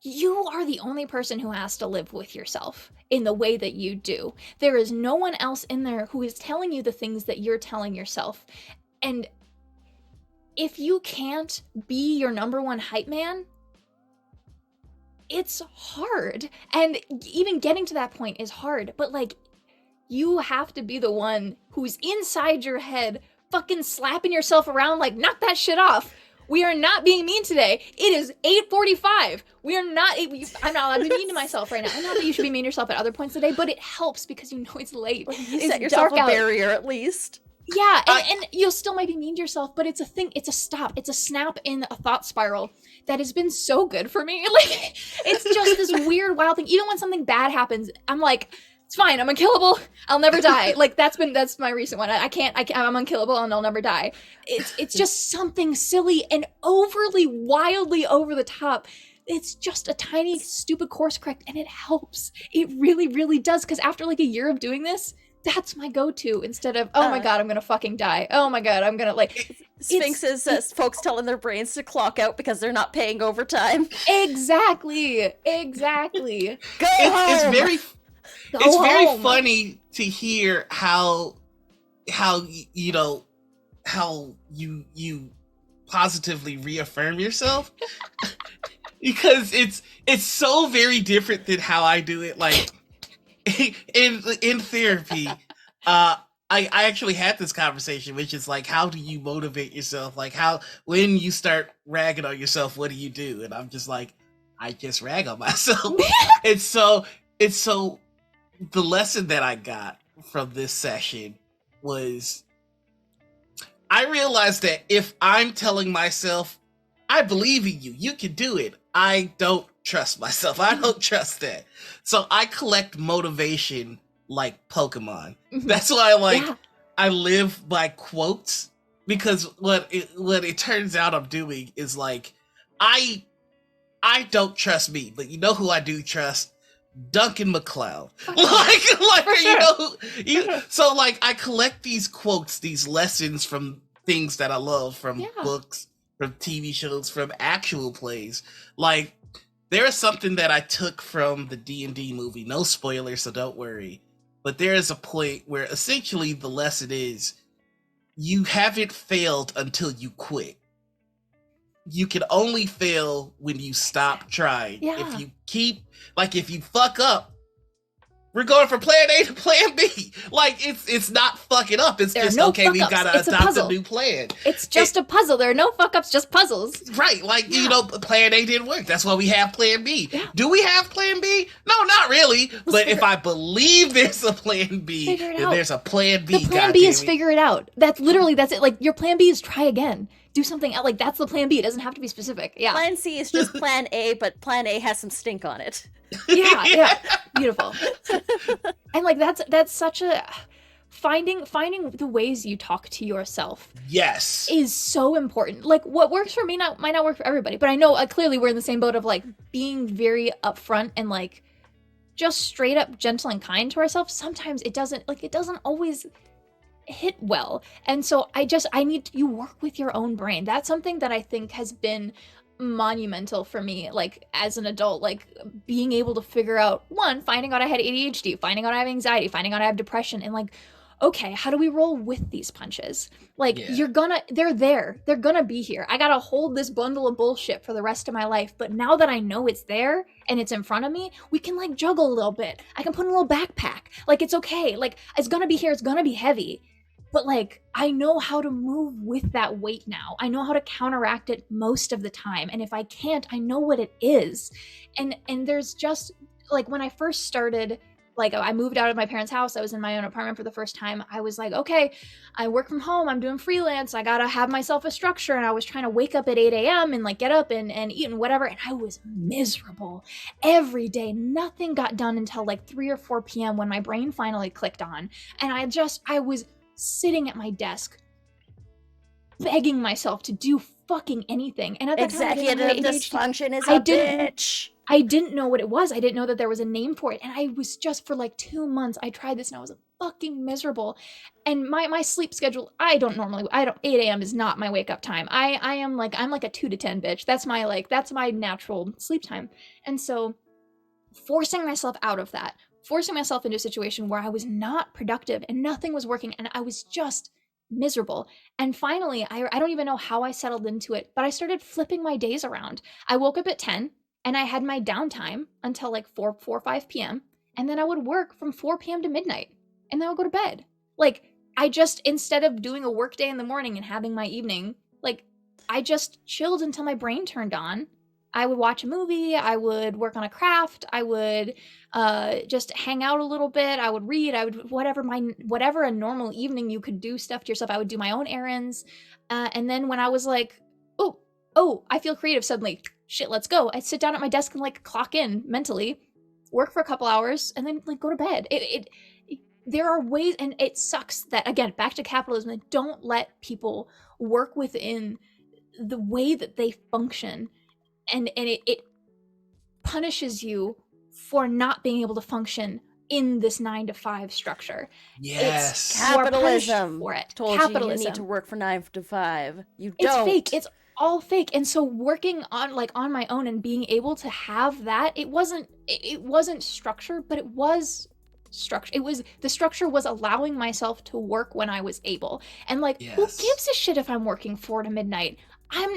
you are the only person who has to live with yourself in the way that you do. There is no one else in there who is telling you the things that you're telling yourself. And if you can't be your number one hype man, it's hard. And even getting to that point is hard. But like, you have to be the one who's inside your head fucking slapping yourself around like, knock that shit off. We are not being mean today. It is 8:45. We are not. I'm not allowed to be mean to myself right now. I know that you should be mean to yourself at other points of the day, but it helps because you know it's late. You It's set yourself a dark out. barrier at least. Yeah, and you'll still might be mean to yourself, but it's a thing. It's a stop. It's a snap in a thought spiral that has been so good for me. Like, it's just this weird, wild thing. Even when something bad happens, I'm like, it's fine. I'm unkillable. I'll never die. Like, that's my recent one. I'm unkillable and I'll never die. It's just something silly and overly, wildly over the top. It's just a tiny, stupid course correct, and it helps. It really, really does. Because after like a year of doing this, that's my go-to instead of, oh my god, I'm gonna fucking die. Oh my god, I'm gonna like... Sphinx is folks telling their brains to clock out because they're not paying overtime. Exactly. Go It's home! very funny to hear how you positively reaffirm yourself. Because it's so very different than how I do it. Like in therapy, I actually had this conversation, which is like, how do you motivate yourself? Like, when you start ragging on yourself, what do you do? And I'm just like, I just rag on myself. it's so the lesson that I got from this session was, I realized that if I'm telling myself, I believe in you, you can do it, I don't trust myself. I don't trust that. So I collect motivation like Pokemon. That's why I live by quotes, because what it turns out I'm doing is like, I don't trust me, but you know who I do trust? Duncan MacLeod. So like, I collect these quotes, these lessons from things that I love, from books, from TV shows, from actual plays. Like, there is something that I took from the D&D movie. No spoilers, so don't worry. But there is a point where essentially the lesson is, you haven't failed until you quit. You can only fail when you stop trying. Yeah. If you fuck up, we're going from plan A to plan B. Like, it's not fucking up. It's just, okay, we've got to adopt a new plan. It's just a puzzle. There are no fuck-ups, just puzzles. Right, like, plan A didn't work. That's why we have plan B. Yeah. Do we have plan B? No, not really. But if I believe there's a plan B, then there's a plan B. The plan B is figure it out. That's it. Like, your plan B is try again. Do something else. Like, that's the plan B. It doesn't have to be specific. Yeah. Plan C is just plan A, but plan A has some stink on it. Yeah. Beautiful. And like, that's such a finding the ways you talk to yourself. Yes. Is so important. Like, what works for me might not work for everybody, but I know clearly we're in the same boat of like being very upfront and like just straight up gentle and kind to ourselves. Sometimes it doesn't always hit well. And so I need you work with your own brain. That's something that I think has been monumental for me, like as an adult, like being able to figure out, one, finding out I had ADHD, finding out I have anxiety, finding out I have depression, and like, okay, how do we roll with these punches? Like, they're gonna be here. I gotta hold this bundle of bullshit for the rest of my life, but now that I know it's there and it's in front of me, we can like juggle a little bit. I can put in a little backpack. Like, it's okay. Like, it's gonna be here, it's gonna be heavy. But like, I know how to move with that weight now. I know how to counteract it most of the time. And if I can't, I know what it is. And there's just like, when I first started, like, I moved out of my parents' house, I was in my own apartment for the first time. I was like, okay, I work from home, I'm doing freelance, I gotta have myself a structure. And I was trying to wake up at 8 a.m. and like get up and eat and whatever. And I was miserable every day. Nothing got done until like 3 or 4 p.m. when my brain finally clicked on. And I was sitting at my desk begging myself to do fucking anything. And at that executive dysfunction is a bitch. I didn't know what it was. I didn't know that there was a name for it. And I was just, for like 2 months, I tried this and I was fucking miserable. And my sleep schedule, 8 a.m. is not my wake up time. I'm like a 2 to 10 bitch. That's my natural sleep time. And so forcing myself out of that, forcing myself into a situation where I was not productive and nothing was working and I was just miserable. And finally, I don't even know how I settled into it, but I started flipping my days around. I woke up at 10 and I had my downtime until like 4 or 5 p.m. And then I would work from 4 p.m. to midnight. and then I'll go to bed. Like, I just, instead of doing a work day in the morning and having my evening, like, I just chilled until my brain turned on. I would watch a movie, I would work on a craft, I would just hang out a little bit, I would read, I would whatever a normal evening you could do stuff to yourself. I would do my own errands, and then when I was like, oh, I feel creative suddenly, shit, let's go. I'd sit down at my desk and like clock in mentally, work for a couple hours, and then like go to bed. There are ways, and it sucks that, again, back to capitalism, that don't let people work within the way that they function, and it punishes you for not being able to function in this 9-to-5 structure. Yes. Capitalism for it. told Capitalism. you need to work for 9 to 5. You It's don't. fake. It's all fake. And so working on my own and being able to have that, it wasn't structure, but it was structure. The structure was allowing myself to work when I was able. And like, who Yes. gives a shit if I'm working 4 to midnight?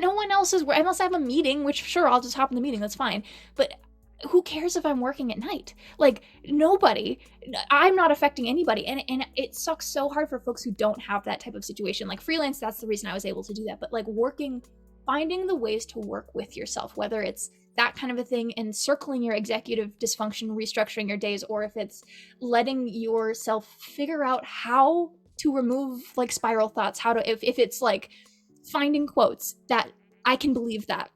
No one else is, unless I have a meeting, which sure, I'll just hop in the meeting, that's fine. But who cares if I'm working at night? Like, nobody. I'm not affecting anybody. And it sucks so hard for folks who don't have that type of situation. Like freelance, that's the reason I was able to do that. But like finding the ways to work with yourself, whether it's that kind of a thing and circling your executive dysfunction, restructuring your days, or if it's letting yourself figure out how to remove like spiral thoughts, if it's like finding quotes that I can believe that.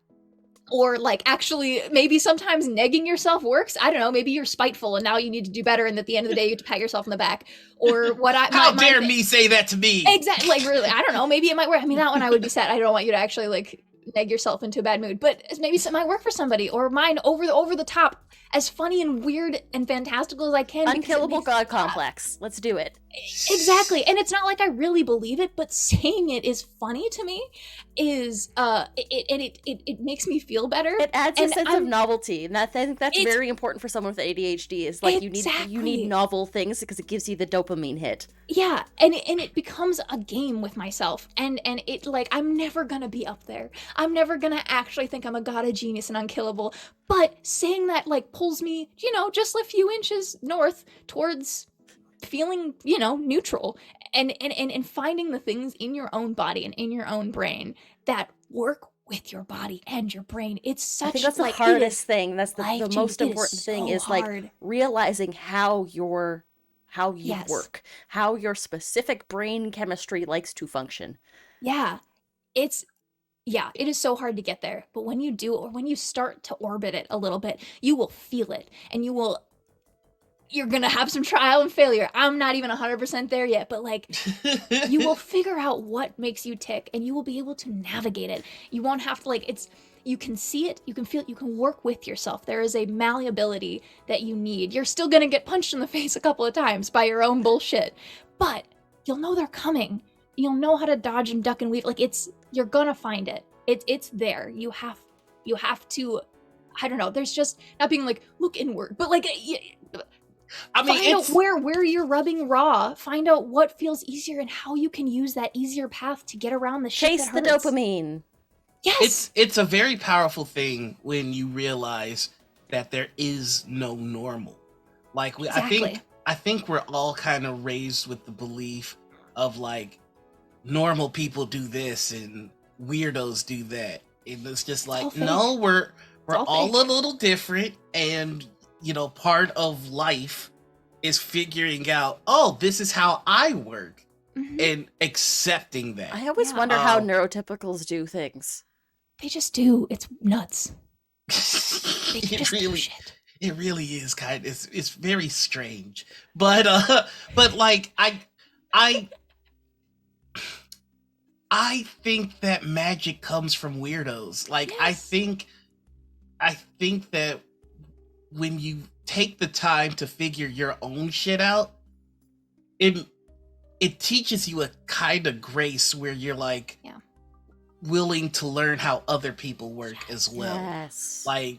Or like actually maybe sometimes negging yourself works. I don't know, maybe you're spiteful and now you need to do better, and at the end of the day you get to pat yourself on the back. Or what How dare me say that to me? Exactly, like really, I don't know, maybe it might work. I mean, that one I would be sad. I don't want you to actually like neg yourself into a bad mood, but maybe it might work for somebody. Or mine, over the top, as funny and weird and fantastical as I can. Unkillable God complex. Let's do it. Exactly. And it's not like I really believe it, but saying it is funny to me is it makes me feel better. It adds a sense of novelty, and I think that's It's- very important for someone with ADHD. Is like you Exactly. need novel things because it gives you the dopamine hit. Yeah, and it becomes a game with myself, and it like, I'm never gonna be up there. I'm never gonna actually think I'm a god of genius and unkillable. But saying that like pulls me, just a few inches north towards feeling, neutral, and finding the things in your own body and in your own brain that work with your body and your brain. It's such, I think that's like, the hardest thing. That's the life-changing. most It is important thing so is like hard. realizing how you Yes. work, how your specific brain chemistry likes to function. Yeah, it is so hard to get there. But when you do, or when you start to orbit it a little bit, you will feel it, and you're gonna have some trial and failure. I'm not even 100% there yet, but like, you will figure out what makes you tick, and you will be able to navigate it. You won't have to you can see it, you can feel it, you can work with yourself. There is a malleability that you need. You're still gonna get punched in the face a couple of times by your own bullshit, but you'll know they're coming. You'll know how to dodge and duck and weave. Like, you're gonna find it. It's there. You have to, I don't know, there's just not being like, look inward, but like, I mean, find out where you're rubbing raw. Find out what feels easier and how you can use that easier path to get around the shit Chase that the hurts. dopamine. Yes. it's a very powerful thing when you realize that there is no normal. Like Exactly. I think we're all kind of raised with the belief of like normal people do this and weirdos do that. And it's just all like, fake. no, we're all all fake. a little different, and part of life is figuring out, oh, this is how I work, Mhm. and accepting that. I always Yeah. wonder how Oh. neurotypicals do things. They just do. It's nuts. They it just do really shit. it really is it's very strange. But like I think that magic comes from weirdos. Like I Yes. think that when you take the time to figure your own shit out, it teaches you a kind of grace where you're like Yeah. willing to learn how other people work as well. Yes. Like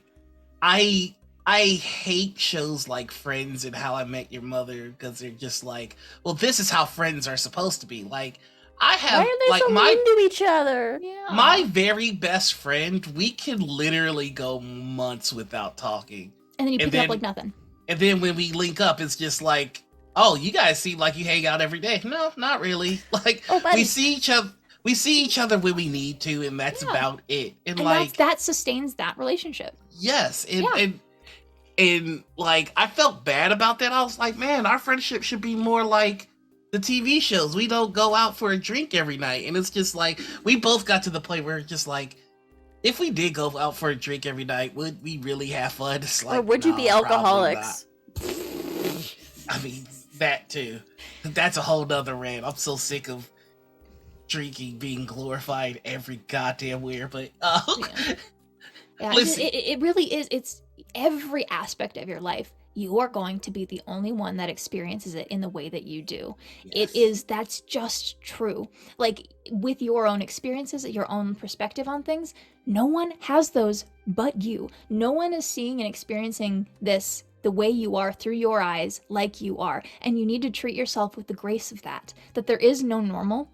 I hate shows like Friends and How I Met Your Mother because they're just like, well, this is how friends are supposed to be. Like I Why have are they like so mean to each other? Yeah. my very best friend, we can literally go months without talking. and then you and pick it up then- like nothing. And then when we link up, it's just like oh, you guys seem like you hang out every day. No, not really. Like, Oh, buddy. we see each other. We see each other when we need to, and that's about it. And like that sustains that relationship. yes, and like I felt bad about that. I was like, man, our friendship should be more like the TV shows. We don't go out for a drink every night, and it's just like we both got to the point where it's just like, if we did go out for a drink every night, would we really have fun? It's like, Or would you be nah, probably alcoholics? not. I mean, that too. That's a whole nother rant. I'm so sick of drinking being glorified every goddamn where. But Yeah, listen, it really is. It's every aspect of your life. You are going to be the only one that experiences it in the way that you do. yes. That's just true. Like with your own experiences, your own perspective on things, no one has those but you. No one is seeing and experiencing this the way you are through your eyes, like you are. And you need to treat yourself with the grace of that there is no normal.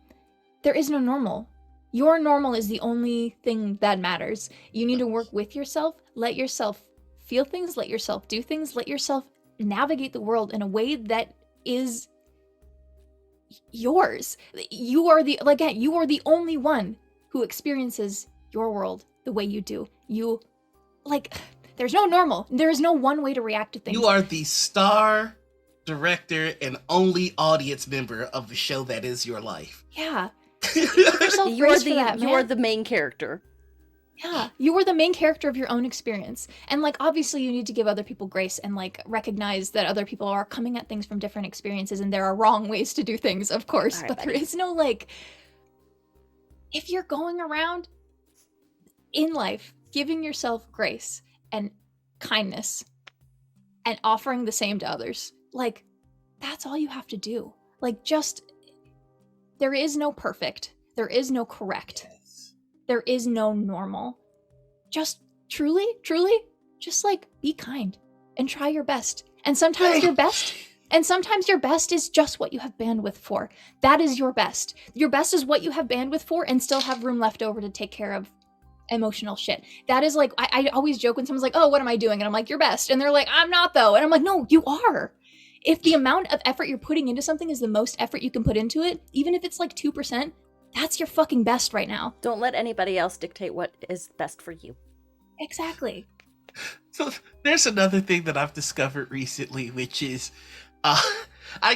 There is no normal. Your normal is the only thing that matters. You need to work with yourself, let yourself feel things, let yourself do things, let yourself navigate the world in a way that is yours. You are the only one who experiences your world the way you do. There's no normal. There is no one way to react to things. You are the star, director, and only audience member of the show that is your life. Yeah. Give yourself grace for that, man. You're the main character. Yeah, you are the main character of your own experience. And like obviously you need to give other people grace and like recognize that other people are coming at things from different experiences and there are wrong ways to do things, of course. Right, but there is no like, if you're going around in life giving yourself grace and kindness and offering the same to others, like that's all you have to do. Like just, there is no perfect, there is no correct. There is no normal. Just truly, just like be kind and try your best. And sometimes your best is just what you have bandwidth for. That is your best. Your best is what you have bandwidth for and still have room left over to take care of emotional shit. That is like, I always joke when someone's like, oh, what am I doing? And I'm like, your best. And they're like, I'm not though. And I'm like, no, you are. If the amount of effort you're putting into something is the most effort you can put into it, even if it's like 2%, that's your fucking best right now. Don't let anybody else dictate what is best for you. Exactly. So there's another thing that I've discovered recently, which is I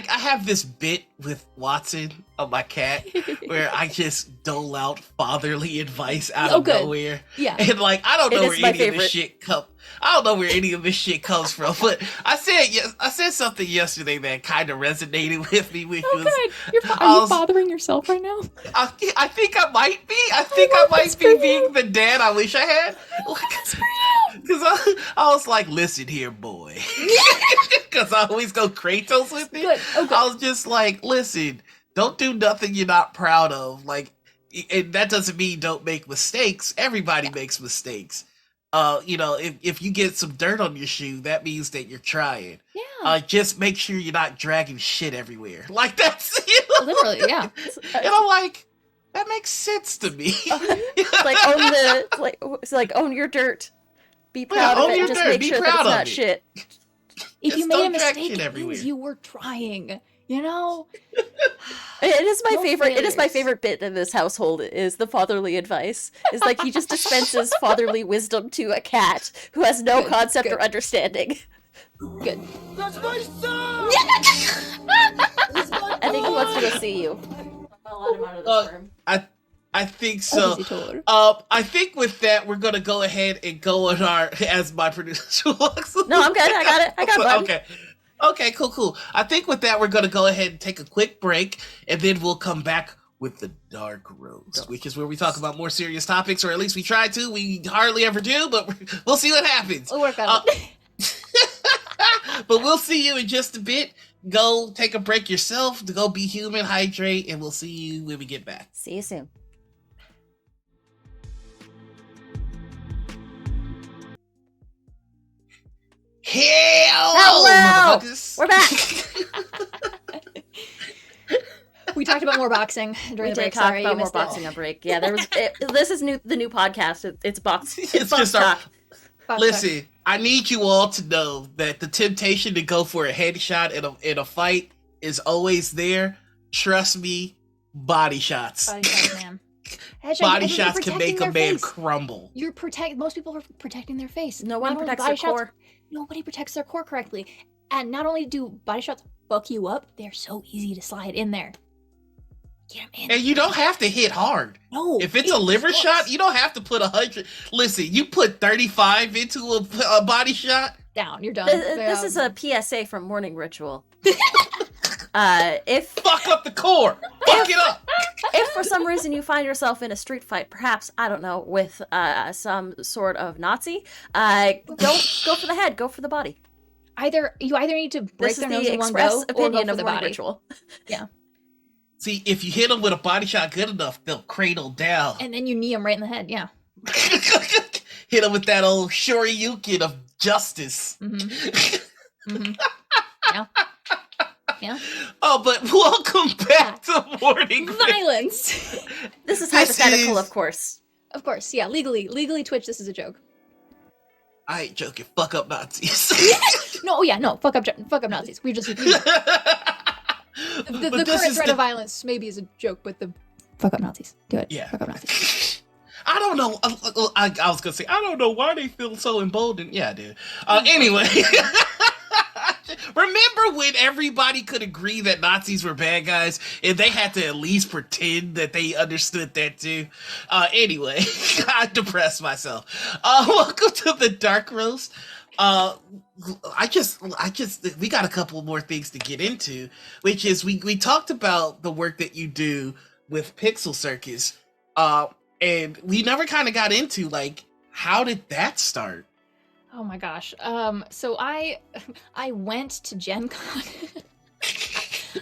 have this bit with Watson, my cat, where I just dole out fatherly advice out of nowhere. Yeah. And like I don't know where any of this shit comes from. But I said something yesterday that kind of resonated with me, which was are you bothering yourself right now? I think I might be. I think I might be being the dad I wish I had. Because I was like, listen here, boy. Because I always go Kratos with it. Okay. I was just like, listen, don't do nothing you're not proud of. Like, and that doesn't mean don't make mistakes. Everybody makes mistakes. If you get some dirt on your shoe, that means that you're trying. Yeah. Just make sure you're not dragging shit everywhere. Like that's literally, yeah. And I'm like, that makes sense to me. Own your dirt. Be proud of it. And just make sure that it's not shit. If you made a mistake, it means you were trying. You know, it is my favorite. It is my favorite bit in this household. Is the fatherly advice? Is like he just dispenses fatherly wisdom to a cat who has no concept or understanding. Good. That's my son. I think he wants to go see you. I'll let him out of this room. I think so. I think with that, we're gonna go ahead and go on our as my producer walks. No, I'm good. I got it. I got it. Okay, cool. I think with that, we're gonna go ahead and take a quick break, and then we'll come back with the Dark Roads, which is where we talk about more serious topics, or at least we try to. We hardly ever do, but we'll see what happens. We'll work on it. But we'll see you in just a bit. Go take a break yourself, to go be human, hydrate, and we'll see you when we get back. See you soon. Hello! We're back. We talked about more boxing during the break. Sorry, about more boxing on break. Yeah, there was. This is the new podcast. It's box. It's box just talk. Listen, I need you all to know that the temptation to go for a headshot in a fight is always there. Trust me, body shots. Body shots, man. Body shots can make a man crumble. Most people are protecting their face. No one protects their core. Nobody protects their core correctly. And not only do body shots fuck you up, they're so easy to slide in there. Get 'em in. And you don't have to hit hard. No. If it's a liver shot, you don't have to put 100. Listen, you put 35 into a body shot. Down, you're done. This is a PSA from Morning Ritual. If fuck up the core, fuck it up. If for some reason you find yourself in a street fight, perhaps I don't know, with some sort of Nazi, don't go for the head, go for the body. You either need to break their nose in one express go, or opinion go for of the Morning body. Ritual. Yeah. See, if you hit them with a body shot good enough, they'll cradle down. And then you knee them right in the head. Yeah. Hit them with that old shoryuken of justice. Mm-hmm. Mm-hmm. Yeah. Yeah. Oh, but welcome back to Morning Violence. This is hypothetical, of course. Of course, yeah. Legally, Twitch. This is a joke. I ain't joking. Fuck up Nazis. No. Fuck up Nazis. We just the current threat of violence maybe is a joke, but the fuck up Nazis. Do it. Yeah. Fuck up Nazis. I don't know. I was gonna say I don't know why they feel so emboldened. Yeah, dude. Anyway. Remember when everybody could agree that Nazis were bad guys and they had to at least pretend that they understood that too? Anyway, I depressed myself. Welcome to the Dark Roast. We got a couple more things to get into, which is we talked about the work that you do with Pixel Circus, and we never kind of got into like how did that start? Oh my gosh. So I went to Gen Con.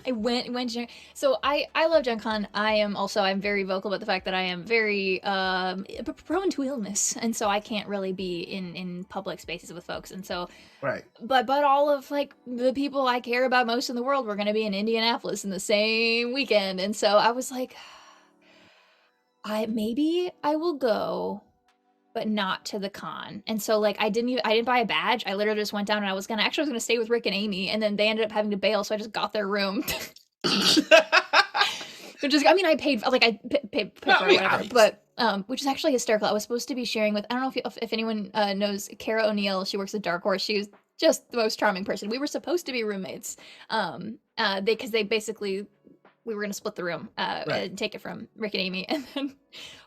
I went to Gen. So I love Gen Con. I'm very vocal about the fact that I am very prone to illness, and so I can't really be in public spaces with folks. And so Right. But all of like the people I care about most in the world were going to be in Indianapolis in the same weekend, and so I was like, maybe I will go, but not to the con. And so like I didn't buy a badge. I literally just went down and I was gonna stay with Rick and Amy, and then they ended up having to bail, so I just got their room. Which is, I mean, I paid for it, whatever, but which is actually hysterical. I was supposed to be sharing with, I don't know if anyone knows Kara O'Neill. She works at Dark Horse. She was just the most charming person. We were supposed to be roommates, because they basically, we were going to split the room and take it from Rick and Amy. And then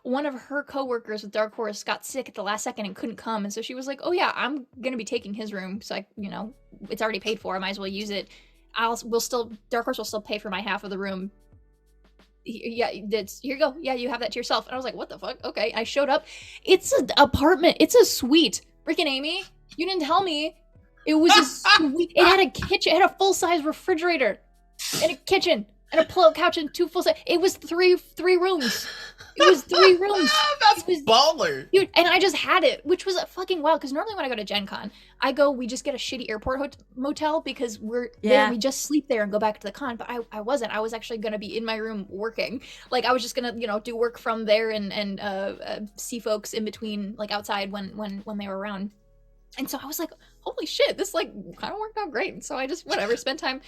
one of her coworkers with Dark Horse got sick at the last second and couldn't come. And so she was like, oh yeah, I'm going to be taking his room. So it's already paid for. I might as well use it. Dark Horse will still pay for my half of the room. Yeah, here you go. Yeah, you have that to yourself. And I was like, what the fuck? Okay. I showed up. It's an apartment. It's a suite. Rick and Amy, you didn't tell me. It was a suite. It had a kitchen. It had a full-size refrigerator and a kitchen. And a pull-out couch and 2 full size. It was three rooms. It was 3 rooms. That's baller. Dude, and I just had it, which was fucking wild. Because normally when I go to Gen Con, we just get a shitty airport motel because we just sleep there and go back to the con. But I wasn't. I was actually gonna be in my room working. Like I was just gonna do work from there and see folks in between, like outside when they were around. And so I was like, holy shit, this like kind of worked out great. And so I just spent time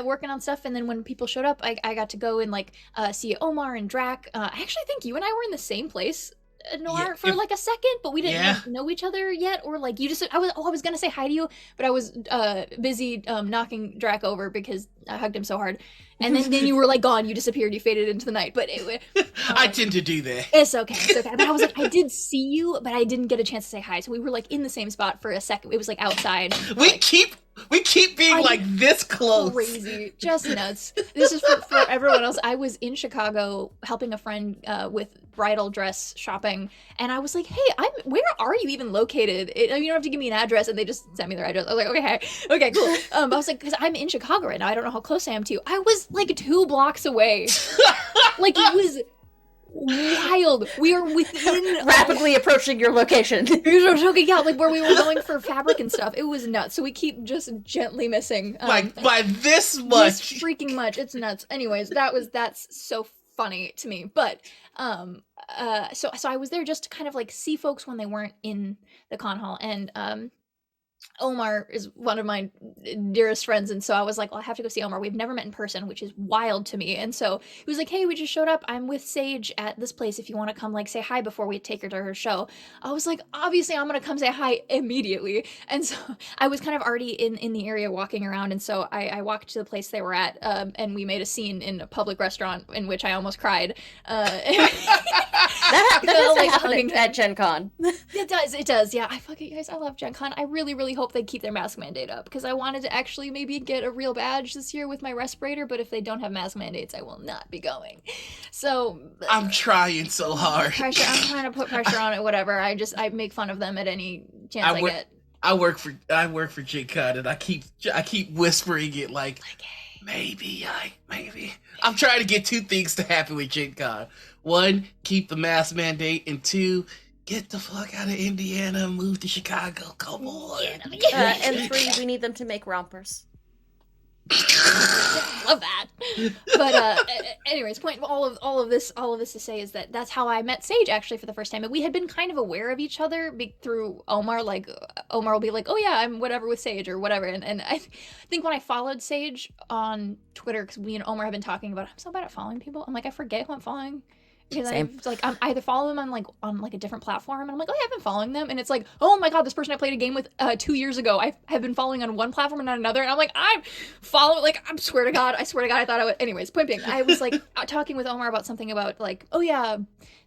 working on stuff. And then when people showed up, I got to go and like see Omar and Drac. I actually think you and I were in the same place, Noir, for like a second, but we didn't like, know each other yet. Or like I was gonna say hi to you, but I was busy knocking Drac over because I hugged him so hard. And then you were like gone. You disappeared. You faded into the night. But I tend to do that. It's okay. But I was like, I did see you, but I didn't get a chance to say hi. So we were like in the same spot for a second. It was like outside. We keep being like this close. Crazy, just nuts. This is for everyone else. I was in Chicago helping a friend with bridal dress shopping, and I was like, "Hey, where are you even located? You don't have to give me an address." And they just sent me their address. I was like, "Okay, cool." I was like, "Because I'm in Chicago right now. I don't know how close I am to you." I was like 2 blocks away. Like it was wild. We are within rapidly approaching your location. Yeah, like where we were going for fabric and stuff. It was nuts. So we keep just gently missing. Like by this much. This freaking much. It's nuts. Anyways, that's so funny to me. But so I was there just to kind of like see folks when they weren't in the con hall. And Omar is one of my dearest friends, and so I was like, well, I have to go see Omar. We've never met in person, which is wild to me. And so he was like, hey, we just showed up. I'm with Sage at this place if you want to come like say hi before we take her to her show. I was like, obviously I'm gonna come say hi immediately. And so I was kind of already in the area walking around, and so I walked to the place they were at, and we made a scene in a public restaurant in which I almost cried. That does like, happen at Gen Con. It does, yeah. I fucking guys, I love Gen Con. I really, really hope they keep their mask mandate up, because I wanted to actually maybe get a real badge this year with my respirator, but if they don't have mask mandates, I will not be going. So I'm trying so hard. I'm trying to put pressure on it, whatever. I make fun of them at any chance I get. I work for Gen Con, and I keep whispering it like maybe. I'm trying to get two things to happen with Gen Con. One, keep the mask mandate, and two, get the fuck out of Indiana and move to Chicago. Come on. And three, we need them to make rompers. Love that. But anyways, point all of this to say is that that's how I met Sage actually for the first time, and we had been kind of aware of each other through Omar. Like Omar will be like, oh yeah, I'm whatever with Sage or whatever, and I think when I followed Sage on Twitter, because we and Omar have been talking about, I'm so bad at following people. I'm like, I forget who I'm following. Because I either follow them on a different platform, and I'm like, oh yeah, I've been following them, and it's like, oh my god, this person I played a game with 2 years ago, I have been following on one platform and not another, and I'm like, I'm following, like, I swear to god, I thought I would. Anyways, point being, I was like talking with Omar about something about like, oh yeah,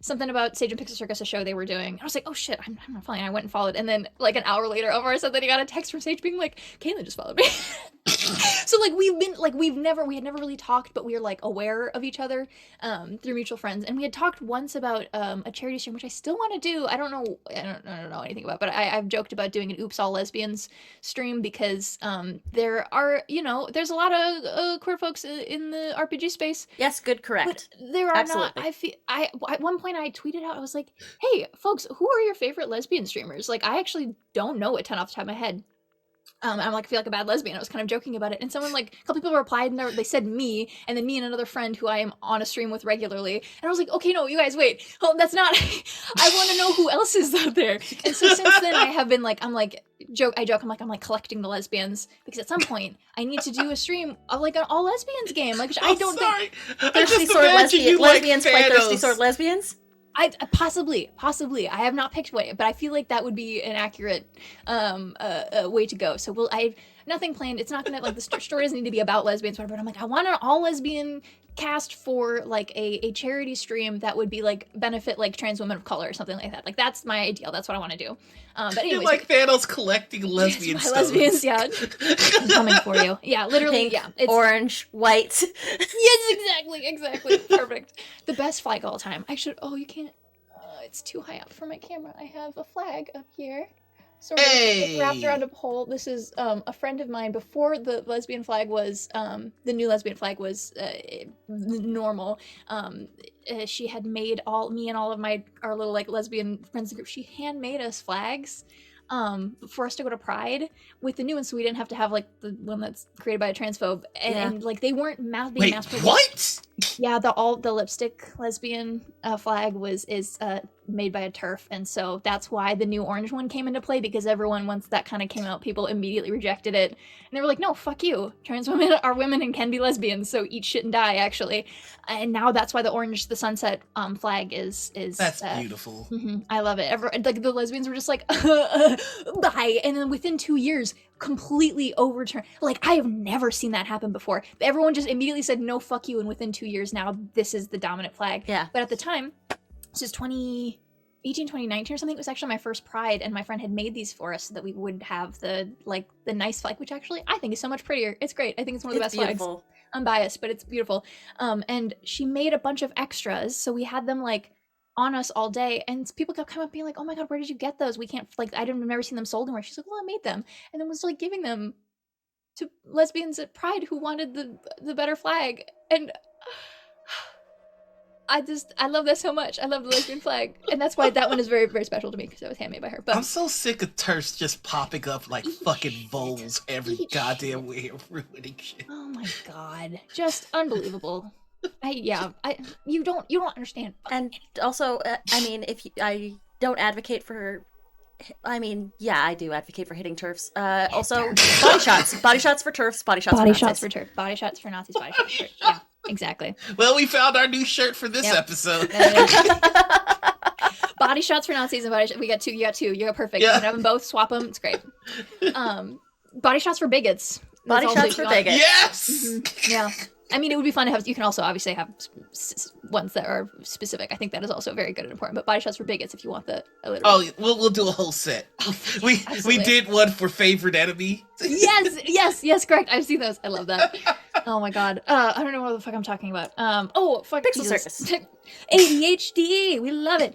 something about Sage and Pixel Circus, a show they were doing. I was like, oh shit, I'm not following. I went and followed, and then like an hour later, Omar said that he got a text from Sage being like, Kaitlin just followed me. So like we had never really talked, but we were like aware of each other through mutual friends, and we had talked once about a charity stream, which I still want to do. I don't know anything about, but I've joked about doing an Oops All Lesbians stream, because there are, there's a lot of queer folks in the RPG space. Yes, good, correct. But there are Absolutely. not. At one point I tweeted out, I was like, hey folks, who are your favorite lesbian streamers? Like, I actually don't know a ton off the top of my head. I'm like, I feel like a bad lesbian. I was kind of joking about it, and someone, like, a couple people replied, and they said me, and then me and another friend who I am on a stream with regularly, and I was like, okay, no, you guys, wait, that's not. I want to know who else is out there. And so since then, I have been like, I'm like collecting the lesbians, because at some point I need to do a stream of like an all lesbians game. Like, I don't think Thirsty Sword lesbians play Thirsty Sword lesbians. I possibly I have not picked one, but I feel like that would be an accurate way to go. So I have nothing planned. It's not gonna, like, the story doesn't need to be about lesbians, whatever, but I'm like, I want an all lesbian cast for like a charity stream that would be like benefit like trans women of color or something like that. Like, that's my ideal. That's what I want to do. But anyways, you're like Thanos collecting lesbian stones. Lesbians, yeah. I'm coming for you. Yeah, literally. Pink, yeah, it's orange, white. Yes, exactly. Perfect. The best flag of all time. You can't. It's too high up for my camera. I have a flag up here. Sort of wrapped around a pole. This is a friend of mine. Before the lesbian flag was, the new lesbian flag was normal. She had made me and all of our little like lesbian friends group. She handmade us flags for us to go to Pride with the new one, so we didn't have to have like the one that's created by a transphobe, and like they weren't being mass produced. What? Yeah, the lipstick lesbian flag is made by a TERF, and so that's why the new orange one came into play, because everyone, once that kind of came out, people immediately rejected it, and they were like, no, fuck you, trans women are women and can be lesbians, so eat shit and die, actually. And now that's why the sunset flag is that's beautiful. I love it. Like, the lesbians were just like bye, and then within 2 years completely overturned. Like, I have never seen that happen before. Everyone just immediately said no, fuck you, and within 2 years now this is the dominant flag. Yeah. But at the time, this is 2018, 2019 or something, it was actually my first Pride, and my friend had made these for us so that we would have the nice flag, which actually I think is so much prettier. It's great. I think it's one of the best beautiful flags. I'm biased, but it's beautiful. And she made a bunch of extras, so we had them like on us all day, and people kept coming up being like, oh my god, where did you get those? We can't, like, I've never seen them sold anywhere. She's like, well, I made them, and then was like giving them to lesbians at Pride who wanted the better flag. And I love that so much. I love the lesbian flag, and that's why that one is very, very special to me, because it was handmade by her. But I'm so sick of TERFs just popping up like fucking voles every goddamn way of ruining shit. Oh my god, just unbelievable. You don't understand. And also, I mean, I don't advocate for I mean, yeah, I do advocate for hitting turfs. Also, body shots. Body shots for turfs, body shots for Body Nazis. shots for turf. Body shots for Nazis. Body shots for turf. Yeah, exactly. Well, we found our new shirt for this episode. Body shots for Nazis and body shots. We got two. You got two. You got perfect. Yeah. You can have them both. Swap them. It's great. Body shots for bigots. Body shots for bigots. Yes! Mm-hmm. Yeah. I mean, it would be fun to have. You can also obviously have ones that are specific. I think that is also very good and important. But body shots for bigots, if you want the. Oh, we'll do a whole set. We did one for favorite enemy. Yes, correct. I've seen those. I love that. Oh my god. I don't know what the fuck I'm talking about. Fuck. Pixel Jesus. Circus. ADHD. We love it.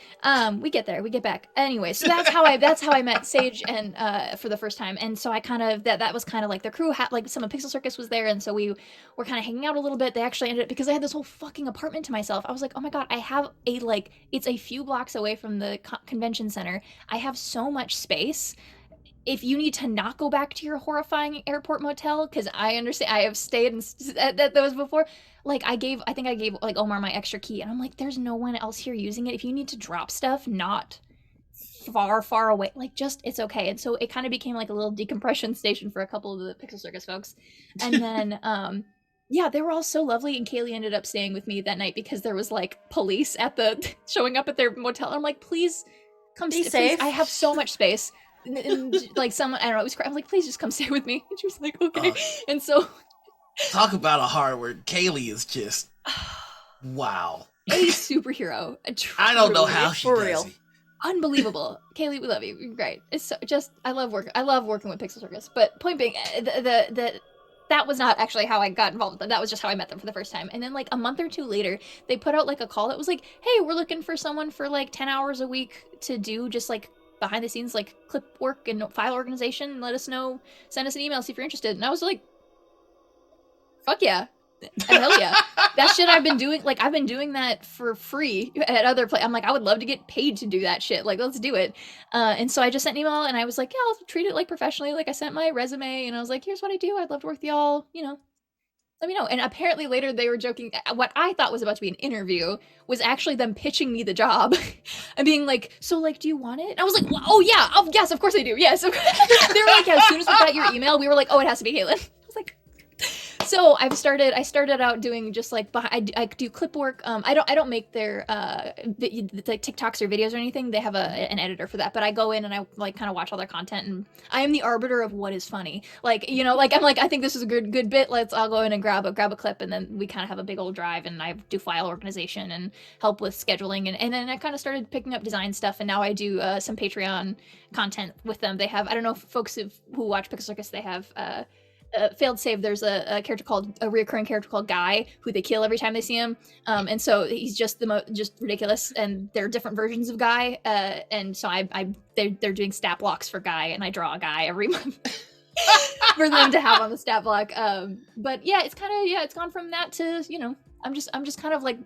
We get there. We get back. Anyway, so that's how I met Sage and for the first time. And so I kind of that was kind of like the crew had like some of Pixel Circus was there, and so we were kind of hanging out a little bit. They actually ended up because I had this whole fucking apartment to myself. I was like, oh my god, I have it's a few blocks away from the convention center. I have so much space. If you need to not go back to your horrifying airport motel, because I understand, I have stayed at those before. Like I think I gave like Omar my extra key, and I'm like, there's no one else here using it. If you need to drop stuff, not far away, like just it's okay. And so it kind of became like a little decompression station for a couple of the Pixel Circus folks, and then yeah, they were all so lovely, and Kaylee ended up staying with me that night because there was like police at showing up at their motel. I'm like, please come be safe. Please. I have so much space. And like someone, I don't know, it was crying. I'm like, please just come stay with me. And she was like, okay. And so talk about a hard word. Kaylee is just wow. A superhero. I don't know how she does it. Unbelievable. Kaylee, we love you. You're great. It's so, just I love working with Pixel Circus. But point being, that was not actually how I got involved with them. That was just how I met them for the first time. And then like a month or two later, they put out like a call that was like, hey, we're looking for someone for like 10 hours a week to do just like behind the scenes like clip work and file organization. Let us know, send us an email, see if you're interested. And I was like, fuck yeah. Hell yeah. That shit I've been doing that for free at other places. I'm like, I would love to get paid to do that shit. Like, let's do it. And so I just sent an email and I was like, yeah, I'll treat it like professionally. Like I sent my resume and I was like, here's what I do. I'd love to work with y'all, let me know. And apparently later they were joking. What I thought was about to be an interview was actually them pitching me the job and being like, so like, do you want it? And I was like, well, oh yeah, yes, of course I do. Yes. They were like, yeah, as soon as we got your email, we were like, oh, it has to be Kaitlin. I was like, so I started out doing just like, I do clip work. I don't make their like TikToks or videos or anything. They have an editor for that, but I go in and I like kind of watch all their content, and I am the arbiter of what is funny. Like, like I'm like, I think this is a good bit. I'll go in and grab a clip, and then we kind of have a big old drive, and I do file organization and help with scheduling, and then I kind of started picking up design stuff, and now I do some Patreon content with them. They have, I don't know if folks who watch Pixel Circus, they have failed save. There's a reoccurring character called Guy, who they kill every time they see him, and so he's just just ridiculous. And there are different versions of Guy, and so they're doing stat blocks for Guy, and I draw a Guy every month for them to have on the stat block. But yeah, it's gone from that to I'm just kind of like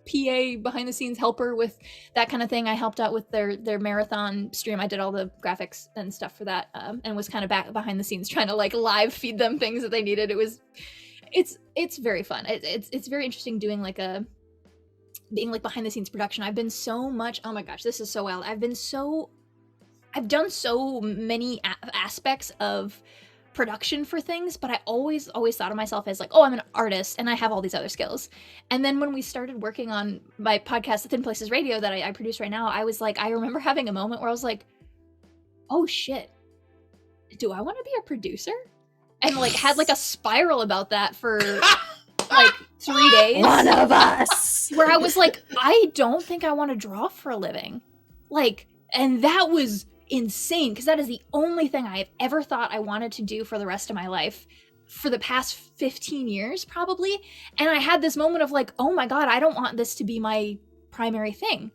PA behind the scenes helper with that kind of thing. I helped out with their marathon stream. I did all the graphics and stuff for that, and was kind of back behind the scenes trying to like live feed them things that they needed. It's very fun. It's very interesting doing being like behind the scenes production. I've been so much, oh my gosh, this is so wild. I've done so many aspects of production for things, but I always thought of myself as like, oh, I'm an artist and I have all these other skills. And then when we started working on my podcast, The Thin Places Radio, that I produce right now, I was like, I remember having a moment where I was like, oh shit, do I want to be a producer? And like had like a spiral about that for like 3 days. One of us. Where I was like, I don't think I want to draw for a living. Like, and that was insane, because that is the only thing I have ever thought I wanted to do for the rest of my life for the past 15 years probably. And I had this moment of like, oh my god, I don't want this to be my primary thing.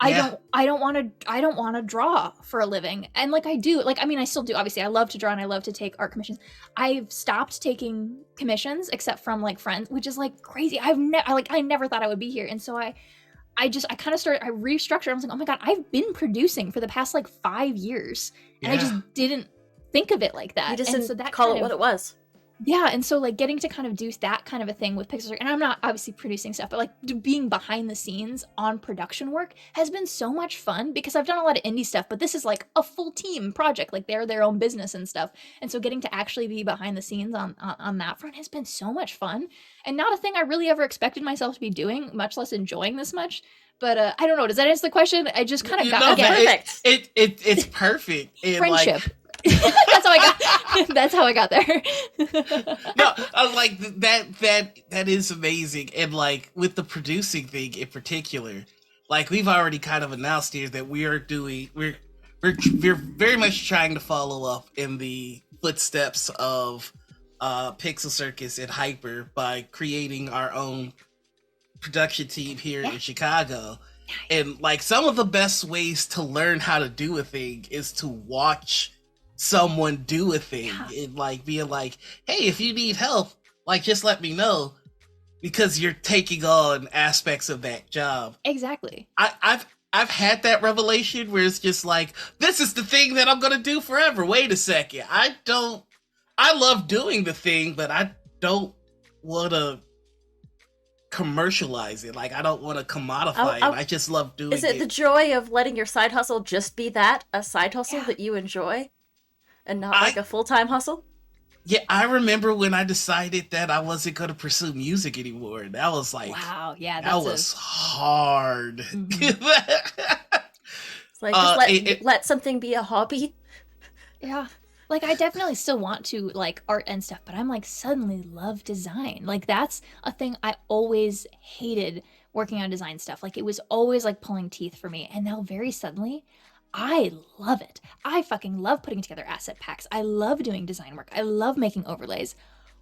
Yeah. I don't want to draw for a living. And like I do, like, I mean, I still do, obviously I love to draw and I love to take art commissions. I've stopped taking commissions except from like friends, which is like crazy. I never thought I would be here. And so I restructured. I was like, oh my god, I've been producing for the past like 5 years, and I just didn't think of it like that. You just and didn't so that call it what it was. Yeah, and so like getting to kind of do that kind of a thing with Pixar, and I'm not obviously producing stuff, but like being behind the scenes on production work has been so much fun because I've done a lot of indie stuff, but this is like a full team project, like they're their own business and stuff, and so getting to actually be behind the scenes on that front has been so much fun, and not a thing I really ever expected myself to be doing, much less enjoying this much. But I don't know. Does that answer the question? I just kind of got again. Perfect. It's perfect. And Friendship. That's how I got. That's how I got there. No, like that is amazing, and like with the producing thing in particular, like we've already kind of announced here that we're very much trying to follow up in the footsteps of Pixel Circus and Hyper by creating our own production team here in Chicago. And like some of the best ways to learn how to do a thing is to watch someone do a thing and like being like, hey, if you need help, like just let me know, because you're taking on aspects of that job. Exactly. I've had that revelation where it's just like, this is the thing that I'm gonna do forever. Wait a second. I love doing the thing, but I don't want to commercialize it. Like I don't want to commodify it. I just love doing it. Is it the joy of letting your side hustle just be that, a side hustle that you enjoy and not like a full-time hustle? Yeah, I remember when I decided that I wasn't going to pursue music anymore. That was like, wow, yeah, that was hard. It's like just let something be a hobby. Yeah. Like I definitely still want to like art and stuff, but I'm like suddenly love design. Like that's a thing I always hated working on design stuff. Like it was always like pulling teeth for me. And now very suddenly I love it. I fucking love putting together asset packs. I love doing design work. I love making overlays.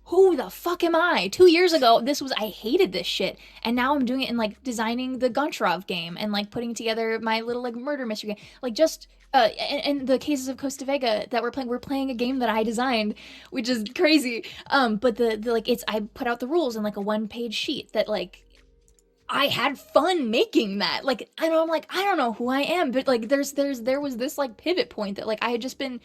Who the fuck am I? 2 years ago, I hated this shit. And now I'm doing it in like designing the Goncharov game and like putting together my little like murder mystery game. Like just, and the cases of Costa Vega that we're playing a game that I designed, which is crazy. But the like, I put out the rules in like a 1-page sheet that like, I had fun making that. Like, I know I'm like, I don't know who I am, but like there was this like pivot point that like I had just been,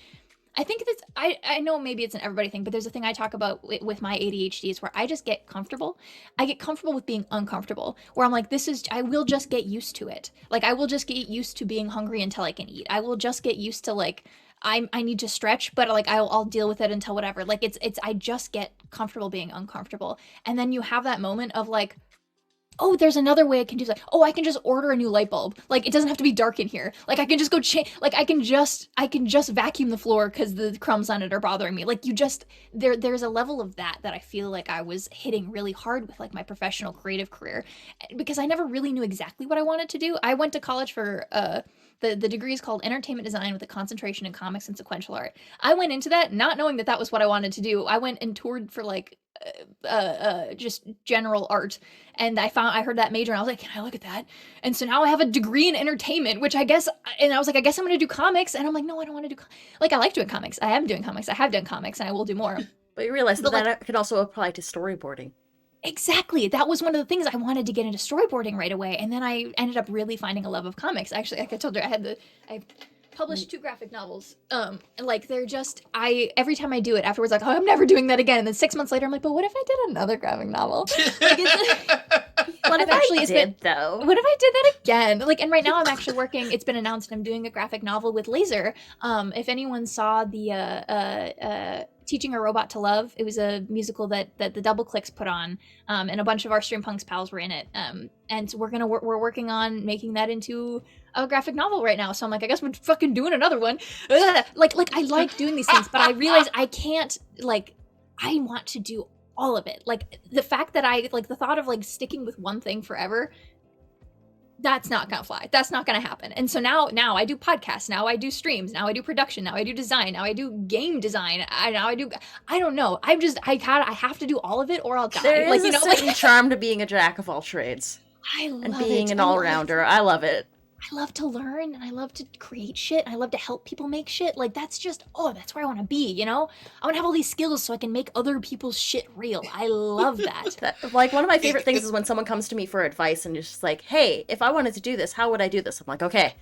I think that's, I know maybe it's an everybody thing, but there's a thing I talk about with my ADHD is where I just get comfortable. I get comfortable with being uncomfortable, where I'm like, I will just get used to it. Like, I will just get used to being hungry until I can eat. I will just get used to like, I need to stretch, but like, I'll deal with it until whatever. Like, I just get comfortable being uncomfortable. And then you have that moment of like, oh, there's another way I can do that. Oh, I can just order a new light bulb. Like, it doesn't have to be dark in here. Like, I can just go change. Like, I can just vacuum the floor because the crumbs on it are bothering me. Like, there's a level of that I feel like I was hitting really hard with like my professional creative career, because I never really knew exactly what I wanted to do. I went to college for the degree is called entertainment design with a concentration in comics and sequential art. I went into that not knowing that was what I wanted to do. I went and toured for like just general art, and I heard that major and I was like, can I look at that? And so now I have a degree in entertainment, which I guess, and I was like, I guess I'm gonna do comics. And I'm like, no, I don't want to do like, I like doing comics. I am doing comics. I have done comics and I will do more. But you realize that could also apply to storyboarding. Exactly. That was one of the things I wanted to get into storyboarding right away. And then I ended up really finding a love of comics. Actually, like I told you, I published 2 graphic novels. And like they're just, every time I do it afterwards, like, oh, I'm never doing that again. And then 6 months later, I'm like, but what if I did another graphic novel? Like, what if I did though? What if I did that again? Like, and right now I'm actually working, it's been announced I'm doing a graphic novel with Laser. If anyone saw the Teaching a Robot to Love, it was a musical that the Double Clicks put on, and a bunch of our Streampunks pals were in it. And so we're working on making that into a graphic novel right now. So I'm like, I guess we're fucking doing another one. Like I like doing these things, but I realize I can't, like, I want to do all of it. Like the fact that the thought of like sticking with one thing forever, that's not gonna fly. That's not gonna happen. And so now I do podcasts. Now I do streams. Now I do production. Now I do design. Now I do game design. I don't know. I have to do all of it or I'll die. There is a certain charm to being a jack of all trades. I love and being an all-rounder. I love it. I love to learn and I love to create shit. I love to help people make shit. Like that's just, that's where I want to be, you know? I want to have all these skills so I can make other people's shit real. I love that. Like one of my favorite things is when someone comes to me for advice and is just like, hey, if I wanted to do this, how would I do this? I'm like, okay,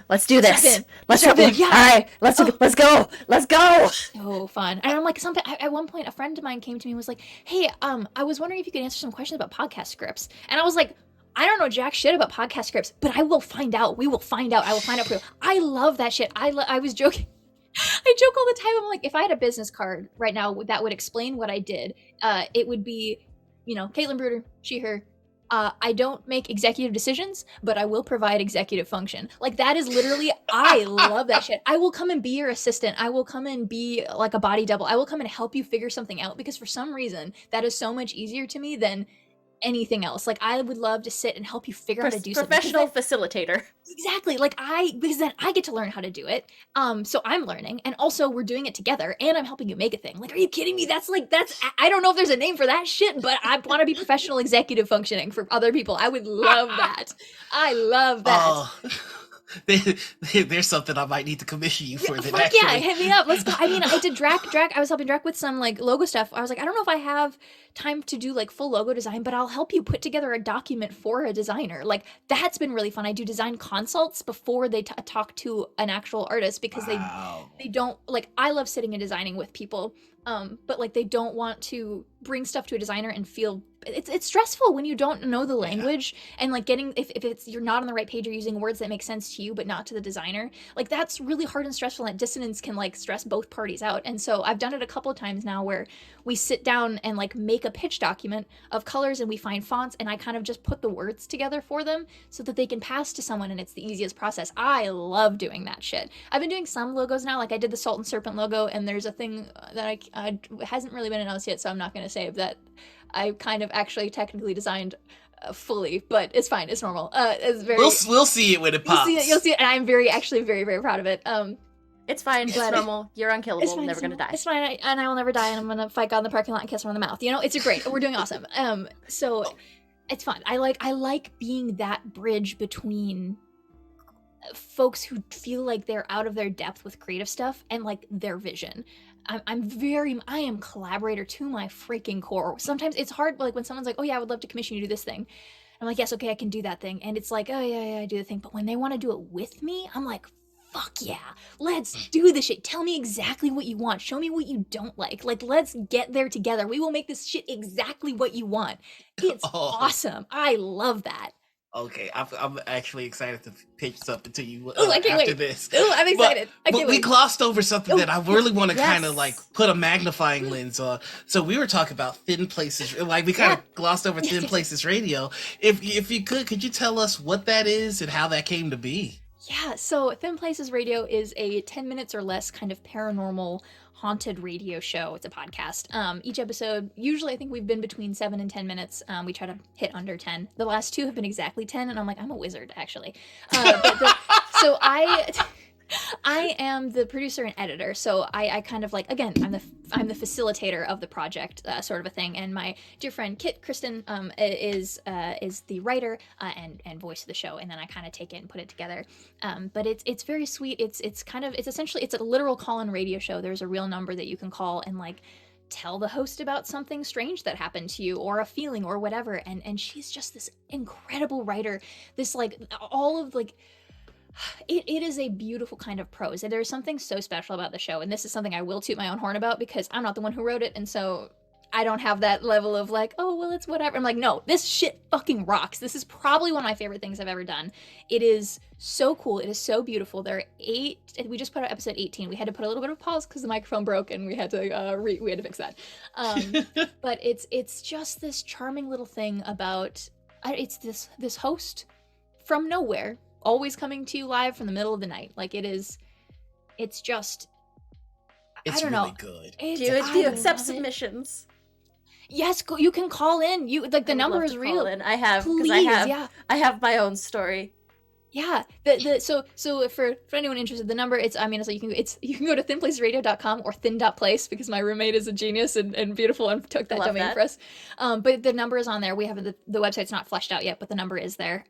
Let's do this. Strap in. Let's Strap in, yeah. All right, let's go. Let's go. So fun. And I'm like, at one point, a friend of mine came to me and was like, hey, I was wondering if you could answer some questions about podcast scripts. And I was like, I don't know jack shit about podcast scripts, but I will find out. We will find out. I will find out for you. I love that shit. I was joking. I joke all the time. I'm like, if I had a business card right now that would explain what I did, it would be, Kaitlin Bruder, she, her. I don't make executive decisions, but I will provide executive function. Like, that is literally, I love that shit. I will come and be your assistant. I will come and be like a body double. I will come and help you figure something out, because for some reason that is so much easier to me than anything else. Like, I would love to sit and help you figure out how to do something. Professional facilitator. Exactly. Like, because then I get to learn how to do it. So I'm learning, and also we're doing it together, and I'm helping you make a thing. Like, are you kidding me? That's I don't know if there's a name for that shit, but I want to be professional executive functioning for other people. I would love that. I love that. Oh. There's something I might need to commission you for. Fuck yeah, hit me up. Let's go. I mean, I did Drac. I was helping Drac with some like logo stuff. I was like, I don't know if I have time to do like full logo design, but I'll help you put together a document for a designer. Like, that's been really fun. I do design consults before they talk to an actual artist, because they don't like. I love sitting and designing with people, but like, they don't want to bring stuff to a designer and feel it's stressful when you don't know the language, and like getting if it's you're not on the right page, or using words that make sense to you but not to the designer. Like, that's really hard and stressful, and dissonance can like stress both parties out. And so I've done it a couple of times now where we sit down and like make a pitch document of colors, and we find fonts, and I kind of just put the words together for them so that they can pass to someone, and it's the easiest process. I love doing that shit. I've been doing some logos now, like I did the Salt and Serpent logo, and there's a thing that I hasn't really been announced yet, so I'm not going to say that I kind of actually technically designed fully, but it's fine. It's normal. It's very. We'll see it when it pops. You'll see it, and I'm actually very, very proud of it. It's fine. It's normal. You're unkillable. It's fine, Never gonna die. It's fine, and I will never die, and I'm gonna fight God in the parking lot and kiss her on the mouth. It's great. We're doing awesome. So it's fun. I like being that bridge between folks who feel like they're out of their depth with creative stuff and like their vision. I am collaborator to my freaking core. Sometimes it's hard, like when someone's like, oh yeah, I would love to commission you to do this thing. I'm like, yes, okay, I can do that thing. And it's like, oh yeah, I do the thing. But when they want to do it with me, I'm like, fuck yeah, let's do this shit. Tell me exactly what you want. Show me what you don't like. Like, let's get there together. We will make this shit exactly what you want. It's awesome. I love that. Okay, I'm actually excited to pitch something to you I can't after wait. this. Ooh, I'm excited. But we glossed over something that I really want to yes. kind of like put a magnifying lens on. So we were talking about Thin Places, like we kind of glossed over Thin Places Radio. If you could you tell us what that is and how that came to be? Yeah, so Thin Places Radio is a 10 minutes or less kind of paranormal haunted radio show. It's a podcast. Each episode, usually I think we've been between 7 and 10 minutes. We try to hit under 10. The last two have been exactly 10, and I'm like, I'm a wizard, actually. So I am the producer and editor, so I kind of like, again, I'm the facilitator of the project, sort of a thing. And my dear friend Kristen is the writer and voice of the show, and then I kind of take it and put it together. But it's very sweet. It's essentially a literal call-in radio show. There's a real number that you can call and like tell the host about something strange that happened to you, or a feeling, or whatever. And she's just this incredible writer. This like all of like. It is a beautiful kind of prose. There's something so special about the show, and this is something I will toot my own horn about because I'm not the one who wrote it, and so I don't have that level of like, oh, well, it's whatever. I'm like, no, this shit fucking rocks. This is probably one of my favorite things I've ever done. It is so cool. It is so beautiful. There are 8, we just put out episode 18. We had to put a little bit of pause because the microphone broke, and we had to fix that. But it's just this charming little thing about, it's this host from nowhere, always coming to you live from the middle of the night. Like, it's just, it's I don't really know. good. Do you accept submissions? Yes, you can call in. You like the number is real. I have I have my own story. Yeah. So for anyone interested, the number you can go to thinplaceradio.com or thin.place because my roommate is a genius and beautiful and took that domain for us. But the number is on there. We have the website's not fleshed out yet, but the number is there.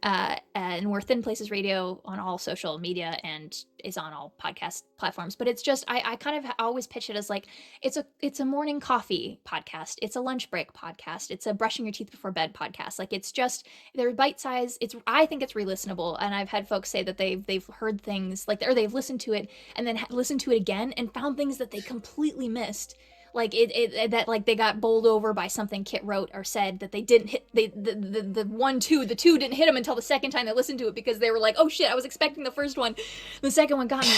And we're Thin Places Radio on all social media and is on all podcast platforms. But it's just I kind of always pitch it as like it's a morning coffee podcast. It's a lunch break podcast. It's a brushing your teeth before bed podcast. Like, it's just they're bite size. I think it's re-listenable, and I've had folks say that they've heard things like, or they've listened to it and then listened to it again and found things that they completely missed. Like that, like they got bowled over by something Kit wrote or said that they didn't hit. The two didn't hit them until the second time they listened to it, because they were like, oh shit, I was expecting the first one, the second one got me.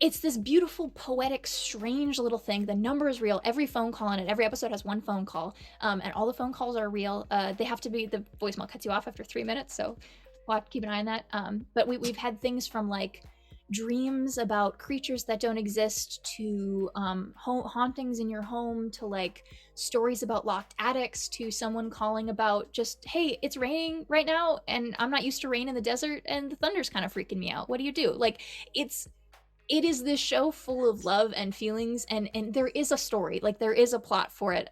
It's this beautiful, poetic, strange little thing. The number is real. Every phone call on it, every episode has one phone call, and all the phone calls are real. They have to be, the voicemail cuts you off after 3 minutes, so we'll have to keep an eye on that. But we've had things from like dreams about creatures that don't exist to hauntings in your home, to like stories about locked attics, to someone calling about just, hey, it's raining right now and I'm not used to rain in the desert and the thunder's kind of freaking me out. What do you do? Like, it is this show full of love and feelings, and there is a story, like there is a plot for it.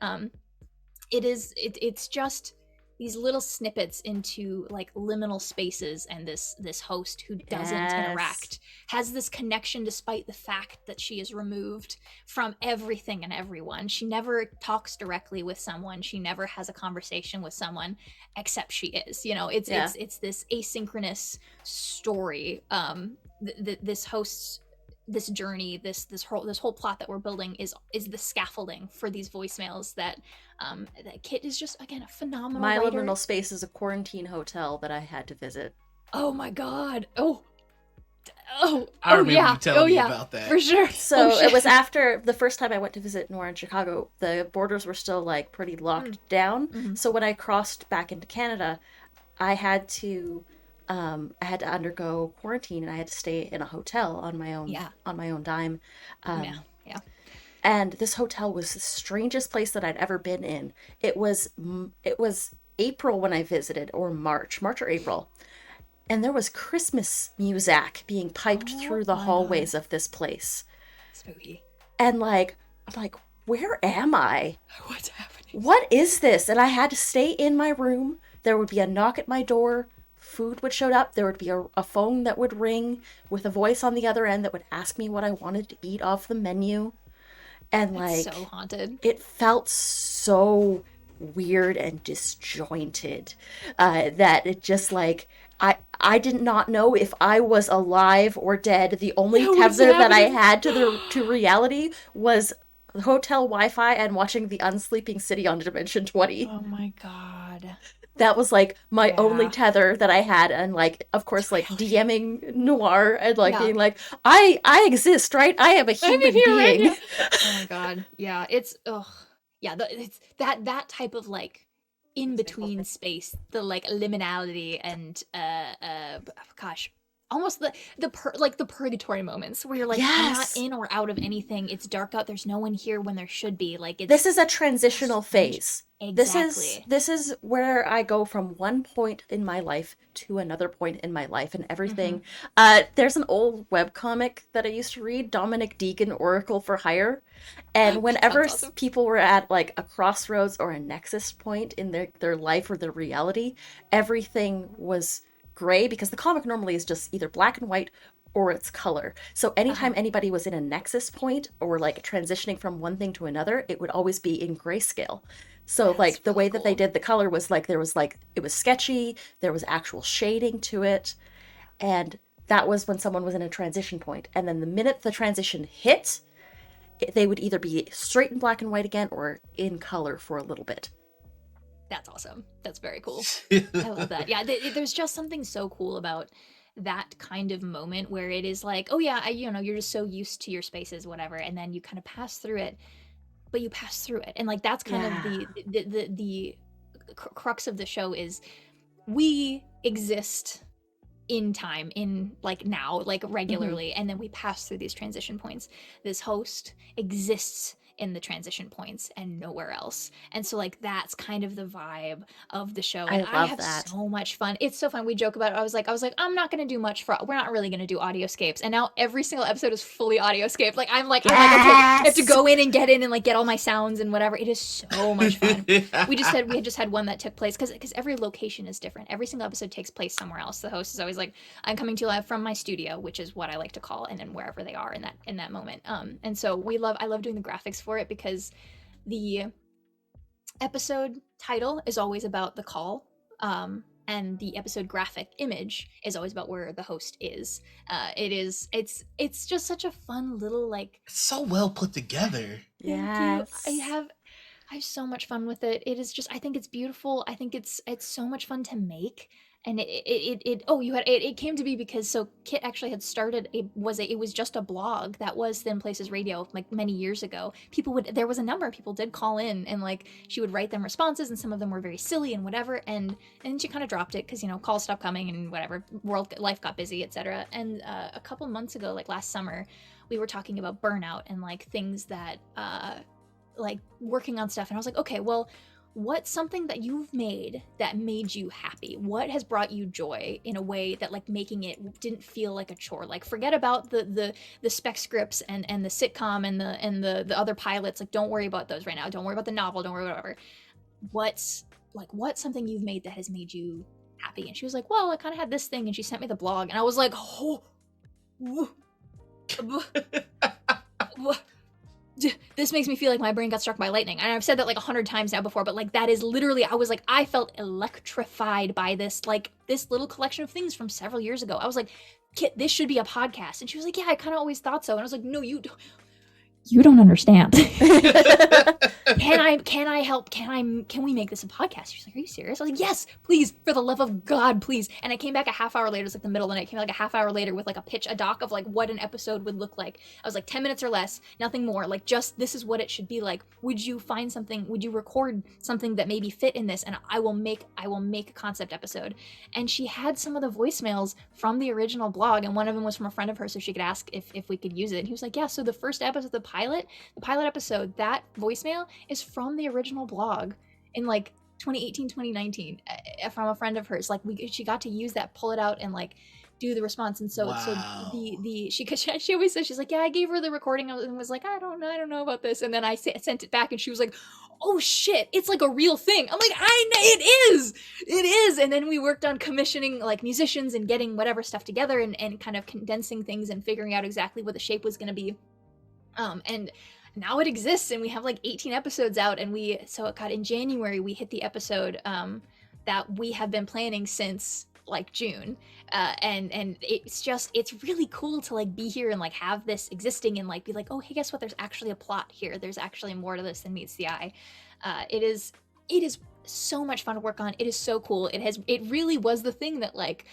It's just these little snippets into like liminal spaces, and this host who doesn't interact has this connection despite the fact that she is removed from everything and everyone. She never talks directly with someone, she never has a conversation with someone, except she is, you know, it's this asynchronous story. This host's, this journey, this whole plot that we're building is the scaffolding for these voicemails that Kit is just, again, a phenomenal My writer. liminal space is a quarantine hotel that I had to visit. Oh my god. I remember you telling me about that. For sure. So it was after the first time I went to visit Noir in Chicago, the borders were still like pretty locked down. Mm-hmm. So when I crossed back into Canada, I had to undergo quarantine, and I had to stay in a hotel on my own dime. And this hotel was the strangest place that I'd ever been in. It was April when I visited, or March or April. And there was Christmas music being piped through the hallways of this place. Spooky. And like, I'm like, where am I? What's happening? What is this? And I had to stay in my room. There would be a knock at my door. Food would show up. There would be a phone that would ring with a voice on the other end that would ask me what I wanted to eat off the menu. And like, so haunted. It felt so weird and disjointed that it just like, I did not know if I was alive or dead. The only tether that I had to reality was hotel Wi-Fi and watching The Unsleeping City on Dimension 20. Oh my god. That was like my only tether that I had, and like, of course, like DMing Noir and like being like, I exist, right? I am a human being. Right? Oh my god. Yeah, it's it's that type of like in between space, the like liminality and gosh, almost the purgatory moments where you're like, I'm not in or out of anything. It's dark out. There's no one here when there should be. Like, this is a transitional phase. Exactly. This is where I go from one point in my life to another point in my life, and everything. There's an old webcomic that I used to read, Dominic Deegan, Oracle for Hire. And whenever people were at like a crossroads or a nexus point in their life or their reality, everything was gray, because the comic normally is just either black and white or it's color. So anytime anybody was in a nexus point or like transitioning from one thing to another, it would always be in grayscale. So like the way that they did the color was like, there was like, it was sketchy, there was actual shading to it. And that was when someone was in a transition point. And then the minute the transition hit, they would either be straight in black and white again or in color for a little bit. That's awesome. That's very cool. I love that. Yeah, there's just something so cool about that kind of moment where it is like, oh yeah, you're just so used to your spaces, whatever, and then you kind of pass through it, but you pass through it, and like that's kind of the crux of the show is we exist in time, in like now, like regularly, and then we pass through these transition points. This host exists in the transition points and nowhere else, and so like that's kind of the vibe of the show, and I have so much fun. It's so fun. We joke about it. I was like I'm not gonna do much we're not really gonna do audioscapes, and now every single episode is fully audioscaped. Like I'm like, okay, I have to go in and get all my sounds and whatever. It is so much fun. we had just had one that took place because every location is different. Every single episode takes place somewhere else. The host is always like, I'm coming to you live from my studio, which is what I like to call, and then wherever they are in that moment. And so I love doing the graphics for it, because the episode title is always about the call, and and the episode graphic image is always about where the host is. It's just such a fun little like. It's so well put together. Yes. Thank you. I have so much fun with it. It is just, I think it's beautiful. I think it's so much fun to make. And it came to be because Kit actually had started it was just a blog that was Thin Places Radio like many years ago. There was a number of people did call in, and like she would write them responses, and some of them were very silly and whatever, and she kind of dropped it because calls stopped coming and whatever, life got busy, etc. And a couple months ago, like last summer, we were talking about burnout and like things that like working on stuff, and I was like, okay, well, what's something that you've made that made you happy? What has brought you joy in a way that like making it didn't feel like a chore? Like forget about the spec scripts and the sitcom and the other pilots. Like don't worry about those right now. Don't worry about the novel. Don't worry about whatever. What's something you've made that has made you happy? And she was like, well, I kind of had this thing, and she sent me the blog, and I was like, oh. This makes me feel like my brain got struck by lightning. And I've said that like 100 times now before, but like that is literally, I felt electrified by this little collection of things from several years ago. I was like, Kit, this should be a podcast. And she was like, yeah, I kind of always thought so. And I was like, no, you don't understand. Can I help? Can we make this a podcast? She's like, are you serious? I was like, yes, please, for the love of God, please. And I came back a half hour later. It was like the middle of the night. I came back like a half hour later with like a doc of like what an episode would look like. I was like 10 minutes or less, nothing more. Like just, this is what it should be like. Would you record something that maybe fit in this? And I will make a concept episode. And she had some of the voicemails from the original blog. And one of them was from a friend of hers, so she could ask if we could use it. And he was like, yeah, so the first episode, the pilot episode, that voicemail is from the original blog in like 2018, 2019 from a friend of hers. Like she got to use that, pull it out, and like do the response. And so wow. she always says, she's like, yeah, I gave her the recording and was like, I don't know about this. And then I sent it back, and she was like, oh shit, it's like a real thing. I'm like, it is. And then we worked on commissioning like musicians and getting whatever stuff together and kind of condensing things and figuring out exactly what the shape was going to be. And now it exists, and we have like 18 episodes out, and in January we hit the episode that we have been planning since like June, and it's really cool to like be here and like have this existing and like be like, oh hey, guess what, there's actually a plot here, there's actually more to this than meets the eye. It is so much fun to work on. It is so cool. It really was the thing that like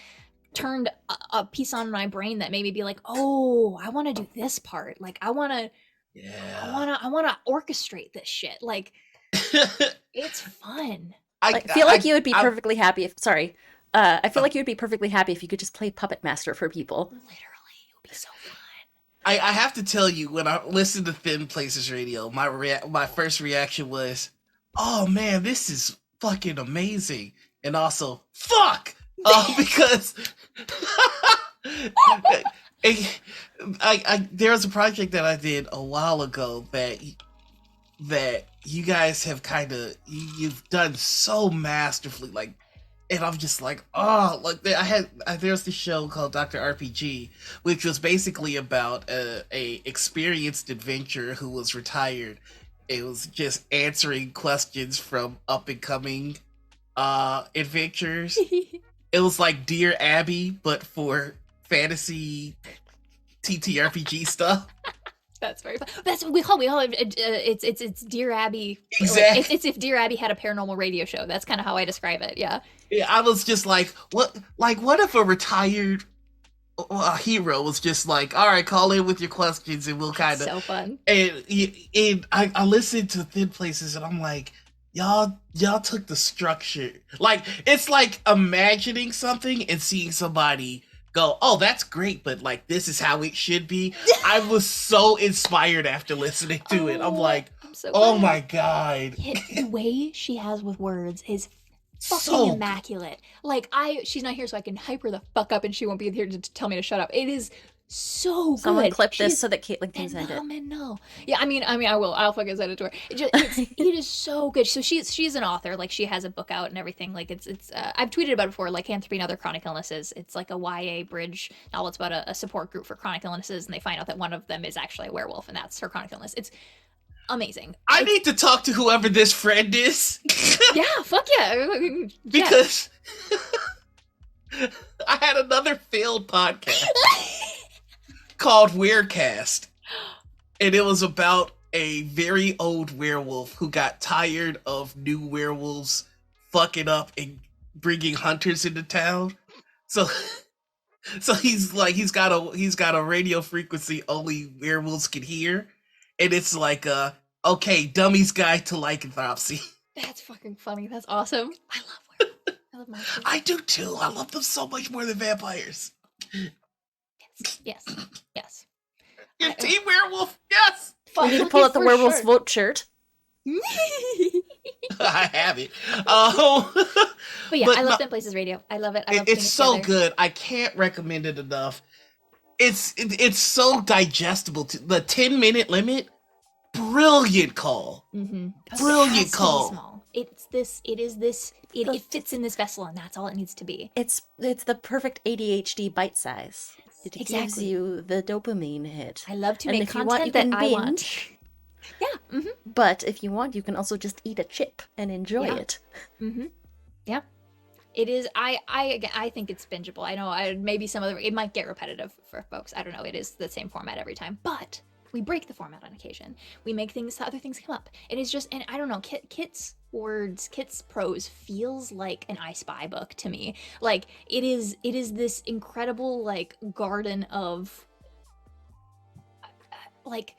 turned a piece on my brain that made me be like, oh, I want to do this part. Like I want to orchestrate this shit. Like it's fun. I feel like you would be perfectly happy if, I feel like you would be perfectly happy if you could just play Puppet Master for people. Literally, it would be so fun. I have to tell you, when I listened to Thin Places Radio, my first reaction was, oh man, this is fucking amazing. And also, fuck! Because there was a project that I did a while ago that you guys have you've done so masterfully, like, and I'm just like, oh, like there's this show called TTRPG, which was basically about a experienced adventurer who was retired. It was just answering questions from up and coming adventurers. It was like Dear Abby, but for fantasy TTRPG stuff. That's very fun. That's what we call it. It's Dear Abby. Exactly. It's if Dear Abby had a paranormal radio show. That's kind of how I describe it. Yeah. Yeah, I was just like, what if a retired hero was just like, all right, call in with your questions and we'll kind of. So fun. And I listened to Thin Places and I'm like, y'all took the structure. Like, it's like imagining something and seeing somebody go, oh, that's great, but like this is how it should be. I was so inspired after listening to it. I'm like, oh my god. The way she has with words is fucking so immaculate. Like she's not here so I can hype her the fuck up and she won't be here to tell me to shut up. It is so good. Someone clip this so that Kaitlin can send it. No. Yeah, I mean, I will. I'll fucking send it to her. It is so good. So she's an author. Like she has a book out and everything. Like it's I've tweeted about it before. Like Lycanthropy and Other Chronic Illnesses. It's like a YA bridge novel. It's about a support group for chronic illnesses, and they find out that one of them is actually a werewolf, and that's her chronic illness. amazing. I need to talk to whoever this friend is. Yeah, fuck yeah. Because I had another failed podcast called Weirdcast. And it was about a very old werewolf who got tired of new werewolves fucking up and bringing hunters into town. So he's got a radio frequency only werewolves can hear. And it's like okay, Dummy's Guide to Lycanthropy. That's fucking funny. That's awesome. I love werewolves. I love monsters. I do too. I love them so much more than vampires. Yes. Your team werewolf, yes. We need to pull out the werewolf's vote shirt. I have it. But yeah, I love Them Places Radio. I love it. I love it's so good. I can't recommend it enough. It's so digestible. The 10-minute limit. Brilliant call. Mm-hmm. Brilliant call. Small. It fits in this vessel, and that's all it needs to be. It's the perfect ADHD bite size. It gives you the dopamine hit. I love to and make if content you want, that I want. Yeah. Mm-hmm. But if you want, you can also just eat a chip and enjoy it. Mm-hmm. Yeah. It is. I think it's bingeable. I know. Maybe some of it might get repetitive for folks. I don't know. It is the same format every time, but we break the format on occasion. We make other things come up. It is just, and I don't know. Kit's prose feels like an I Spy book to me. Like it is this incredible like garden of like.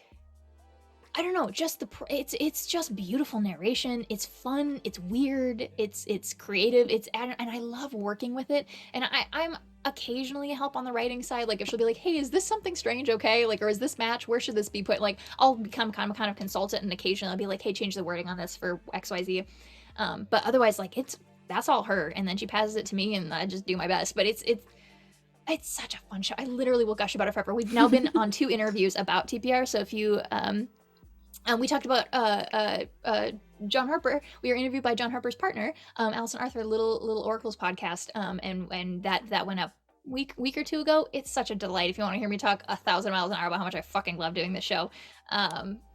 I don't know, just it's just beautiful narration. It's fun. It's weird. It's creative. And I love working with it. And I'm occasionally a help on the writing side. Like if she'll be like, hey, is this something strange? Okay, like or is this match? Where should this be put? Like I'll become kind of consultant, and occasionally I'll be like, hey, change the wording on this for XYZ. But otherwise, like that's all her. And then she passes it to me, and I just do my best. But it's such a fun show. I literally will gush about it forever. We've now been on 2 interviews about TPR. So if you we talked about John Harper. We were interviewed by John Harper's partner, Allison Arthur, Little Oracles podcast, and that went up week or 2 ago. It's such a delight. If you want to hear me talk 1,000 miles an hour about how much I fucking love doing this show,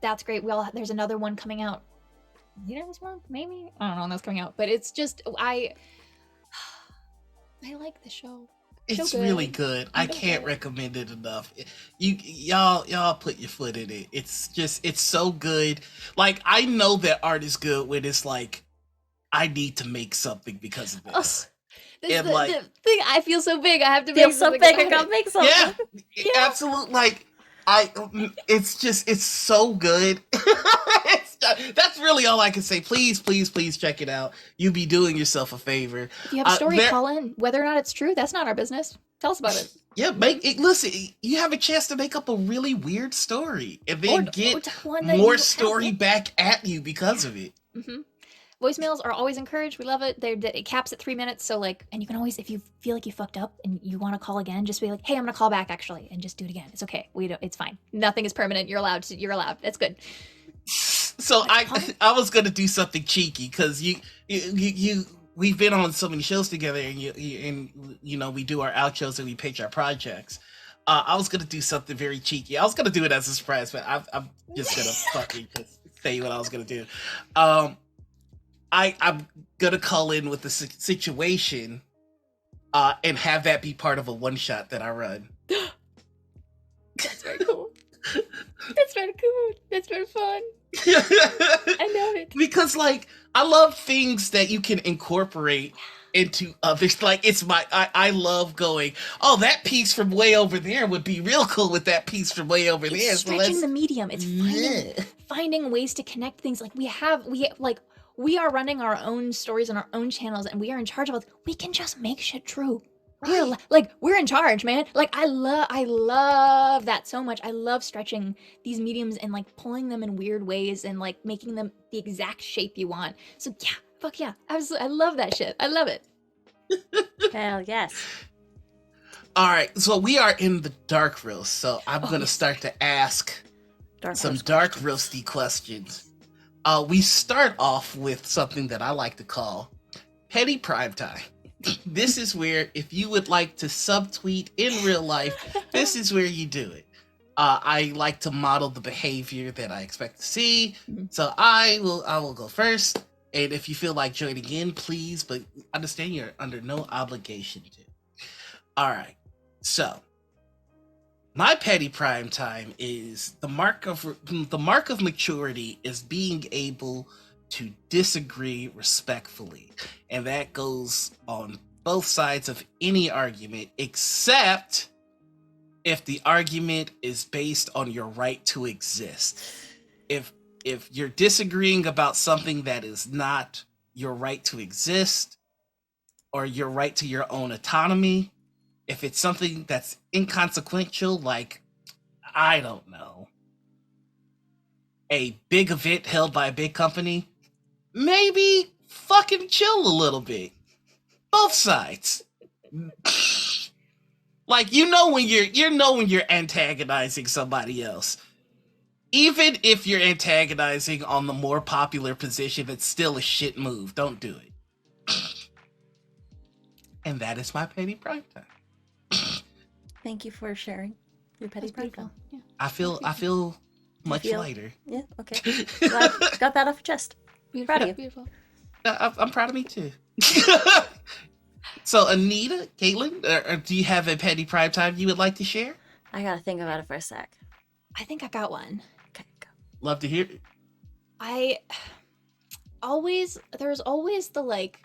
that's great. There's another one coming out later this month, maybe. I don't know when that's coming out, but it's just I like the show. It's really good. I can't recommend it enough. Y'all put your foot in it. It's so good. Like I know that art is good when it's like I need to make something because of this. And the thing, I feel so big. I have to make something. I gotta make something. Yeah, absolutely. Like it's so good. That's really all I can say. Please check it out. You be doing yourself a favor. If you have a story, call in. Whether or not it's true, that's not our business. Tell us about it. Yeah, listen, you have a chance to make up a really weird story and then get more story back at you because of it. Mm-hmm. Voicemails are always encouraged. We love it. It caps at 3 minutes. So like, and you can always, if you feel like you fucked up and you want to call again, just be like, hey, I'm going to call back actually. And just do it again. It's okay. It's fine. Nothing is permanent. You're allowed. That's good. So I was gonna do something cheeky because we've been on so many shows together and you know we do our outros and we pitch our projects. I was gonna do something very cheeky. I was gonna do it as a surprise, but I'm just gonna fucking just say what I was gonna do. I'm gonna call in with the situation and have that be part of a one shot that I run. That's very cool. That's very cool. That's very fun. I love it. Because like I love things that you can incorporate into others. Like I love going, oh, that piece from way over there would be real cool with that piece from way over there. It's stretching the medium. It's finding ways to connect things. Like we are running our own stories on our own channels and we are in charge of it. We can just make shit true. We're in charge, man. Like I love that so much. I love stretching these mediums and like pulling them in weird ways and like making them the exact shape you want. So yeah, fuck yeah. Absolutely. I love that shit. I love it. Hell yes. All right, so we are in the dark roast. So I'm gonna start to ask some dark roasty questions. We start off with something that I like to call petty primetime. This is where, if you would like to subtweet in real life, this is where you do it. I like to model the behavior that I expect to see. Mhm. So I will go first. And if you feel like joining in, please, but understand you're under no obligation to. All right. So my petty prime time is the mark of maturity is being able to disagree respectfully. And that goes on both sides of any argument, except if the argument is based on your right to exist. If you're disagreeing about something that is not your right to exist or your right to your own autonomy, if it's something that's inconsequential, like, I don't know, a big event held by a big company, maybe fucking chill a little bit. Both sides. Like, when you're antagonizing somebody else. Even if you're antagonizing on the more popular position, it's still a shit move. Don't do it. And that is my petty prime time. Thank you for sharing your petty That's prime beautiful. time. Yeah. I feel much feel- lighter. Yeah, okay. Glad got that off your chest. Beautiful. Proud of you. Beautiful. I'm proud of me too. So, Anita, Kaitlin, do you have a petty prime time you would like to share? I gotta think about it for a sec. I think I got one. Okay, go. Love to hear it. There's always the like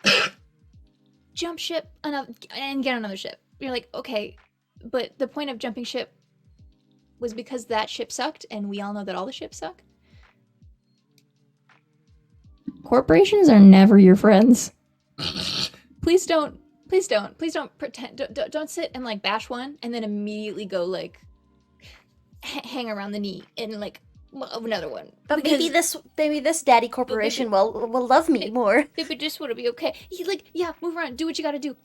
jump ship and get another ship. You're like, okay, but the point of jumping ship was because that ship sucked, and we all know that all the ships suck. Corporations are never your friends. Please don't pretend. Don't sit and like bash one and then immediately go like hang around the knee and like another one. But Because- maybe this daddy corporation will love me more. if it just would be okay. You like, yeah, move around, do what you gotta do.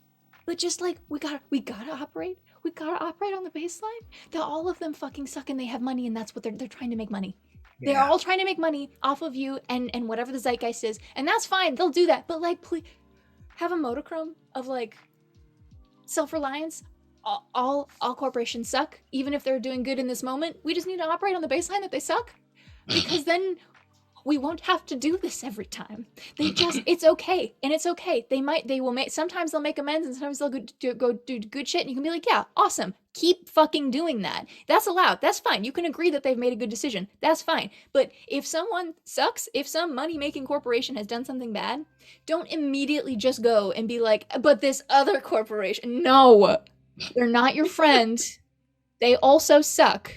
But just like we gotta operate. We gotta operate on the baseline that all of them fucking suck and they have money and that's what they're trying to make money. They're all trying to make money off of you and whatever the zeitgeist is, and that's fine. They'll do that. But like, please have a modicum of like self-reliance. All corporations suck, even if they're doing good in this moment. We just need to operate on the baseline that they suck, because then we won't have to do this every time. It's okay, and it's okay. They will make. Sometimes they'll make amends, and sometimes they'll go do good shit, and you can be like, yeah, awesome. Keep fucking doing that. That's allowed. That's fine. You can agree that they've made a good decision. That's fine. But if someone sucks, if some money-making corporation has done something bad, don't immediately just go and be like, but this other corporation. No, they're not your friend. They also suck.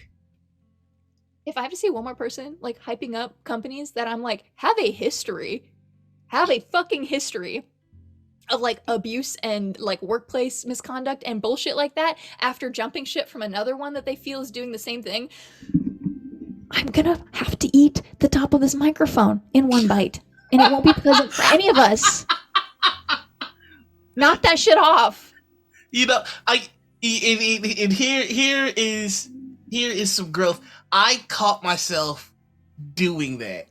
If I have to see one more person like hyping up companies that I'm like have a fucking history of like abuse and like workplace misconduct and bullshit like that after jumping ship from another one that they feel is doing the same thing, I'm gonna have to eat the top of this microphone in one bite, and it won't be pleasant for any of us. Knock that shit off. Here is some growth. I caught myself doing that.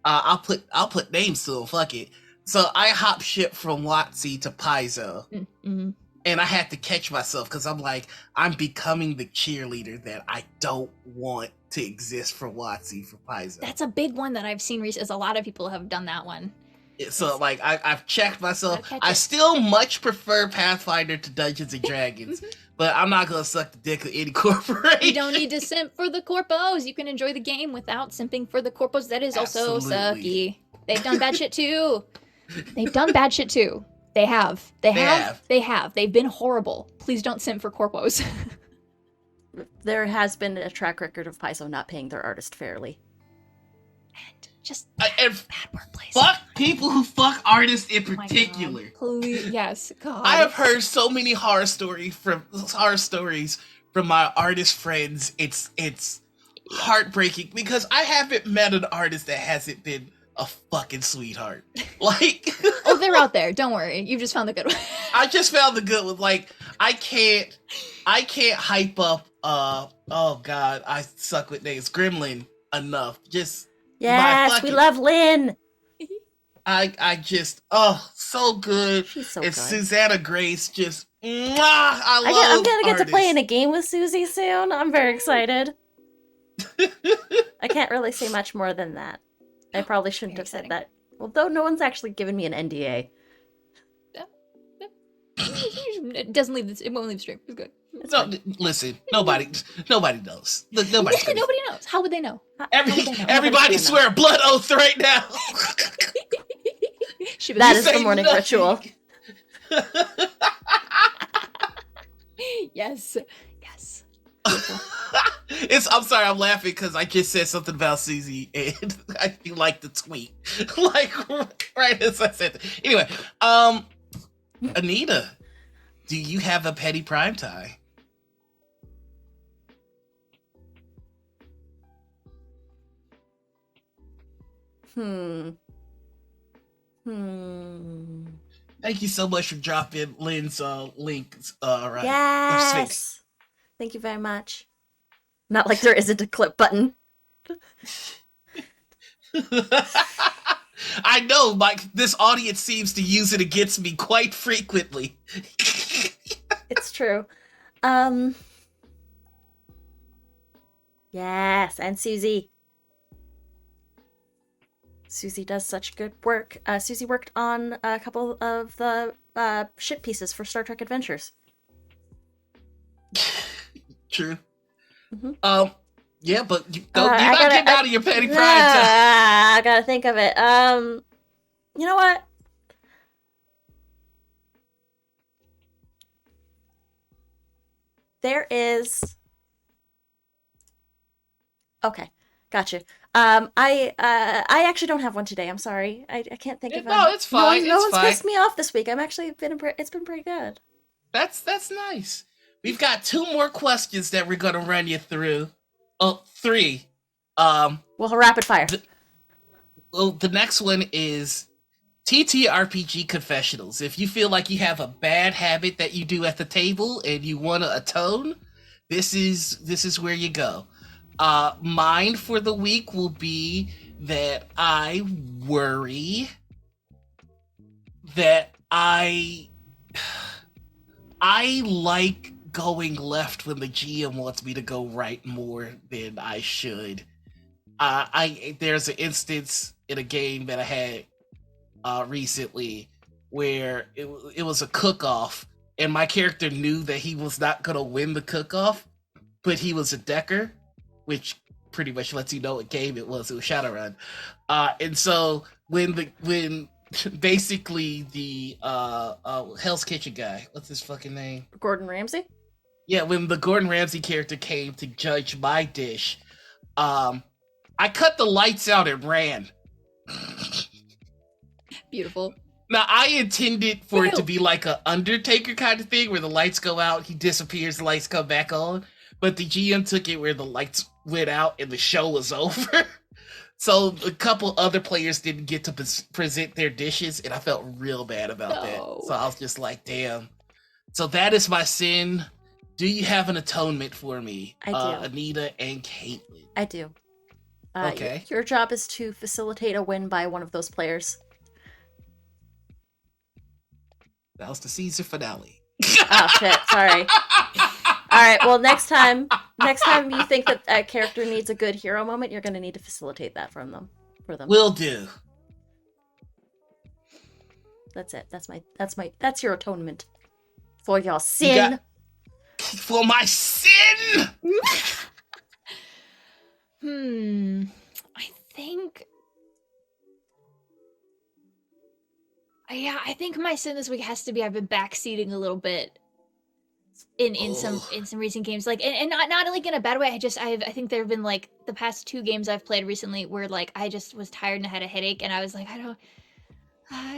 I'll put names to them. Fuck it. So I hop ship from WotC to Paizo, Mm-hmm. and I had to catch myself because I'm like, I'm becoming the cheerleader that I don't want to exist for WotC for Paizo. That's a big one that I've seen recently. A lot of people have done that one. So like I've checked myself. Gotta catch I it. still much prefer Pathfinder to Dungeons and Dragons, but I'm not gonna suck the dick of any corporation. You don't need to simp for the corpos. You can enjoy the game without simping for the corpos. That is also Absolutely. sucky. They've done bad shit too. They've done bad shit too. They have. They have. They've been horrible. Please don't simp for corpos. There has been a track record of Paizo not paying their artist fairly. And just And bad workplace. fuck people who fuck artists in Oh my God. particular. Please, yes, God. I have heard so many horror stories from my artist friends. It's heartbreaking because I haven't met an artist that hasn't been a fucking sweetheart. Like, Oh, they're out there. Don't worry. You've just found the good one. I just found the good one. Like, I can't hype up. Oh God, I suck with names. Gremlin enough. Just Yes, we fucking- love Lynn. I just so good. She's so And good. Susanna Grace just mwah, I love I'm gonna get to play in artists. a game with Susie soon. I'm very excited. I can't really say much more than that. I probably shouldn't have said that. Although no one's actually given me an NDA. It doesn't leave this. It won't leave the stream. It's good. Listen, nobody knows. Nobody knows. How would they know? Everybody swear a blood oath right now. That is the morning ritual. Yes. I'm sorry, I'm laughing because I just said something about Susie and I feel like the tweet. Like right as I said that. Anyway, Anita, do you have a petty prime tie? Thank you so much for dropping Lynn's links. Right. Yes. Thank you very much. Not like there isn't a clip button. I know, Mike. This audience seems to use it against me quite frequently. It's true. Yes, and Susie. Susie does such good work. Susie worked on a couple of the ship pieces for Star Trek Adventures. True. Mm-hmm. Yeah, but you're not getting out of your petty pride time. I gotta think of it. You know what? There is. Okay, gotcha. I actually don't have one today. I'm sorry. I can't think of one. No, it's fine. No one's pissed me off this week. It's been pretty good. That's nice. We've got 2 more questions that we're gonna run you through. Oh, 3. Well, rapid fire. The next one is TTRPG confessionals. If you feel like you have a bad habit that you do at the table and you want to atone, this is where you go. Mine for the week will be that I worry that I like going left when the GM wants me to go right more than I should. There's an instance in a game that I had recently where it was a cook-off, and my character knew that he was not gonna win the cook-off, but he was a decker, which pretty much lets you know what game it was. It was Shadowrun, and so when basically the Hell's Kitchen guy, what's his fucking name? Gordon Ramsay? Yeah, when the Gordon Ramsay character came to judge my dish, I cut the lights out and ran. Beautiful. Now, I intended for it to be like a Undertaker kind of thing where the lights go out, he disappears, the lights come back on. But the GM took it where the lights went out and the show was over. So a couple other players didn't get to present their dishes, and I felt real bad about that. So I was just like, damn. So that is my sin. Do you have an atonement for me? I do. Anita and Kaitlin. I do. Okay. Your job is to facilitate a win by one of those players. That was the season finale. Oh shit! Sorry. All right. Well, next time you think that a character needs a good hero moment, you're going to need to facilitate that for them. Will do. That's it. That's your atonement for your sin. For my sin. I think my sin this week has to be I've been backseating a little bit in some recent games, like, and not like in a bad way. I think there have been like the past 2 games I've played recently where like I just was tired and I had a headache, and I was like, I'm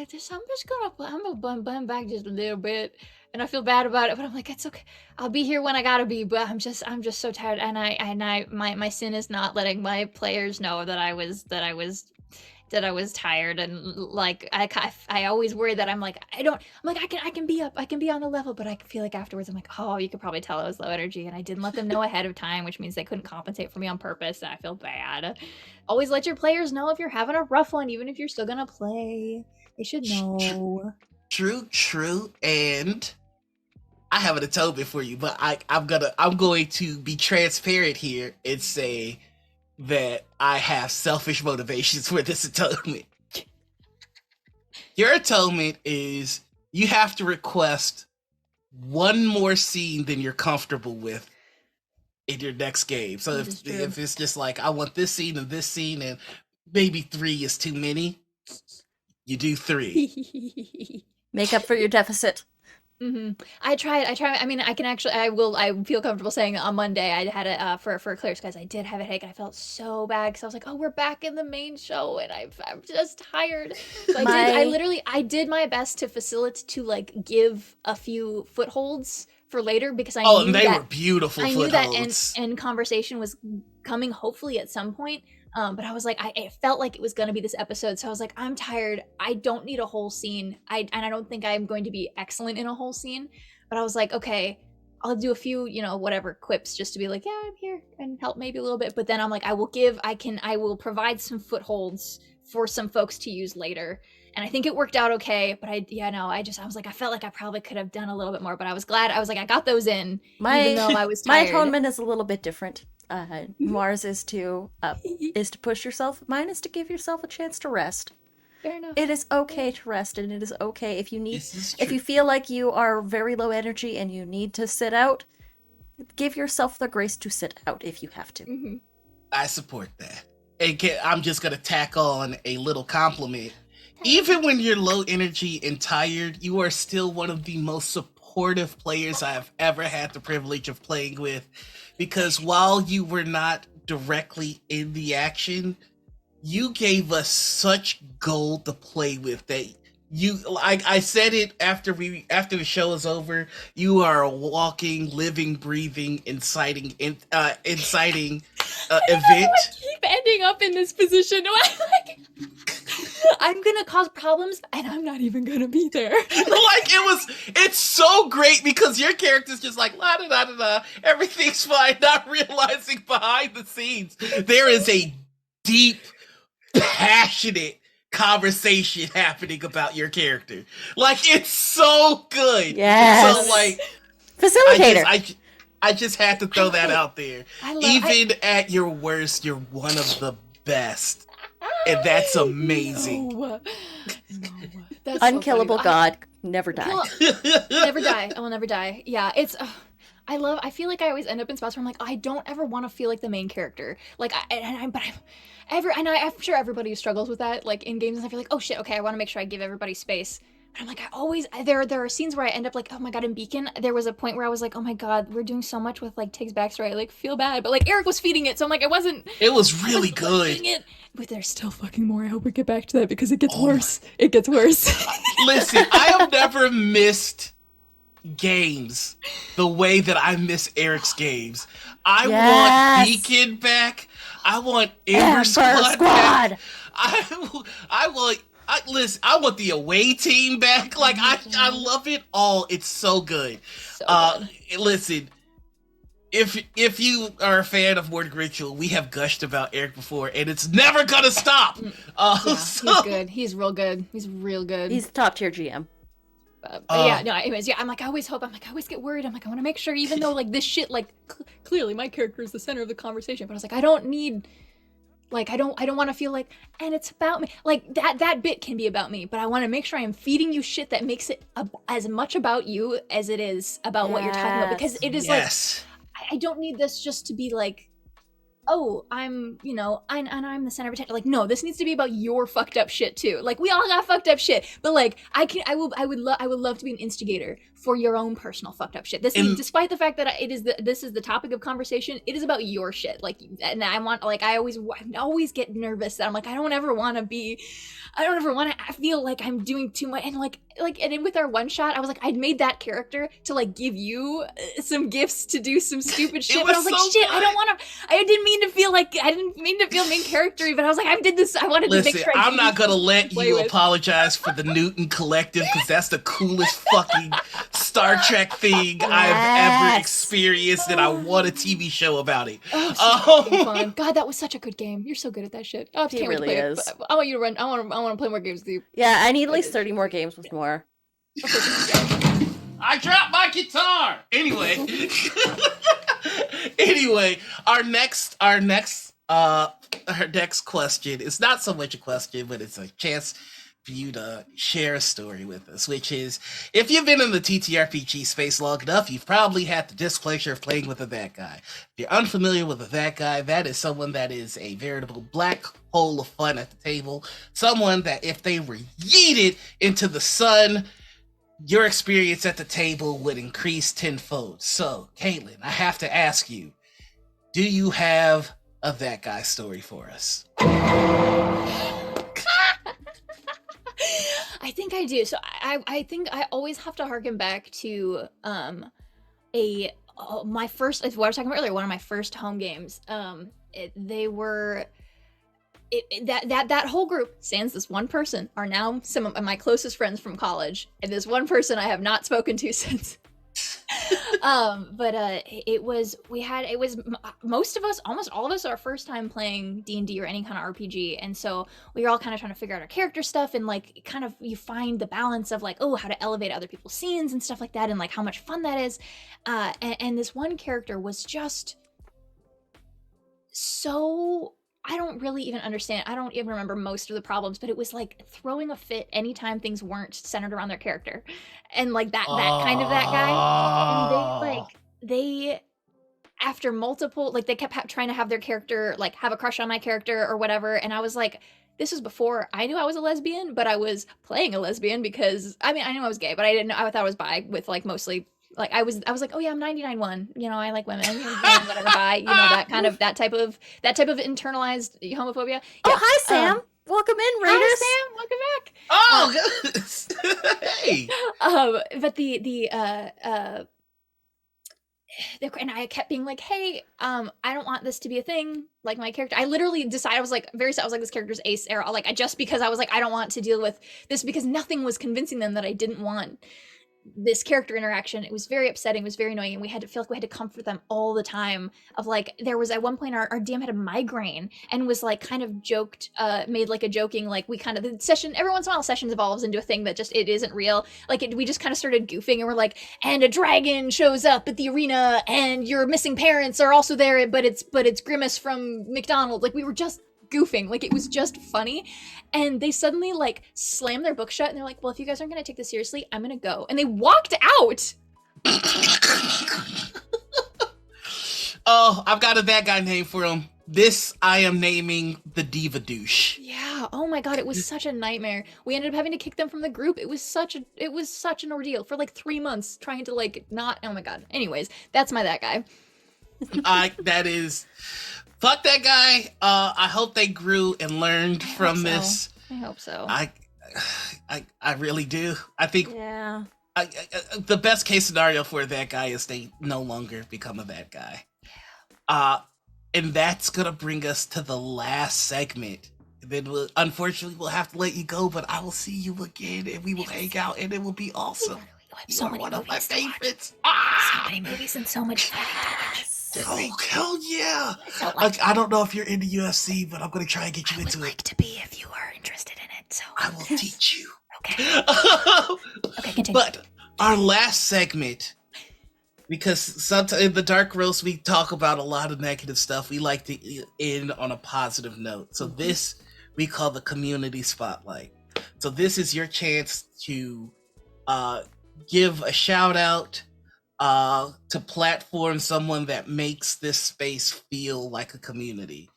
just gonna bum back just a little bit, and I feel bad about it, but I'm like, it's okay. I'll be here when I gotta be, but I'm just so tired, and my sin is not letting my players know that I was tired, and like I always worry that I can be up, I can be on the level, but I feel like afterwards I'm like, oh, you could probably tell I was low energy, and I didn't let them know ahead of time, which means they couldn't compensate for me on purpose, and I feel bad. Always let your players know if you're having a rough one, even if you're still gonna play. They should know. True, and I have an atonement for you, but I'm going to be transparent here and say that I have selfish motivations for this atonement. Your atonement is you have to request one more scene than you're comfortable with in your next game. So if it's just like, I want this scene and maybe 3 is too many, you do 3. Make up for your deficit. I tried. I mean, I feel comfortable saying on Monday I had it for Clear Skies. I did have a headache. I felt so bad because I was like, oh, we're back in the main show, and I'm just tired. So I did my best to facilitate, to like give a few footholds for later, because I knew and they that, were beautiful I footholds. knew that end conversation was coming, hopefully at some point. But I was like, it felt like it was going to be this episode. So I was like, I'm tired. I don't need a whole scene. And I don't think I'm going to be excellent in a whole scene. But I was like, okay, I'll do a few, whatever quips just to be like, yeah, I'm here and help maybe a little bit. But then I'm like, I will provide some footholds for some folks to use later. And I think it worked out okay. But I was like, I felt like I probably could have done a little bit more. But I was glad. I was like, I got those in, even though I was tired. My atonement is a little bit different. Mars is to push yourself. Mine is to give yourself a chance to rest. Fair enough. It is okay to rest, and it is okay if you feel like you are very low energy and you need to sit out. Give yourself the grace to sit out if you have to. I support that. And I'm just gonna tack on a little compliment. Even when you're low energy and tired, you are still one of the most supportive players I have ever had the privilege of playing with. Because while you were not directly in the action, you gave us such gold to play with that I said it after the show is over, you are a walking, living, breathing, inciting event. I keep ending up in this position. I'm gonna cause problems and I'm not even gonna be there. It's so great because your character's just like la da da da da, everything's fine, not realizing behind the scenes there is a deep, passionate conversation happening about your character. It's so good. Yes. So facilitator. I just had to throw that out there. Even at your worst, you're one of the best. And that's amazing. No. That's unkillable so God. Never die. Never die. I will never die. Yeah, it's... I feel like I always end up in spots where I'm like, I don't ever want to feel like the main character. I'm sure everybody struggles with that, in games, and I feel like, oh shit, okay, I want to make sure I give everybody space. But I'm like, there are scenes where I end up like, oh my god, in Beacon, there was a point where I was like, oh my god, we're doing so much with Tig's backstory, I feel bad. But Eric was feeding it, so I'm like, it was really good. But there's still fucking more. I hope we get back to that because it gets worse. It gets worse. Listen, I have never missed games the way that I miss Eric's games. I want Beacon back. I want Ember Squad back. I want the away team back. I love it all. It's so good. Listen, if you are a fan of Morning Ritual, we have gushed about Eric before, and it's never gonna stop. He's good. He's real good. He's real good. He's top tier GM. Anyways, I always get worried. I want to make sure, even though this shit, clearly my character is the center of the conversation, but I was I don't need, I don't want to feel and it's about me. That bit can be about me, but I want to make sure I am feeding you shit that makes it as much about you as it is about what you're talking about, because it is I don't need this just to be oh, I'm the center of attention. No, this needs to be about your fucked up shit too. We all got fucked up shit, but I would love to be an instigator for your own personal fucked up shit. Despite the fact that this is the topic of conversation, it is about your shit. And I want, I always get nervous that I'm I don't ever want to feel like I'm doing too much. And with our one shot, I was I'd made that character to give you some gifts to do some stupid shit. But I was shit, I didn't mean to feel main character-y, but I was I did this, I wanted to make sure I'm not gonna let you apologize for the Newton Collective, because that's the coolest fucking Star Trek thing I've ever experienced, and I want a TV show about it. So fun. God, that was such a good game. You're so good at that shit. Oh, he really is. I want you to run. I want to play more games with you. Yeah, I need at least 30 more games with more. I dropped my guitar. Anyway, our next Her next question is not so much a question, but it's a chance for you to share a story with us, which is, if you've been in the TTRPG space long enough, you've probably had the displeasure of playing with a that guy. If you're unfamiliar with a that guy, that is someone that is a veritable black hole of fun at the table. Someone that if they were yeeted into the sun, your experience at the table would increase tenfold. So, Kaitlin, I have to ask you, do you have a that guy story for us? I think I do. So I think I always have to harken back to my first, what I was talking about earlier, one of my first home games. That whole group, sans this one person, are now some of my closest friends from college, and this one person I have not spoken to since. Most of us, almost all of us, our first time playing D&D or any kind of RPG, and so we were all kind of trying to figure out our character stuff, and like kind of you find the balance of like, oh, how to elevate other people's scenes and stuff like that, and like how much fun that is. And this one character was just so, I don't really even understand. I don't even remember most of the problems, but it was like throwing a fit anytime things weren't centered around their character. And like that kind of that guy. And they after multiple, like they kept trying to have their character, like have a crush on my character or whatever. And I was like, this was before I knew I was a lesbian, but I was playing a lesbian because, I mean, I knew I was gay, but I didn't know, I thought I was bi with like mostly, like I was like, oh yeah, I'm 99-1, you know, I like women, whatever, bi, you know, that type of internalized homophobia. Yeah. Oh, hi Sam, welcome in, Raiders. Hi Sam, welcome back. Oh, goodness. Hey. And I kept being like, hey, I don't want this to be a thing. Like my character, I literally decided, I was like, this character's ace era. Like just because I was like, I don't want to deal with this, because nothing was convincing them that I didn't want this character interaction. It was very upsetting, it was very annoying, and we had to feel like we had to comfort them all the time. Of like, there was at one point our DM had a migraine and was like kind of made like a joking, like we kind of, the session, every once in a while sessions evolves into a thing that just, it isn't real. Like we just kind of started goofing, and we're like, and a dragon shows up at the arena and your missing parents are also there, but it's Grimace from McDonald's. Like we were just goofing, like it was just funny. And they suddenly like slammed their book shut and they're like, well, if you guys aren't gonna take this seriously, I'm gonna go. And they walked out. Oh, I've got a that guy name for him. This I am naming the Diva Douche. Yeah, oh my god, it was such a nightmare. We ended up having to kick them from the group. It was such an ordeal for like 3 months trying to like not, oh my god. Anyways, that's my that guy. Fuck that guy. I hope they grew and learned from this. I hope so. I really do. I think the best case scenario for that guy is they no longer become a that guy. And that's gonna bring us to the last segment. Then unfortunately we'll have to let you go, but I will see you again and we will hang out and it will be awesome. So many one of my favorites. So many movies and so much fun. Oh, hell yeah! Like, I don't know if you're into UFC, but I'm gonna try and get you into it. I would like to be if you are interested in it. So I will teach you. Okay. Okay, continue. But our last segment, because sometimes in the Dark Roast we talk about a lot of negative stuff, we like to end on a positive note. So this we call the community spotlight. So this is your chance to give a shout out, to platform someone that makes this space feel like a community,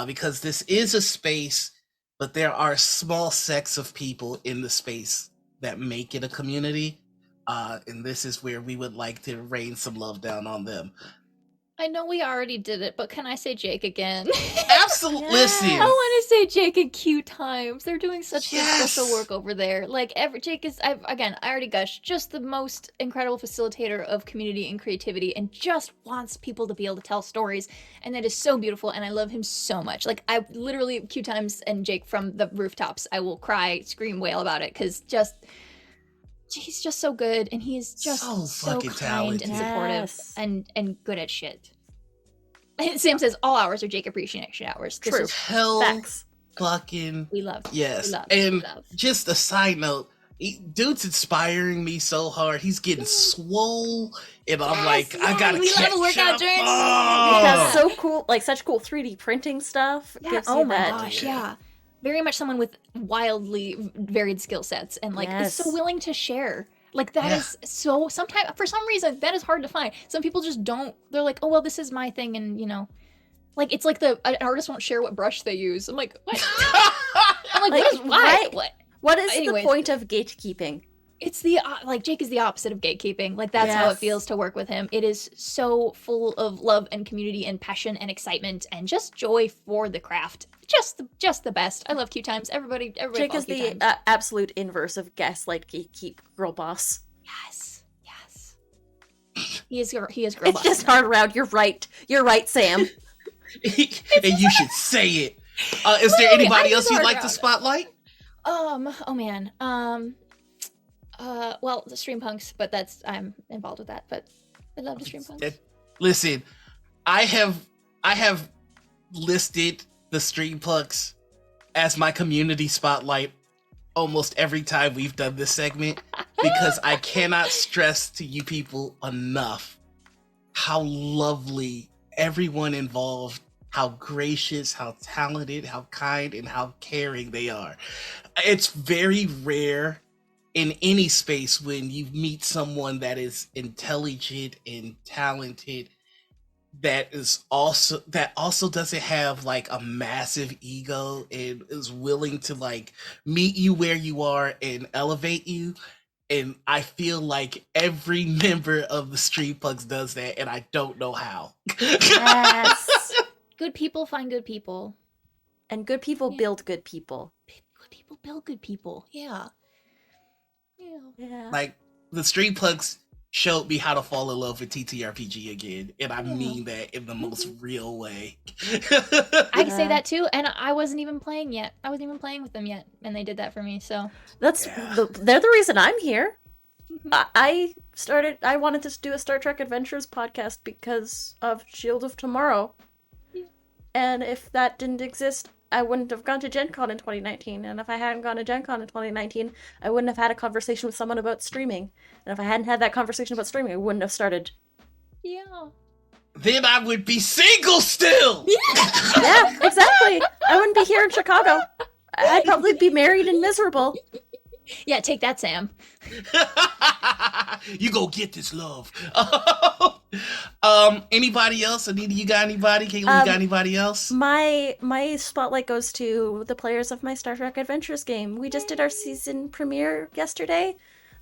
because this is a space, but there are small sects of people in the space that make it a community, and this is where we would like to rain some love down on them. I know we already did it, but can I say Jake again? Absolutely. Listen, I want to say Jake and Q Times. They're doing such good special work over there. Like Jake is, I already gushed, just the most incredible facilitator of community and creativity, and just wants people to be able to tell stories, and that is so beautiful. And I love him so much. Like I literally, Q Times and Jake from the rooftops, I will cry, scream, wail about it, because he's just so good, and he's just so kind talented and supportive and good at shit. Sam says all hours are Jake appreciation hours. True. Hell, facts. Fucking we love. Yes. We love. And just a side note, Dude's inspiring me so hard. He's getting swole, and I'm like, Yes, I gotta we love catch a workout up. journey. It Oh! has so cool, like such cool 3D printing stuff. Yeah. Gives Oh you my that. gosh, yeah. Very much someone with wildly varied skill sets and like is so Yes. willing to share. Like that is so sometimes for some reason that is hard to find. Some people just don't. They're like, oh well, this is my thing, and like it's like an artist won't share what brush they use. I'm like, what? I'm like, Like, why? right. What? What is Anyways. the point of gatekeeping? It's the like Jake is the opposite of gatekeeping. Like that's how it Yes. feels to work with him. It is so full of love and community and passion and excitement and just joy for the craft. Just the best. I love Q Times. Everybody Jake follow is Q the Times. absolute inverse of gaslight, gatekeep, girl boss. Yes. He is girl It's boss. just hard around. You're right, Sam. And you should say it. Is there Literally, anybody I else use you'd hard like to round. spotlight? Oh man. Well, the stream punks, but I'm involved with that. But I love the stream punks. Listen, I have listed the stream punks as my community spotlight almost every time we've done this segment because I cannot stress to you people enough how lovely everyone involved, how gracious, how talented, how kind, and how caring they are. It's very rare in any space when you meet someone that is intelligent and talented that also doesn't have like a massive ego and is willing to like meet you where you are and elevate you. And I feel like every member of the Street Pugs does that, and I don't know how. Yes. Good people find good people. And good people build good people. Good people build good people. Yeah. Yeah. Like the Street Pugs showed me how to fall in love with TTRPG again, and I mean that in the most real way. I can say that too, and I wasn't even playing yet. I wasn't even playing with them yet, and they did that for me. So They're the reason I'm here. I wanted to do a Star Trek Adventures podcast because of Shield of Tomorrow. Yeah. And if that didn't exist, I wouldn't have gone to Gen Con in 2019. And if I hadn't gone to Gen Con in 2019, I wouldn't have had a conversation with someone about streaming. And if I hadn't had that conversation about streaming, I wouldn't have started. yeah. Then I would be single still. Yeah, exactly. I wouldn't be here in Chicago. I'd probably be married and miserable. Yeah, take that, Sam. You go get this love. Anybody else? Anita, you got anybody? Kaitlin, you got anybody else? My spotlight goes to the players of my Star Trek Adventures game. We just did our season premiere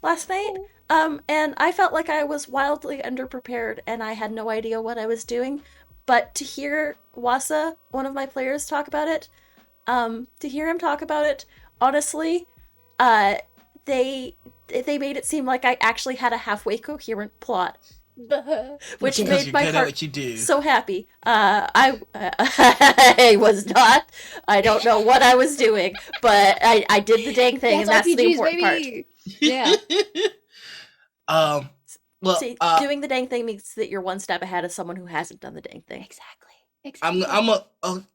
last night. And I felt like I was wildly underprepared and I had no idea what I was doing. But to hear Wasa, one of my players, talk about it, honestly, they made it seem like I actually had a halfway coherent plot, which Because made you're my good at heart what you do. so happy. I was not. I don't know what I was doing, but I did the dang thing, and that's the RPGs, important baby. Yeah. Well, part. See, doing the dang thing means that you're one step ahead of someone who hasn't done the dang thing. Exactly.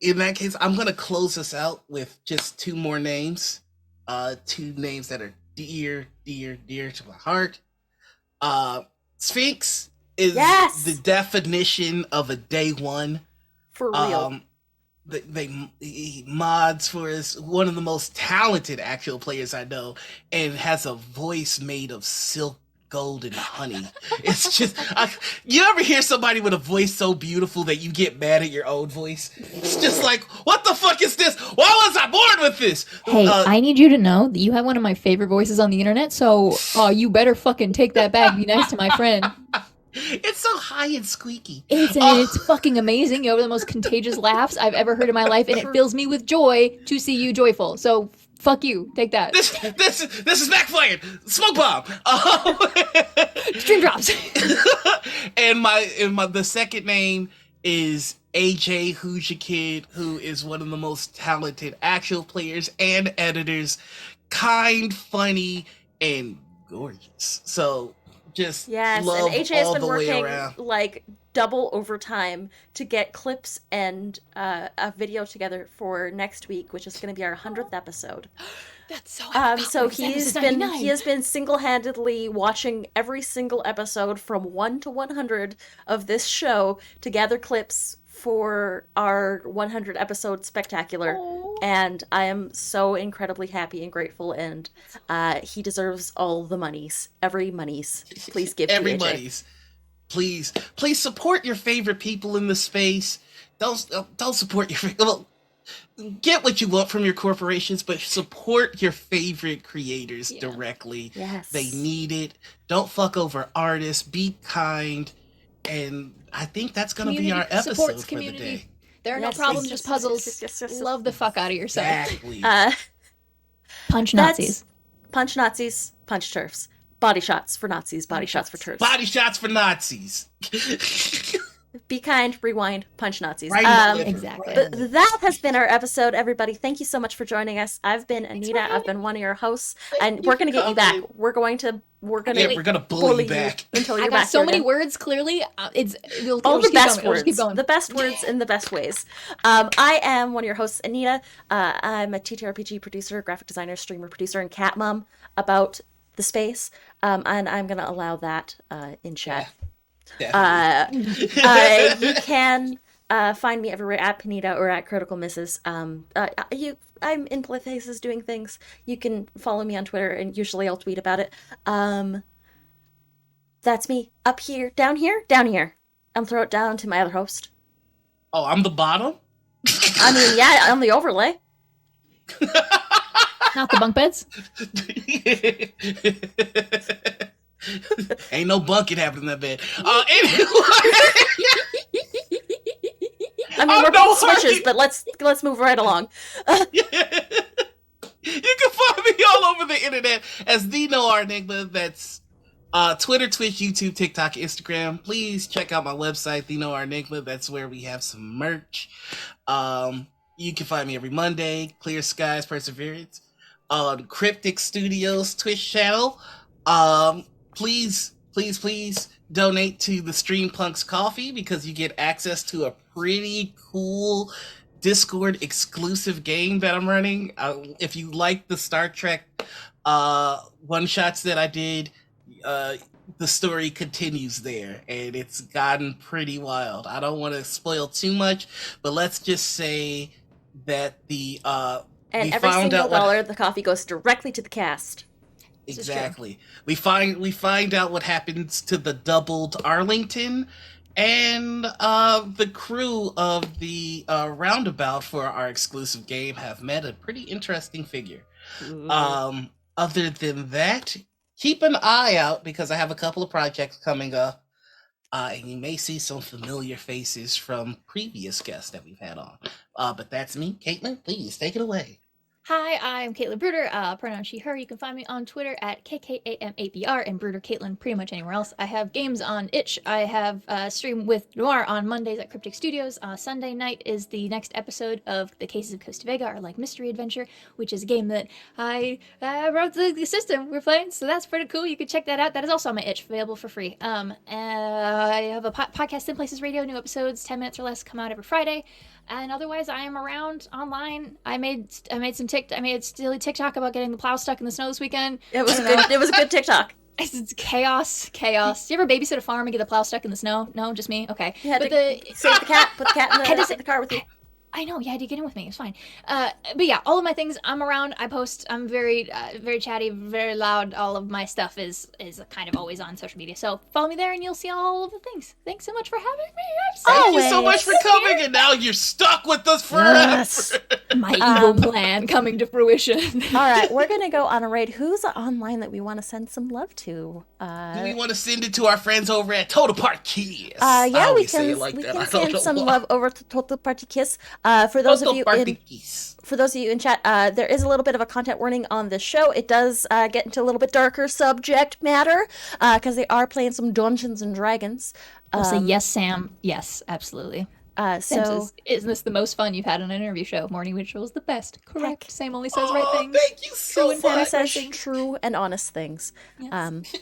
In that case, I'm gonna close this out with just two more names. Two names that are dear to my heart. Sphinx is the definition of a day one. For real. He mods for is one of the most talented actual players I know, and has a voice made of silk, gold, and honey. It's just, you ever hear somebody with a voice so beautiful that you get mad at your own voice? It's just like, what the fuck is this? Why was I born with this? Hey, I need you to know that you have one of my favorite voices on the internet, so you better fucking take that back and be nice to my friend. It's so high and squeaky. It's fucking amazing. You have the most contagious laughs I've ever heard in my life, and it fills me with joy to see you joyful. So fuck you. Take that. This is backfired. Smoke bomb. Stream drops. and the second name is AJ Who's Your Kid, who is one of the most talented actual players and editors, kind, funny, and gorgeous. So just love and AJ has all been the way working around. like double overtime to get clips and a video together for next week, which is going to be our 100th episode. That's so epic. So It's he episode 99. has been single-handedly watching every single episode from 1 to 100 of this show to gather clips for our 100 episode spectacular. Aw. And I am so incredibly happy and grateful, and he deserves all the monies. Every monies. Please give to AJ. Everybody's. Please support your favorite people in the space. Don't support your well, get what you want from your corporations, but support your favorite creators directly. Yes. They need it. Don't fuck over artists. Be kind. And I think that's going to be our episode supports for community. the day. There are Yes, no problems, yes, just yes, puzzles. yes. Love the fuck out of yourself. Exactly. Punch Nazis. Punch Nazis, punch turfs. Body shots for Nazis, body shots for turfs. Body shots for Nazis. Be kind, rewind, punch Nazis. Right in the liver. Exactly. Right in the liver. That has been our episode, everybody. Thank you so much for joining us. I've been Anita. I've been one of your hosts, and we're gonna get you back. We're gonna bully you back. until you're I back. got so here many again. words. Clearly, it'll All just the keep best going. It'll just keep words, going. the best words in the best ways. I am one of your hosts, Anita. I'm a TTRPG producer, graphic designer, streamer, producer, and cat mom about the space. And I'm gonna allow that in chat. Definitely. You can find me everywhere at Panita or at Critical Misses. I'm in places doing things. You can follow me on Twitter, and usually I'll tweet about it. That's me. Up here, down here, down here. And throw it down to my other host. Oh, I'm the bottom? I mean, yeah, on the overlay. Not the bunk beds. Ain't no bunking happening in that bed. Anyway. I mean, we're both switches, but let's move right along. You can find me all over the internet as TheNoirEnigma. That's Twitter, Twitch, YouTube, TikTok, Instagram. Please check out my website, TheNoirEnigma. That's where we have some merch. You can find me every Monday, Clear Skies Perseverance, on Cryptic Studios Twitch channel. Please donate to the Stream Punks Coffee because you get access to a pretty cool Discord exclusive game that I'm running. If you like the Star Trek one shots that I did, the story continues there and it's gotten pretty wild. I don't want to spoil too much, but let's just say that and every single dollar, the coffee goes directly to the cast. Exactly. We find out what happens to the doubled Arlington, and the crew of the roundabout for our exclusive game have met a pretty interesting figure. Other than that, keep an eye out because I have a couple of projects coming up, and you may see some familiar faces from previous guests that we've had on. But that's me, Kaitlin. Please take it away. Hi, I'm Kaitlin Bruder, pronoun she, her. You can find me on Twitter at KKAMABR and Bruder Kaitlin pretty much anywhere else. I have games on itch. I have stream with Noir on Mondays at Cryptic Studios. Sunday night is the next episode of The Cases of Costa Vega, our like mystery adventure, which is a game that I wrote the system we're playing, so that's pretty cool. You can check that out. That is also on my itch, available for free. I have a podcast in Places Radio, new episodes 10 minutes or less come out every Friday. And otherwise, I am around online. I made a silly TikTok about getting the plow stuck in the snow this weekend. It was good. It was a good TikTok. It's chaos. Do you ever babysit a farm and get the plow stuck in the snow? No, just me. Okay. You had to save the cat. Put the cat in the car with you. I know. You had to get in with me. It's fine. But yeah, all of my things. I'm around. I post. I'm very, very chatty, very loud. All of my stuff is kind of always on social media. So follow me there, and you'll see all of the things. Thanks so much for having me. Thank you so much for coming, and now you're stuck with us forever. Yes. My evil plan coming to fruition. All right, we're gonna go on a raid. Who's online that we want to send some love to? Do we want to send it to our friends over at Total Park Kiss? Yeah, we can send some love over to Total Party Kiss. For those of you in chat, there is a little bit of a content warning on this show. It does get into a little bit darker subject matter because they are playing some Dungeons and Dragons. I'll say yes, Sam. Yes, absolutely. Isn't this the most fun you've had on an interview show? Morning Ritual is the best. Correct. Heck. Sam only says right things. Thank you so much. Sam says true and honest things. Yes.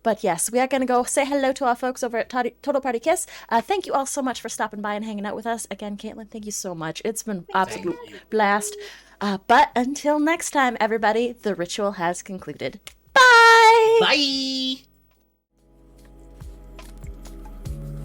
But yes, we are going to go say hello to our folks over at Total Party Kiss. Thank you all so much for stopping by and hanging out with us. Again, Kaitlin, thank you so much. It's been absolute blast. But until next time, everybody, the ritual has concluded. Bye! Bye!